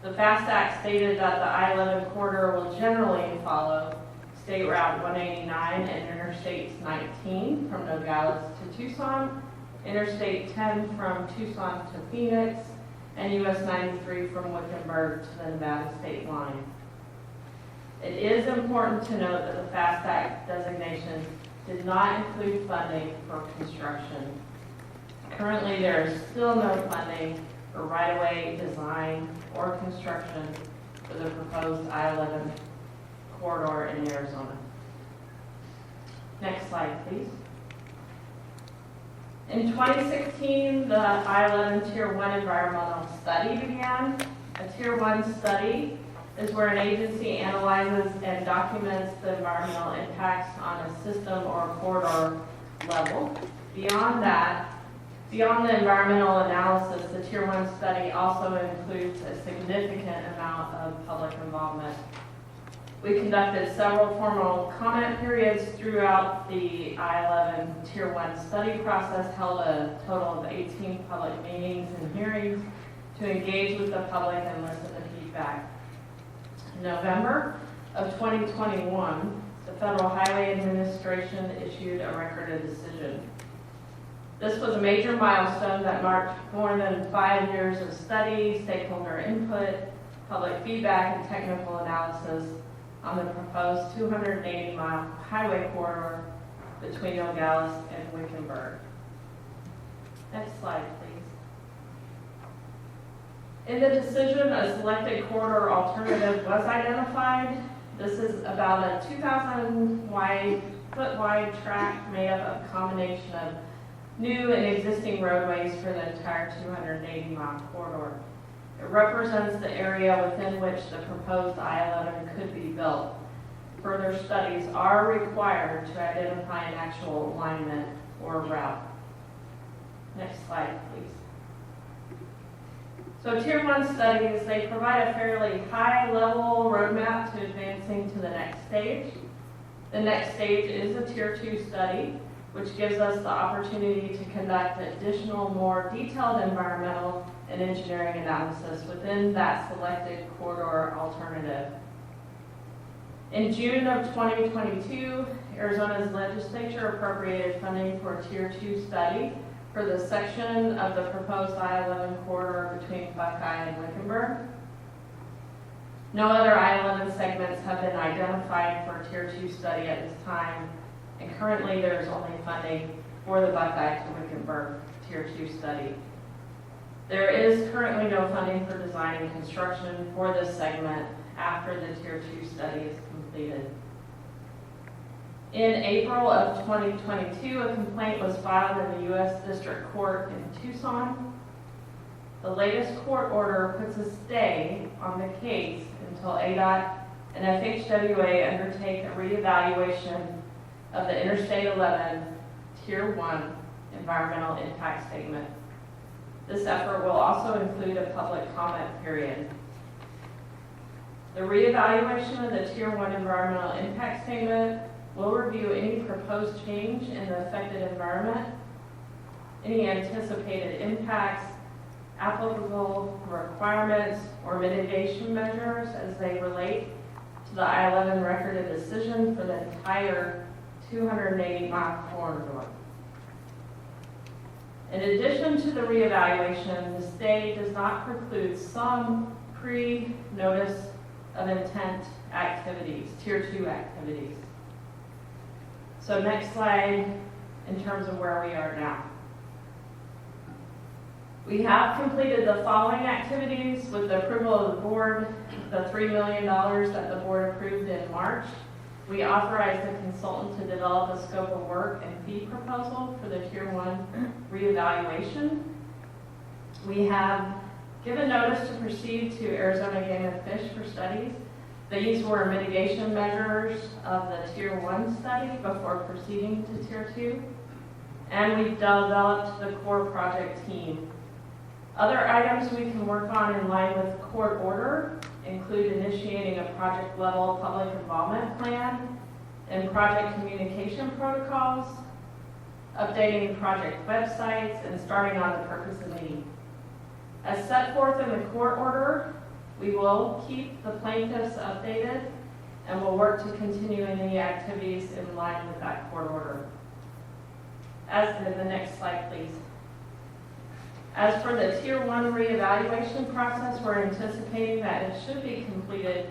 The FAST Act stated that the I-11 corridor will generally follow State Route 189 and Interstate 19 from Nogales to Tucson, Interstate 10 from Tucson to Phoenix, and US 93 from Wickenburg to the Nevada state line. It is important to note that the FAST Act designation did not include funding for construction. Currently, there is still no funding for right-of-way design or construction for the proposed I-11 corridor in Arizona. Next slide, please. In 2016, the I-11 Tier 1 environmental study began. A Tier 1 study is where an agency analyzes and documents the environmental impacts on a system or a corridor level. Beyond that, beyond the environmental analysis, the Tier 1 study also includes a significant amount of public involvement. We conducted several formal comment periods throughout the I-11 Tier 1 study process, held a total of 18 public meetings and hearings to engage with the public and listen to feedback. In November of 2021, the Federal Highway Administration issued a record of decision. This was a major milestone that marked more than 5 years of study, stakeholder input, public feedback, and technical analysis on the proposed 280-mile highway corridor between Nogales and Wickenburg. Next slide, please. In the decision, a selected corridor alternative was identified. This is about a 2,000-foot wide tract made up of a combination of new and existing roadways for the entire 280-mile corridor. It represents the area within which the proposed I-11 could be built. Further studies are required to identify an actual alignment or route. Next slide, please. So Tier 1 studies, they provide a fairly high-level roadmap to advancing to the next stage. The next stage is a Tier 2 study, which gives us the opportunity to conduct additional, more detailed environmental and engineering analysis within that selected corridor alternative. In June of 2022, Arizona's legislature appropriated funding for a Tier 2 study for the section of the proposed I-11 corridor between Buckeye and Wickenburg. No other I-11 segments have been identified for a Tier 2 study at this time, and currently there is only funding for the Buckeye to Wickenburg Tier 2 study. There is currently no funding for design and construction for this segment after the Tier 2 study is completed. In April of 2022, a complaint was filed in the U.S. District Court in Tucson. The latest court order puts a stay on the case until ADOT and FHWA undertake a reevaluation of the Interstate 11 Tier 1 environmental impact statement. This effort will also include a public comment period. The reevaluation of the Tier 1 environmental impact statement will review any proposed change in the affected environment, any anticipated impacts, applicable requirements, or mitigation measures as they relate to the I-11 record of decision for the entire 280-mile corridor. In addition to the reevaluation, the stay does not preclude some pre-notice of intent activities, Tier 2 activities. So next slide, in terms of where we are now. We have completed the following activities with the approval of the board, the $3 million that the board approved in March. We authorized the consultant to develop a scope of work and fee proposal for the Tier 1 reevaluation. We have given notice to proceed to Arizona Game and Fish for studies. These were mitigation measures of the Tier 1 study before proceeding to Tier 2. And we've developed the core project team. Other items we can work on in line with court order include initiating a project-level public involvement plan and project communication protocols, updating project websites, and starting on the purpose of need. As set forth in the court order, we will keep the plaintiffs updated and will work to continue any activities in line with that court order. The next slide, please. As for the Tier 1 reevaluation process, we're anticipating that it should be completed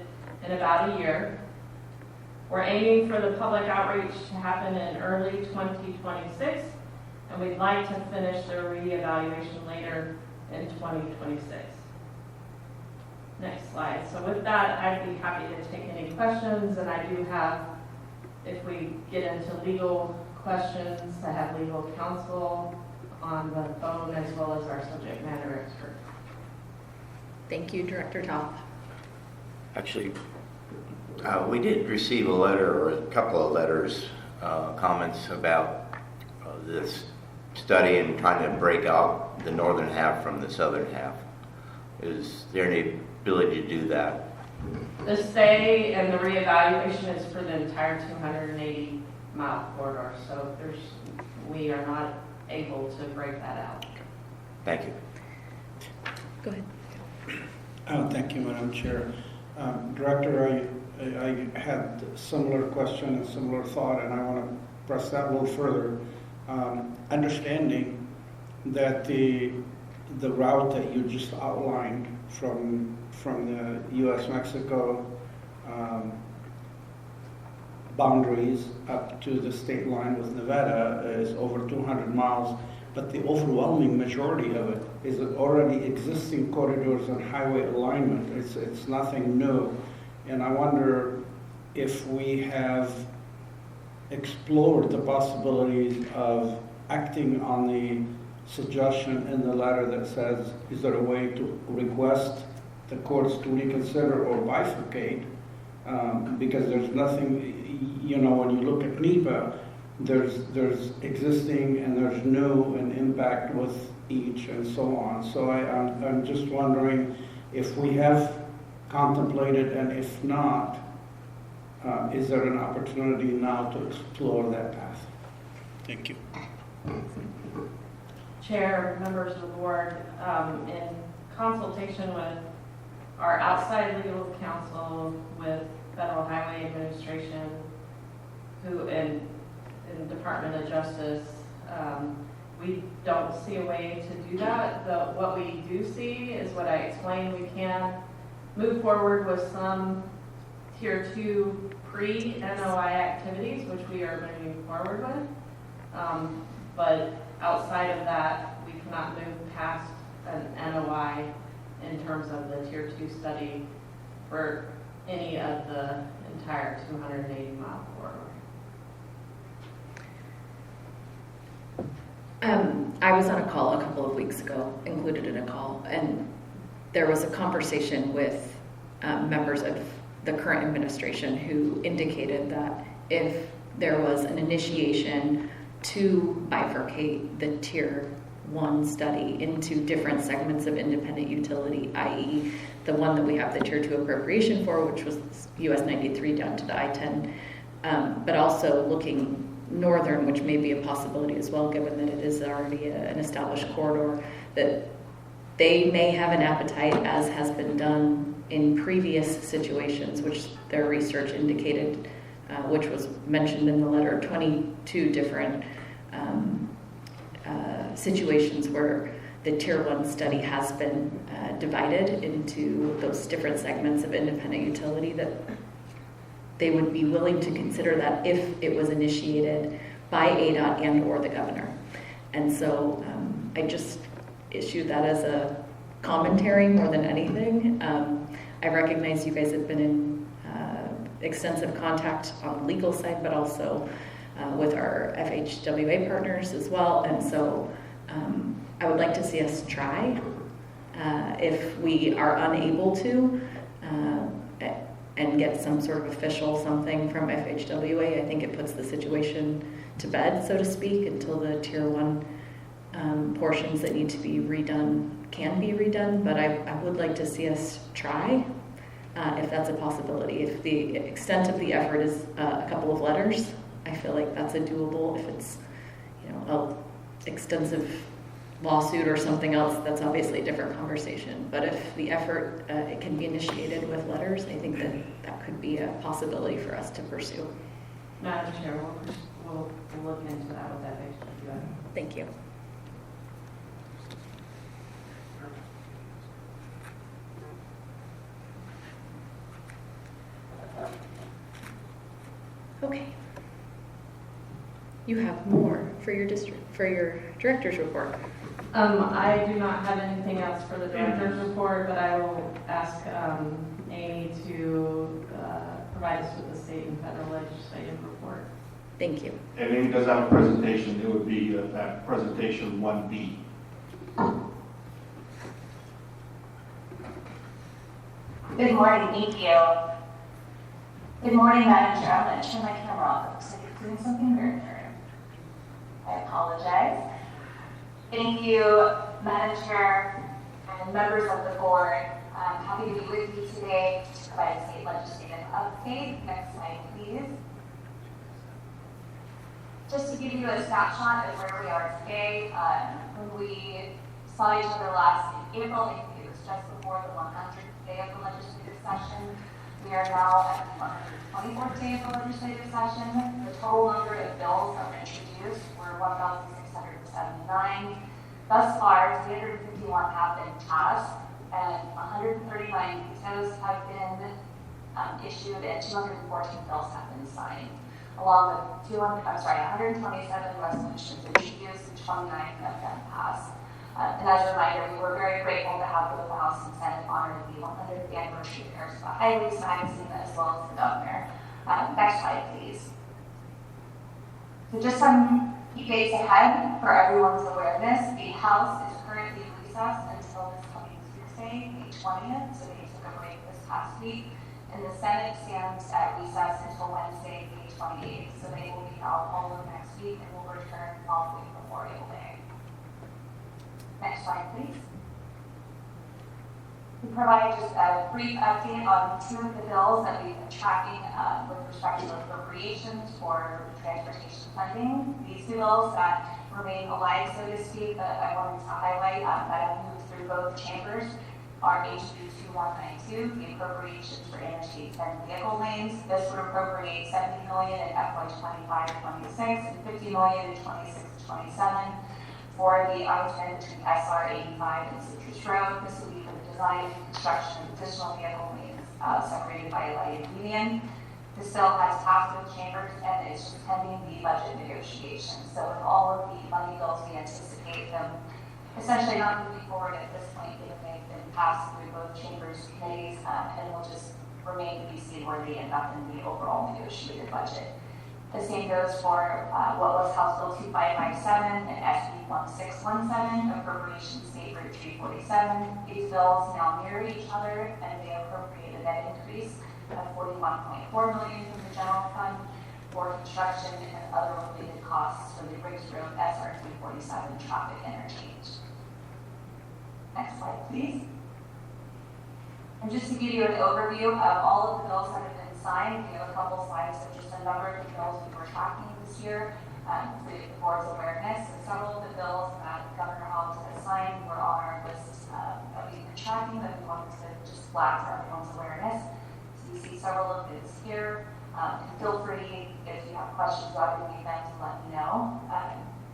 in about a year. We're aiming for the public outreach to happen in early 2026, and we'd like to finish the reevaluation later in 2026. Next slide. So with that, I'd be happy to take any questions, and I do have, if we get into legal questions, I have legal counsel on the phone as well as our subject matter expert. Thank you, Director Toth. Actually, we did receive a letter, or a couple of letters, comments about this study and trying to break out the northern half from the southern half. Is there any ability to do that? The stay and the reevaluation is for the entire 280-mile corridor, so we are not able to break that out. Thank you. Go ahead. Thank you, Madam Chair. Director, I had a similar question and similar thought, and I want to press that a little further. Understanding that the route that you just outlined from the U.S.-Mexico boundaries up to the state line with Nevada is over 200 miles, but the overwhelming majority of it is already existing corridors and highway alignment. It's nothing new. And I wonder if we have explored the possibilities of acting on the suggestion in the letter that says, is there a way to request the courts to reconsider or bifurcate? Because there's nothing, when you look at NEPA, there's existing and there's new and impact with each and so on. So I'm just wondering if we have contemplated, and if not, is there an opportunity now to explore that path? Thank you. Chair, members of the board, in consultation with our outside legal counsel, with Federal Highway Administration, and Department of Justice, we don't see a way to do that. What we do see is what I explained. We can move forward with some Tier 2 pre-NOI activities, which we are moving forward with. But outside of that, we cannot move past an NOI in terms of the Tier 2 study for any of the entire 280-mile corridor. I was on a call a couple of weeks ago, included in a call, and there was a conversation with members of the current administration who indicated that if there was an initiation to bifurcate the Tier 1 study into different segments of independent utility, i.e. the one that we have the Tier 2 appropriation for, which was US 93 down to the I-10, but also looking northern, which may be a possibility as well, given that it is already an established corridor, that they may have an appetite, as has been done in previous situations, which their research indicated, which was mentioned in the letter, 22 different situations where the Tier 1 study has been divided into those different segments of independent utility, that they would be willing to consider that if it was initiated by ADOT and or the governor. And so I just issued that as a commentary more than anything. I recognize you guys have been in extensive contact on the legal side, but also with our FHWA partners as well. And so I would like to see us try. If we are unable to, and get some sort of official something from FHWA, I think it puts the situation to bed, so to speak, until the Tier 1 portions that need to be redone can be redone. But I would like to see us try, if that's a possibility. If the extent of the effort is a couple of letters, I feel like that's a doable. If it's, a extensive lawsuit or something else, that's obviously a different conversation. But if the effort it can be initiated with letters, I think that could be a possibility for us to pursue. Madam Chair, we'll look into that with FHWA. Thank you. Okay. You have more for your director's report. I do not have anything else for the director's report, but I will ask Amy to provide us with the state and federal legislative report. Thank you. And Amy does have a presentation. It would be that presentation 1B. Good morning, thank you. Good morning, Madam Chair. I'm going to turn my camera off. It looks like it's doing something weird here. I apologize. Thank you, Madam Chair and members of the board. I'm happy to be with you today to provide a state legislative update. Next slide, please. Just to give you a snapshot of where we are today, when we saw each other last in April, I think it was just before the 100th day of the legislative session. We are now at the 124th day of the legislative session. The total number of bills that were introduced were 1,679. Thus far, 351 have been passed, and 139 vetoes have been issued, and 214 bills have been signed, along with 127 resolutions introduced and 29 have been passed. And as a reminder, we were very grateful to have both the House and Senate honor the 100th anniversary of the Highways magazine as well as the governor. Next slide, please. So just some dates ahead for everyone's awareness. The House is currently recessed until this coming Tuesday, May 20th, so they took a break this past week. And the Senate stands at recess until Wednesday, May 28th, so they will be out all of next week and will return following Memorial Day. Next slide, please. We provide just a brief update on two of the bills that we've been tracking with respect to appropriations for transportation funding. These two bills that remain alive, so to speak, that I wanted to highlight that have moved through both chambers are HB 2192, the appropriations for Interstate 10 vehicle lanes. This would appropriate $70 million in FY 25-26 and $50 million in 26-27. For the I-10 between SR 85 and Citrus Road. This will be for the design and construction of additional vehicle lanes separated by a lighted median. This bill has passed through chambers and it's just pending the budget negotiations. So with all of the money bills, we anticipate them essentially not moving forward at this point, given they've been passed through both chambers committees, and will just remain to be seen where they end up in the overall negotiated budget. The same goes for what was House Bill 2557 and SB 1617, Appropriations State Route 347. These bills now mirror each other, and they appropriate a net increase of $41.4 million from the general fund for construction and other related costs for the Riggs Road SR 347 traffic interchange. Next slide, please. And just to give you an overview of all of the bills that have been signed, we have a couple slides of just a number of the bills we were tracking this year for the board's awareness. And several of the bills that Governor Hobbs has signed were on our list that we've been tracking that we wanted to just flag for everyone's awareness. So you see several of these here. Feel free, if you have questions about any of them, to let me know.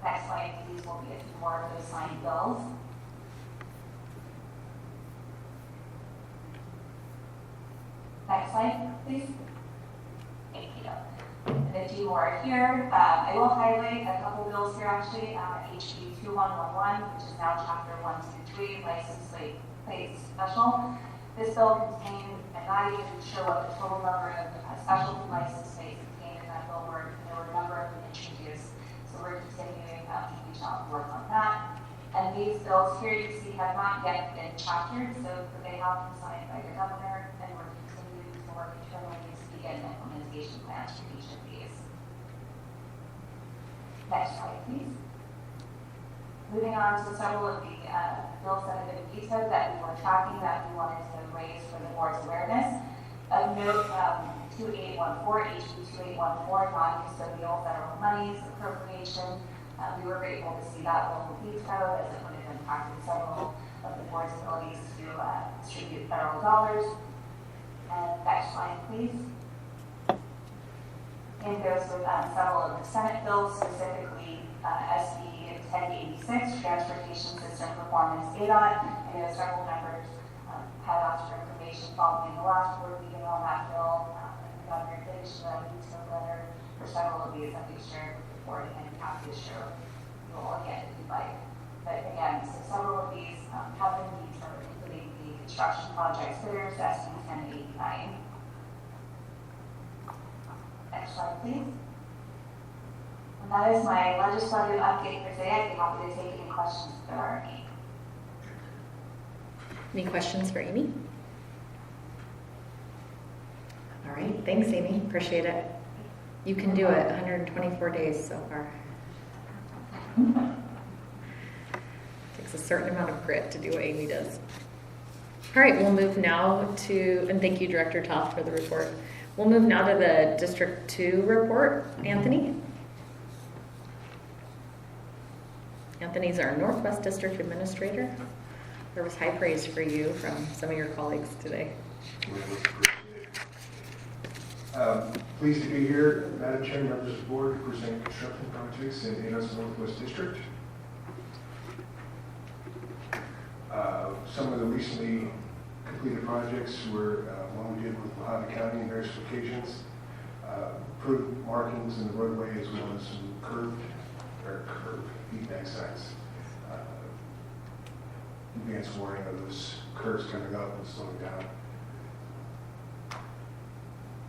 Next slide, please, will be a few more of those signed bills. Next slide, please. Thank you. And a few more here. I will highlight a couple bills here actually. HB 2111, which is now Chapter 123, License Plate Special. This bill contained, and not even sure what the total number of specialty license plates contained in that bill were. There were a number of them introduced. So we're continuing to reach out and work on that. And these bills here you see have not yet been chaptered, so they have been signed by the governor, and we're continuing to work internally to begin implementation plans for each of these. Next slide, please. Moving on to several of the bills that have been vetoed that we were tracking that we wanted to raise for the board's awareness. Of note, 2814, HB 2814, non-custodial federal monies appropriation. We were grateful to see that bill vetoed as it would have impacted several of the board's abilities to distribute federal dollars. And next slide, please. And goes with several of the Senate bills, specifically SB 1086, Transportation System Performance ADOT. I know several members have asked for information following the last board meeting on that bill. The governor did issue a veto letter for several of these that we shared with the board, and happy to share you all again if you'd like. But again, so several of these have been vetoed, including the construction projects. There's SB 1089. Next slide, please. And that is my legislative update for today. I'd be happy to take any questions if there are any. Any questions for Amy? All right, thanks, Amy. Appreciate it. You can do it. 124 days so far. Takes a certain amount of grit to do what Amy does. All right, we'll move now to, and thank you, Director Toth, for the report. We'll move now to the District 2 report. Anthony? Anthony's our Northwest District Administrator. There was high praise for you from some of your colleagues today. Pleased to be here, Madam Chair, members of the board, to present construction projects in ANOS Northwest District. Some of the recently completed projects were one we did with Mojave County on various occasions, improved markings in the roadway as well as some curved feedback signs. Advanced warning of those curves coming up and slowing down.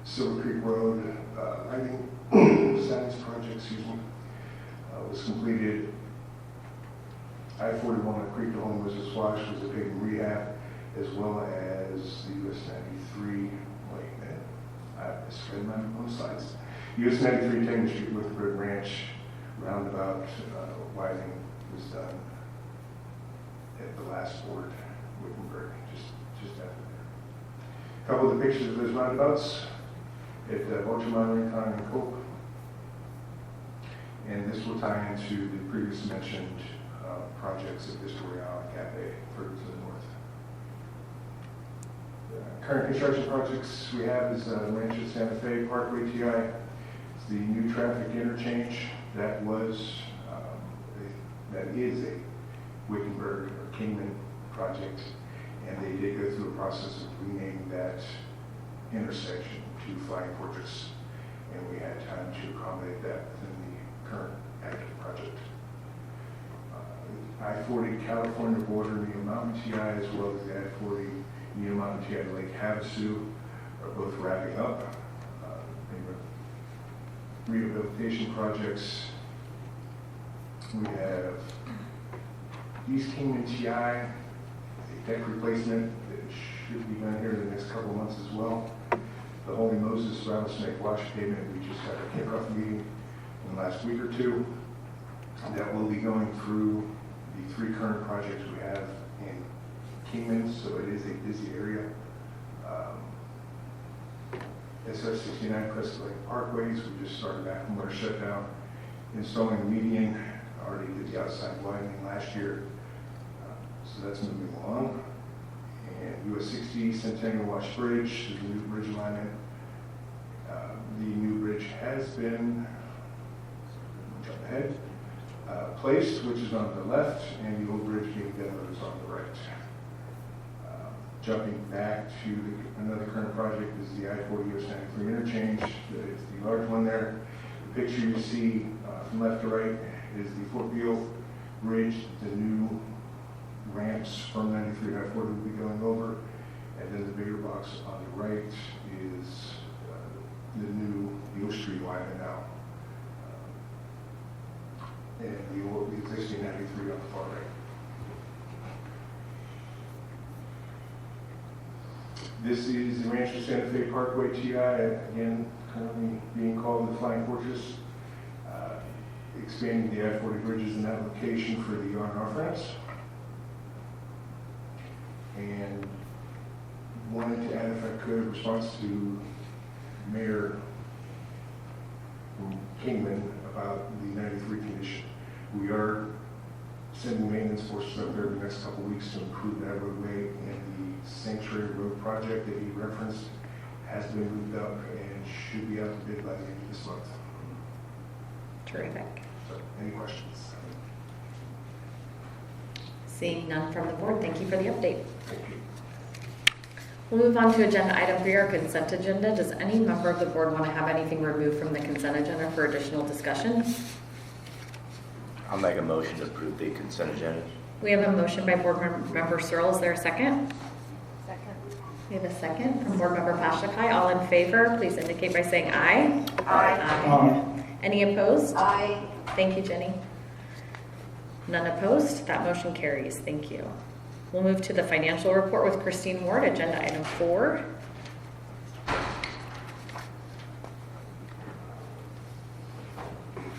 Silver Creek Road lighting signs project, was completed. I-41 on Creek to Home was a swash, was a big rehab, as well as the US 93, I misread my own slides. US 93 Taylor Street with Bird Ranch roundabout widening was done at the last board, Wittenberg, just after there. A couple of the pictures of those roundabouts at Bochemont, Rincon, and Coke. And this will tie into the previous mentioned projects at Vista Royale and Cafe further to the north. Current construction projects we have is Rancho Santa Fe Parkway TI. It's the new traffic interchange that is a Wittenberg or Kingman project, and they did go through a process of renaming that intersection to Flying Fortress, and we had time to accommodate that within the current active project. I-40 California border near Mountain TI, as well as the I-40 near Mountain TI to Lake Havasu, are both wrapping up. Rehabilitation projects. We have East Kingman TI, a deck replacement that should be done here in the next couple of months as well. The Holy Moses Rattlesnake Wash Pavement, we just had a kickoff meeting in the last week or two. That will be going through the 3 current projects we have in Kingman, so it is a busy area. SR69 Crescent Lake Parkways, we just started back from winter shutdown. Installing the median, already did the outside widening last year, so that's moving along. And US 60 Centennial Wash Bridge, the new bridge alignment. The new bridge has been, jump ahead, placed, which is on the left, and the old bridge being demoed is on the right. Jumping back to another current project is the I-40 US 93 interchange. It's the large one there. The picture you see from left to right is the Fort Beale Bridge. The new ramps from 93 to I-40 will be going over. And then the bigger box on the right is the new Beale Street alignment now. And the existing 93 on the far right. This is the Rancho Santa Fe Parkway TI, again, currently being called the Flying Fortress, expanding the I-40 bridges in that location for the on-off ramps. And wanted to add, if I could, a response to Mayor from Kingman about the 93 condition. We are sending maintenance forces up there the next couple of weeks to improve that roadway, and the Sanctuary Road project that he referenced has been moved up and should be out to bid by the end of this month. Terrific. So, any questions? Seeing none from the board, thank you for the update. Thank you. We'll move on to agenda item 3, our consent agenda. Does any member of the board want to have anything removed from the consent agenda for additional discussion? I'll make a motion to approve the consent agenda. We have a motion by board member Searle. Is there a second? Second. We have a second from board member Pashakai. All in favor, please indicate by saying aye. Aye. Any opposed? Aye. Thank you, Jenny. None opposed. That motion carries. Thank you. We'll move to the financial report with Christine Ward, agenda item 4.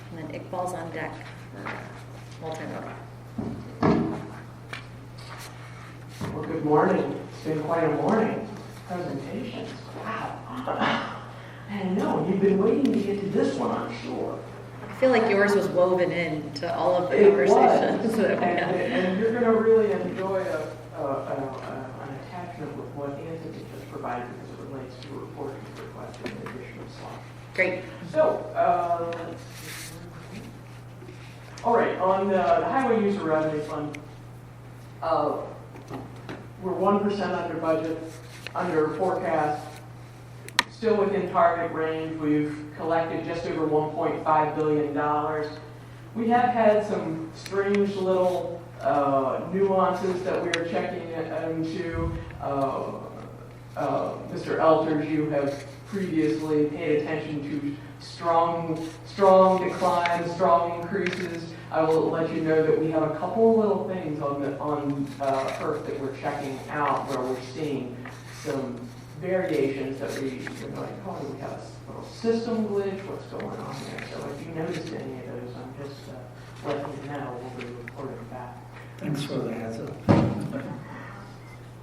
And then Iqbal's on deck for multimodal. Well, good morning. It's been quite a morning. Presentations. Wow. I know, you've been waiting to get to this one, I'm sure. I feel like yours was woven into all of the It conversations was. that we had. And you're going to really enjoy an attachment with what Anthony just provided as it relates to reporting request and additional slides. Great. So, all right, on the Highway User Revenue Fund, we're 1% under budget, under forecast, still within target range. We've collected just over $1.5 billion. We have had some strange little nuances that we are checking into. Mr. Elters, you have previously paid attention to strong declines, strong increases. I will let you know that we have a couple little things on Earth that we're checking out where we're seeing some variations that we have a little system glitch, what's going on there. So if you notice any of those, I'm just letting you know, we'll be reporting back. Thanks for the heads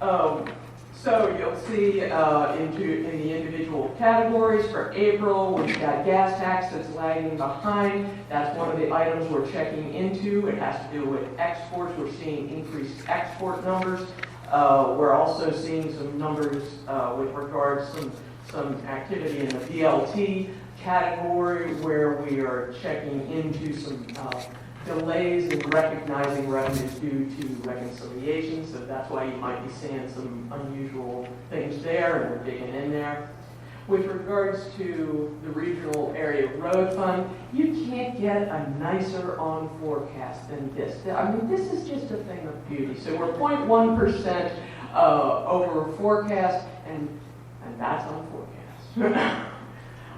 up. So you'll see in the individual categories for April, we've got gas tax that's lagging behind. That's one of the items we're checking into. It has to do with exports. We're seeing increased export numbers. We're also seeing some numbers with regards to some activity in the BLT category where we are checking into some delays in recognizing revenues due to reconciliation. So that's why you might be seeing some unusual things there, and we're digging in there. with regards to the regional area road fund, you can't get a nicer on forecast than this. I mean, this is just a thing of beauty. So we're 0.1% over forecast, and that's on forecast.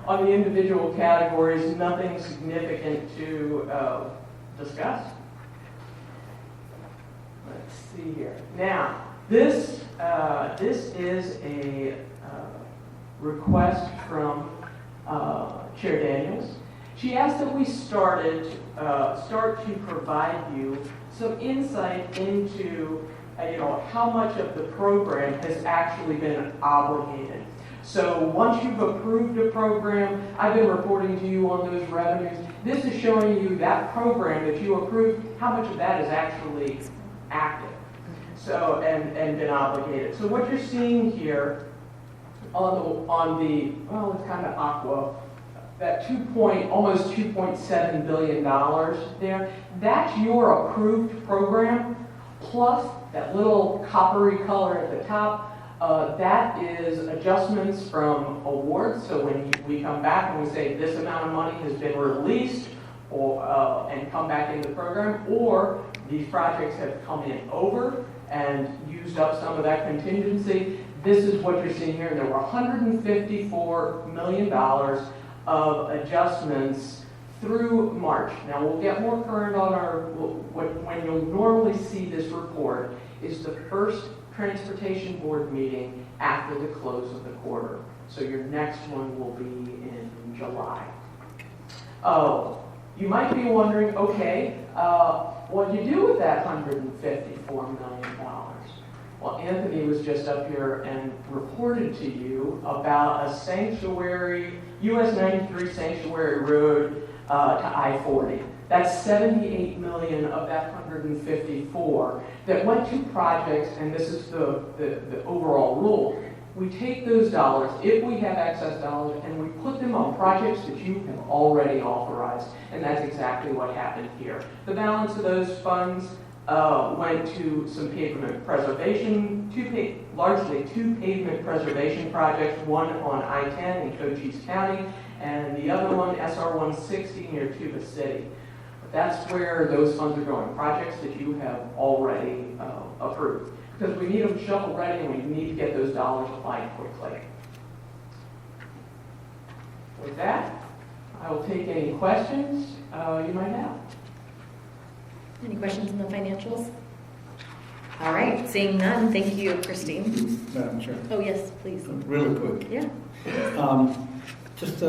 On the individual categories, nothing significant to discuss. Let's see here. Now, this is a request from Chair Daniels. She asked that we start to provide you some insight into how much of the program has actually been obligated. So once you've approved a program, I've been reporting to you on those revenues. This is showing you that program that you approved, how much of that is actually active. So and been obligated. So what you're seeing here on the well, it's kind of aqua, that almost $2.7 billion there. That's your approved program plus that little coppery color at the top. That is adjustments from awards. So when we come back and we say this amount of money has been released and come back into the program, or these projects have come in over and used up some of that contingency, this is what you're seeing here. There were $154 million of adjustments through March. Now we'll get more current on when you'll normally see this report is the first Transportation Board meeting after the close of the quarter. So your next one will be in July. Oh, you might be wondering, okay, what do you do with that $154 million? Well, Anthony was just up here and reported to you about a sanctuary, US 93 sanctuary road to I-40. That's 78 million of that 154 that went to projects, and this is the overall rule. We take those dollars, if we have excess dollars, and we put them on projects that you have already authorized, and that's exactly what happened here. The balance of those funds went to some pavement preservation, largely two pavement preservation projects, one on I-10 in Cochise County, and the other one, SR 160 near Tuba City. That's where those funds are going, projects that you have already approved. Because we need them shovel ready and we need to get those dollars applied quickly. With that, I will take any questions you might have. Any questions on the financials? All right, seeing none, thank you, Christine. Madam Chair. Oh, yes, please. Really quick. Yeah. Just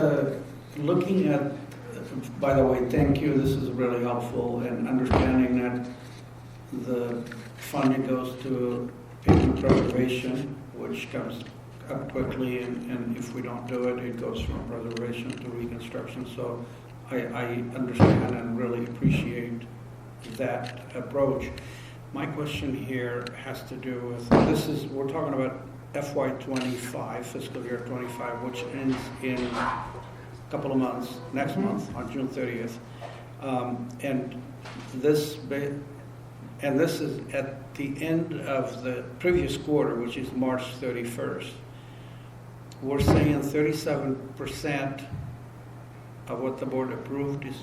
looking at, by the way, thank you, this is really helpful, and understanding that the funding goes to pavement preservation, which comes up quickly, and if we don't do it, it goes from preservation to reconstruction. So I understand and really appreciate that approach. My question here has to do with, we're talking about FY25, fiscal year 25, which ends in a couple of months, next month on June 30th. And this is at the end of the previous quarter, which is March 31st. We're saying 37% of what the board approved is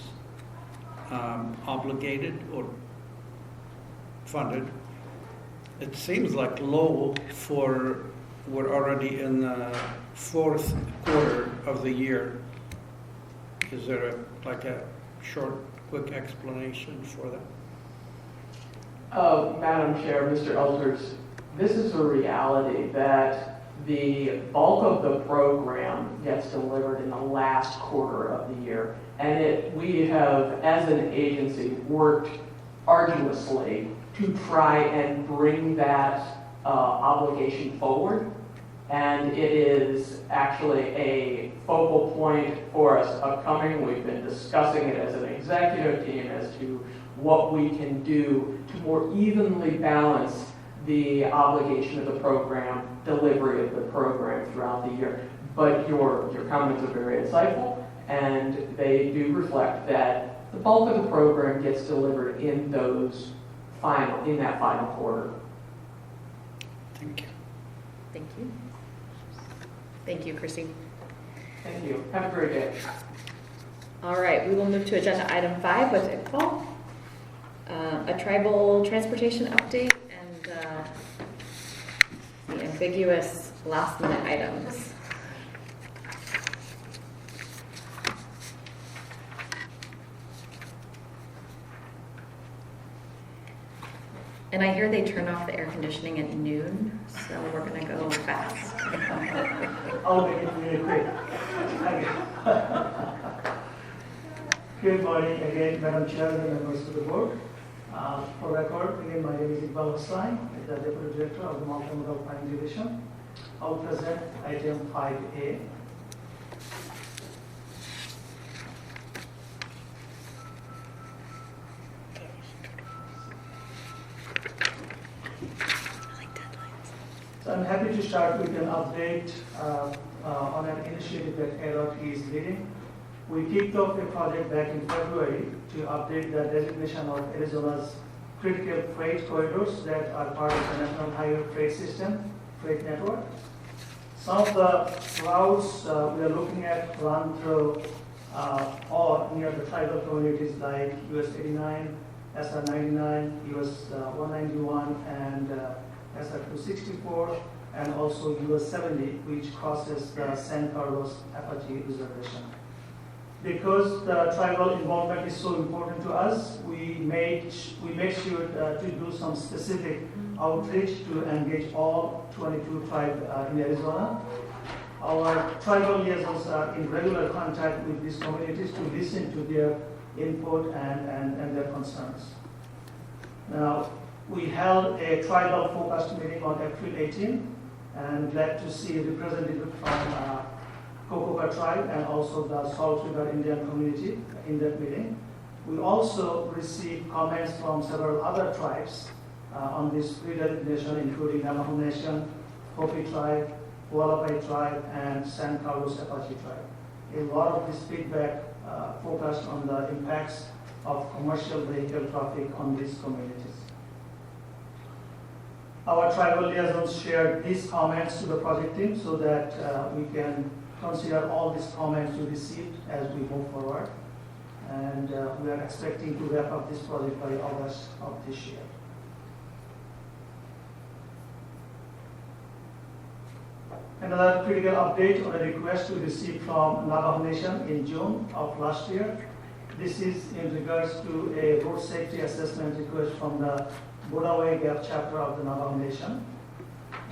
obligated or funded. It seems like low for we're already in the fourth quarter of the year. Is there a short, quick explanation for that? Madam Chair, Mr. Elders, this is a reality that the bulk of the program gets delivered in the last quarter of the year. And we have, as an agency, worked arduously to try and bring that obligation forward. And it is actually a focal point for us upcoming. We've been discussing it as an executive team as to what we can do to more evenly balance the obligation of the program, delivery of the program throughout the year. But your comments are very insightful, and they do reflect that the bulk of the program gets delivered in that final quarter. Thank you. Thank you. Thank you, Christine. Thank you. Have a great day. All right, we will move to agenda item 5 with Iqbal. A tribal transportation update and the ambiguous last minute items. And I hear they turn off the air conditioning at noon, so we're gonna go fast. I'll make it really quick. Good morning again, Madam Chair and members of the board. For record, again, my name is Iqbal Hussain, the Deputy Director of the Mountain Road Planning Division. I'll present item 5A. So I'm happy to start with an update on an initiative that ADOT is leading. We kicked off a project back in February to update the designation of Arizona's critical freight corridors that are part of the National Highway Freight System, freight network. Some of the routes we are looking at run through or near the tribal communities like US 89, SR 99, US 191, and SR 264, and also US 70, which crosses the San Carlos Apache Reservation. Because the tribal involvement is so important to us, we made sure to do some specific outreach to engage all 22 tribes in Arizona. Our tribal liaisons are in regular contact with these communities to listen to their input and their concerns. Now, we held a tribal focused meeting on April 18, and glad to see representatives from Cococa tribe and also the Salt River Indian community in that meeting. We also received comments from several other tribes on this redesignation, including Navajo Nation, Hopi tribe, Hualapai tribe, and San Carlos Apache tribe. A lot of this feedback focused on the impacts of commercial vehicle traffic on these communities. Our tribal liaisons shared these comments to the project team so that we can consider all these comments we received as we move forward. And we are expecting to wrap up this project by August of this year. Another critical update on a request we received from Navajo Nation in June of last year. This is in regards to a road safety assessment request from the Bodaway Gap chapter of the Navajo Nation.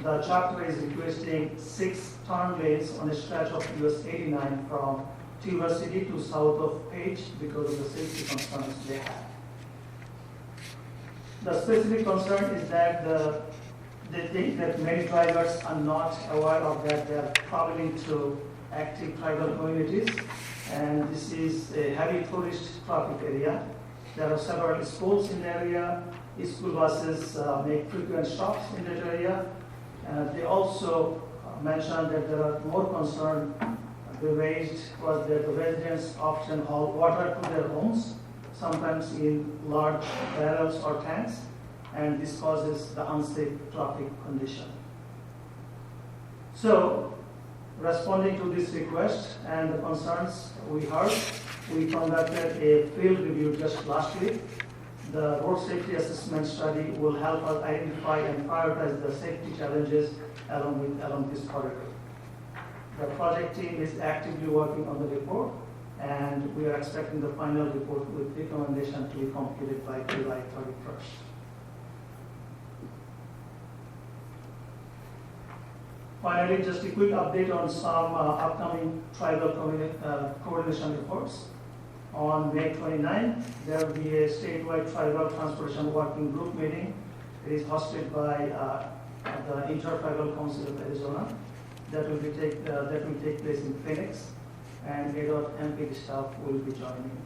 The chapter is requesting 6 turn lanes on a stretch of US 89 from Tuba City to south of Page because of the safety concerns they have. The specific concern is that they think that many drivers are not aware of that. They are traveling through active tribal communities, and this is a heavy tourist traffic area. There are several schools in the area. School buses make frequent stops in that area. They also mentioned that there are more concern they raised was that the residents often haul water to their homes, sometimes in large barrels or tanks, and this causes the unsafe traffic condition. So, responding to this request and the concerns we heard, we conducted a field review just last week. The road safety assessment study will help us identify and prioritize the safety challenges along this corridor. The project team is actively working on the report, and we are expecting the final report with recommendation to be completed by July 31st. Finally, just a quick update on some upcoming tribal coordination reports. On May 29th, there will be a statewide tribal transportation working group meeting. It is hosted by the Intertribal Council of Arizona. That will take place in Phoenix, and ADOT MPD staff will be joining.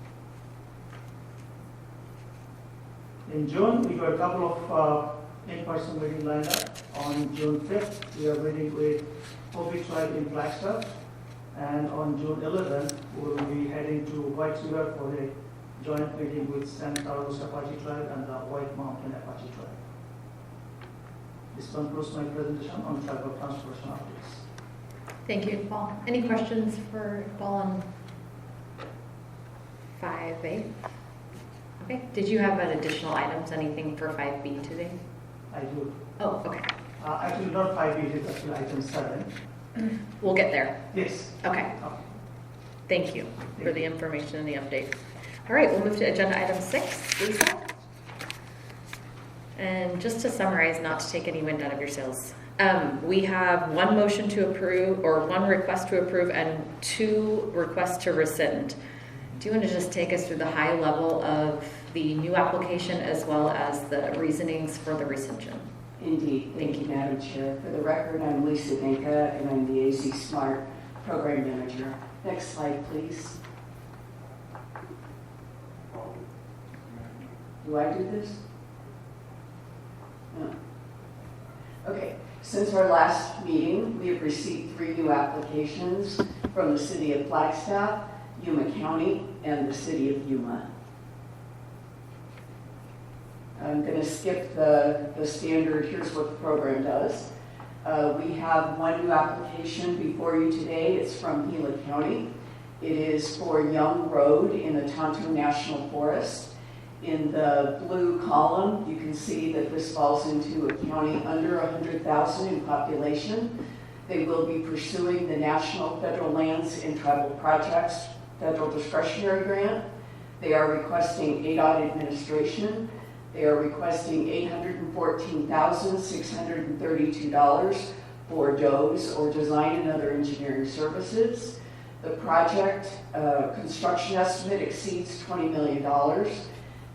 In June, we got a couple of in-person meetings lined up. On June 5th, we are meeting with Hopi tribe in Flagstaff, and on June 11th, we will be heading to White River for a joint meeting with San Carlos Apache tribe and the White Mountain Apache tribe. This concludes my presentation on tribal transportation updates. Thank you, Paul. Any questions for Paul on 5A? Okay, did you have additional items, anything for 5B today? I do. Oh, okay. Actually, not 5B, it is actually item 7. We'll get there. Yes. Okay. Thank you for the information and the update. All right, we'll move to agenda item 6, Lisa. And just to summarize, not to take any wind out of your sails, we have one motion to approve, or one request to approve, and 2 requests to rescind. Do you want to just take us through the high level of the new application as well as the reasonings for the rescission? Indeed. Thank you, Madam Chair. For the record, I'm Lisa Dinka, and I'm the AZ Smart Program Manager. Next slide, please. Do I do this? No. Okay. Since our last meeting, we have received 3 new applications from the City of Flagstaff, Yuma County, and the City of Yuma. I'm going to skip the standard, here's what the program does. We have one new application before you today. It's from Gila County. It is for Young Road in the Tonto National Forest. In the blue column, you can see that this falls into a county under 100,000 in population. They will be pursuing the National Federal Lands and Tribal Projects Federal Discretionary Grant. They are requesting ADOT administration. They are requesting $814,632 for DOES, or Design and Other Engineering Services. The project construction estimate exceeds $20 million.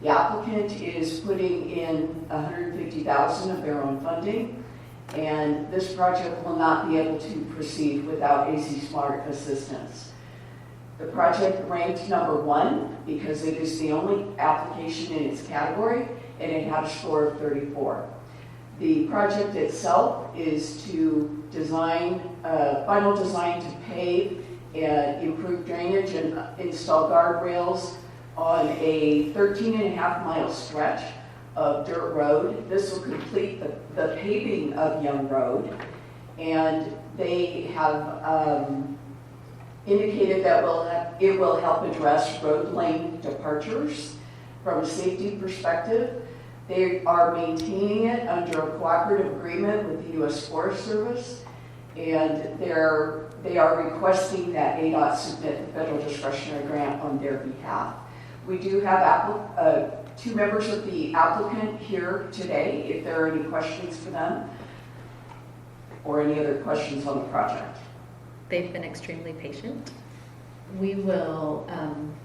The applicant is putting in $150,000 of their own funding, and this project will not be able to proceed without AZ Smart assistance. The project ranked number 1 because it is the only application in its category, and it had a score of 34. The project itself is to design, final design to pave and improve drainage and install guardrails on a 13.5-mile stretch of dirt road. This will complete the paving of Young Road, and they have indicated that it will help address road lane departures from a safety perspective. They are maintaining it under a cooperative agreement with the U.S. Forest Service, and they are requesting that ADOT submit the federal discretionary grant on their behalf. We do have 2 members of the applicant here today, if there are any questions for them or any other questions on the project. They've been extremely patient. We will,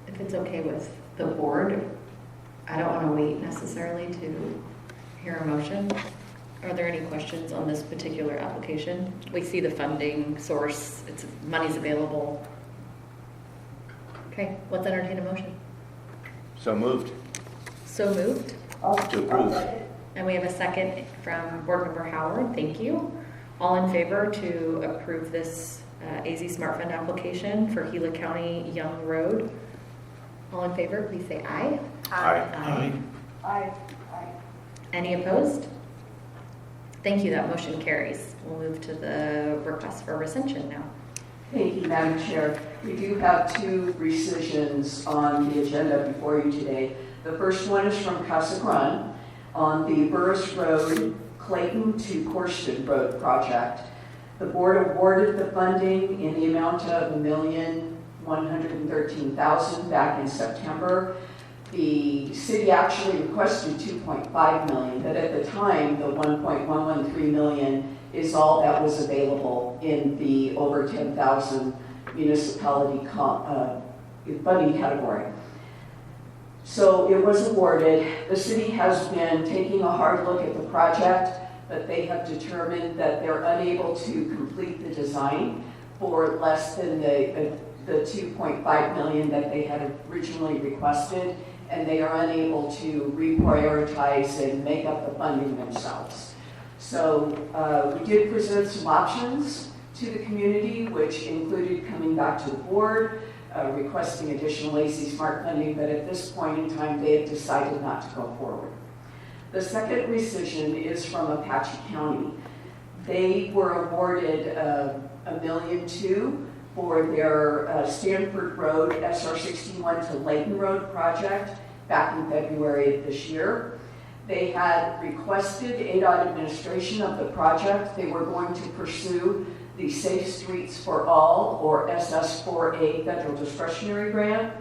if it's okay with the board, I don't want to wait necessarily to hear a motion. Are there any questions on this particular application? We see the funding source, money's available. Okay, let's entertain a motion. So moved. So moved. To approve. And we have a second from Board Member Howard. Thank you. All in favor to approve this AZ Smart Fund application for Gila County Young Road? All in favor, please say aye. Aye. Aye. Aye. Any opposed? Thank you, that motion carries. We'll move to the request for rescission now. Thank you, Madam Chair. We do have 2 rescissions on the agenda before you today. The first one is from Casa Grande on the Burris Road, Clayton to Corston Road project. The board awarded the funding in the amount of $1,113,000 back in September. The city actually requested $2.5 million, but at the time, the $1.113 million is all that was available in the over 10,000 municipality funding category. So it was awarded. The city has been taking a hard look at the project, but they have determined that they're unable to complete the design for less than the $2.5 million that they had originally requested, and they are unable to reprioritize and make up the funding themselves. So we did present some options to the community, which included coming back to the board, requesting additional AZ Smart funding, but at this point in time, they have decided not to go forward. The second rescission is from Apache County. They were awarded $1.2 million for their Stanford Road SR 61 to Layton Road project back in February of this year. They had requested ADOT administration of the project. They were going to pursue the Safe Streets for All, or SS4A federal discretionary grant.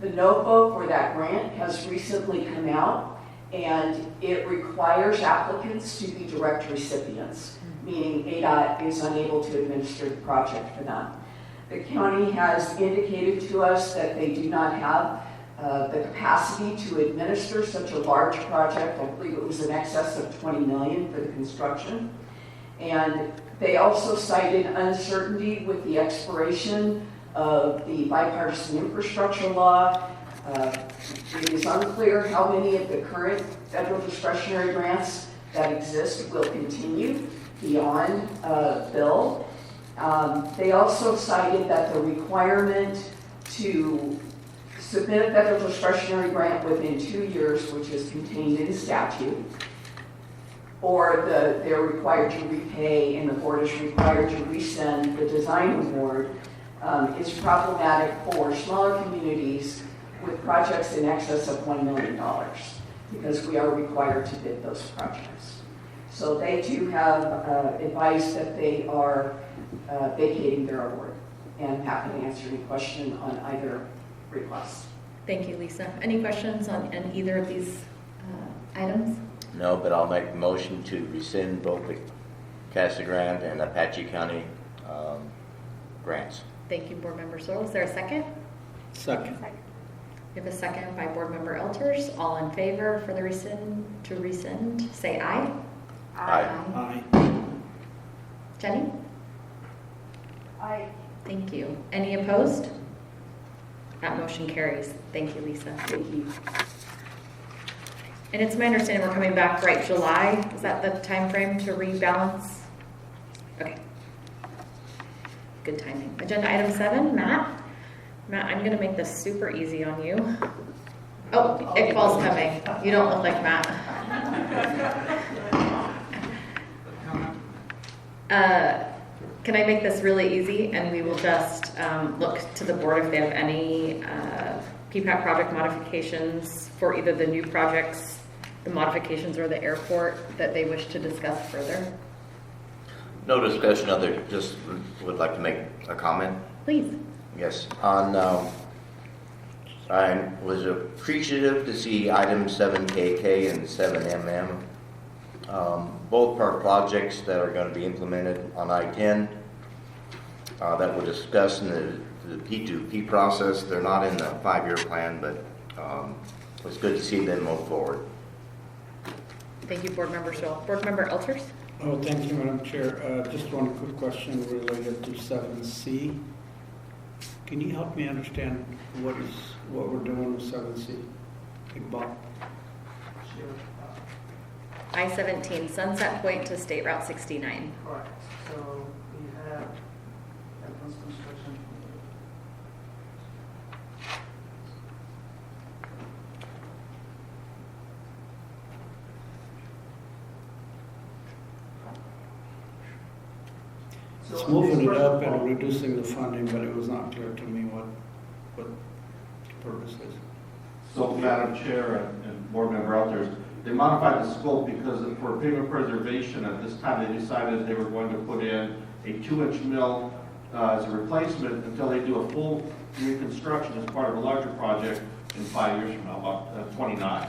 The NOFO for that grant has recently come out, and it requires applicants to be direct recipients, meaning ADOT is unable to administer the project for them. The county has indicated to us that they do not have the capacity to administer such a large project. I believe it was in excess of $20 million for the construction. And they also cited uncertainty with the expiration of the bipartisan infrastructure law. It is unclear how many of the current federal discretionary grants that exist will continue beyond bill. They also cited that the requirement to submit a federal discretionary grant within 2 years, which is contained in statute, or they're required to repay and the board is required to rescind the design award, is problematic for smaller communities with projects in excess of $1 million, because we are required to bid those projects. So they too have advised that they are vacating their award, and happy to answer any question on either request. Thank you, Lisa. Any questions on either of these items? No, but I'll make the motion to rescind both the Casa Grande and Apache County grants. Thank you, Board Member Searle. Is there a second? Second. We have a second by Board Member Elters. All in favor for the rescind, say aye. Aye. Aye. Jenny? Aye. Thank you. Any opposed? That motion carries. Thank you, Lisa. Thank you. And it's my understanding we're coming back right July. Is that the time frame to rebalance? Okay. Good timing. Agenda item 7, Matt. Matt, I'm going to make this super easy on you. Oh, Iqbal's coming. You don't look like Matt. Can I make this really easy, and we will just look to the board if they have any PPAP project modifications for either the new projects, the modifications, or the airport that they wish to discuss further? No discussion, other, just would like to make a comment. Please. Yes, I was appreciative to see items 7KK and 7MM. Both are projects that are going to be implemented on I-10 that we'll discuss in the P2P process. They're not in the 5-year plan, but it was good to see them move forward. Thank you, Board Member Scholl. Board Member Elters? Oh, thank you, Madam Chair. Just one quick question related to 7C. Can you help me understand what we're doing with 7C? Iqbal? I-17, Sunset Point to State Route 69. Correct. So we have advanced construction. It's moving it up and reducing the funding, but it was not clear to me what the purpose is. So, Madam Chair and Board Member Elders, they modified the scope because for pavement preservation, at this time, they decided they were going to put in a 2-inch mill as a replacement until they do a full reconstruction as part of a larger project in 5 years from now, about 29.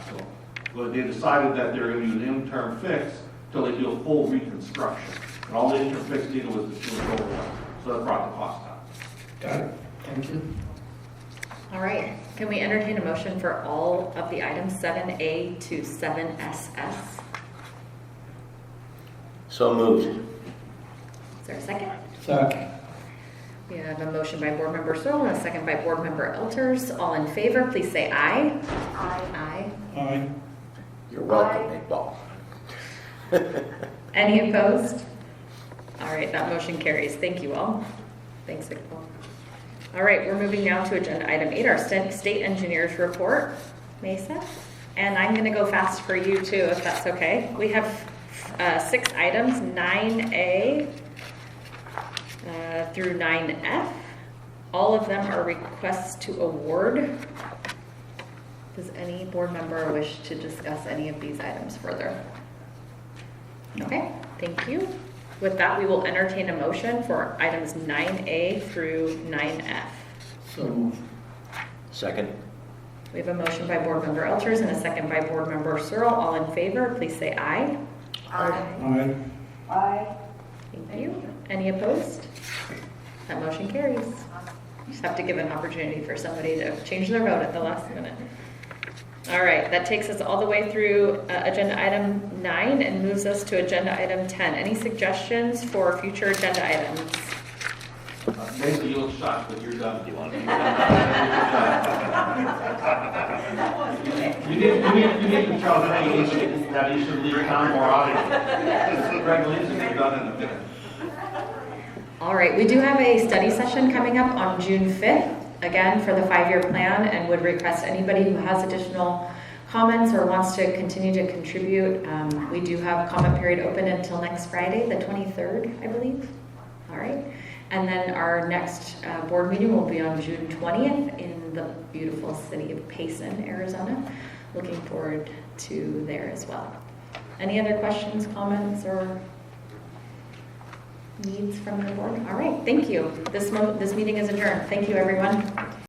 So they decided that they're going to do an interim fix until they do a full reconstruction. And all the interim fix needed was the 2-inch overlay. So that brought the cost down. Got it. Thank you. All right. Can we entertain a motion for all of the items 7A to 7SS? So moved. Is there a second? Second. We have a motion by Board Member Searle and a second by Board Member Elters. All in favor, please say aye. Aye. Aye. You're welcome, Iqbal. Any opposed? All right, that motion carries. Thank you all. Thanks, Iqbal. All right, we're moving now to agenda item 8, our state engineers report, Mesa. And I'm going to go fast for you too, if that's okay. We have 6 items, 9A through 9F. All of them are requests to award. Does any board member wish to discuss any of these items further? Okay, thank you. With that, we will entertain a motion for items 9A through 9F. So moved. Second. We have a motion by board member Elters and a second by board member Searle. All in favor, please say aye. Aye. Aye. Thank you. Any opposed? That motion carries. Just have to give an opportunity for somebody to change their vote at the last minute. All right, that takes us all the way through agenda item 9 and moves us to agenda item 10. Any suggestions for future agenda items? Basically, you look shocked, but you're done. You need to tell that you should leave town more often. Congratulations, you're done in a minute. All right, we do have a study session coming up on June 5th, again for the 5-year plan, and would request anybody who has additional comments or wants to continue to contribute. We do have comment period open until next Friday, the 23rd, I believe. All right. And then our next board meeting will be on June 20th in the beautiful city of Payson, Arizona. Looking forward to there as well. Any other questions, comments, or needs from the board? All right, thank you. This meeting is adjourned. Thank you, everyone.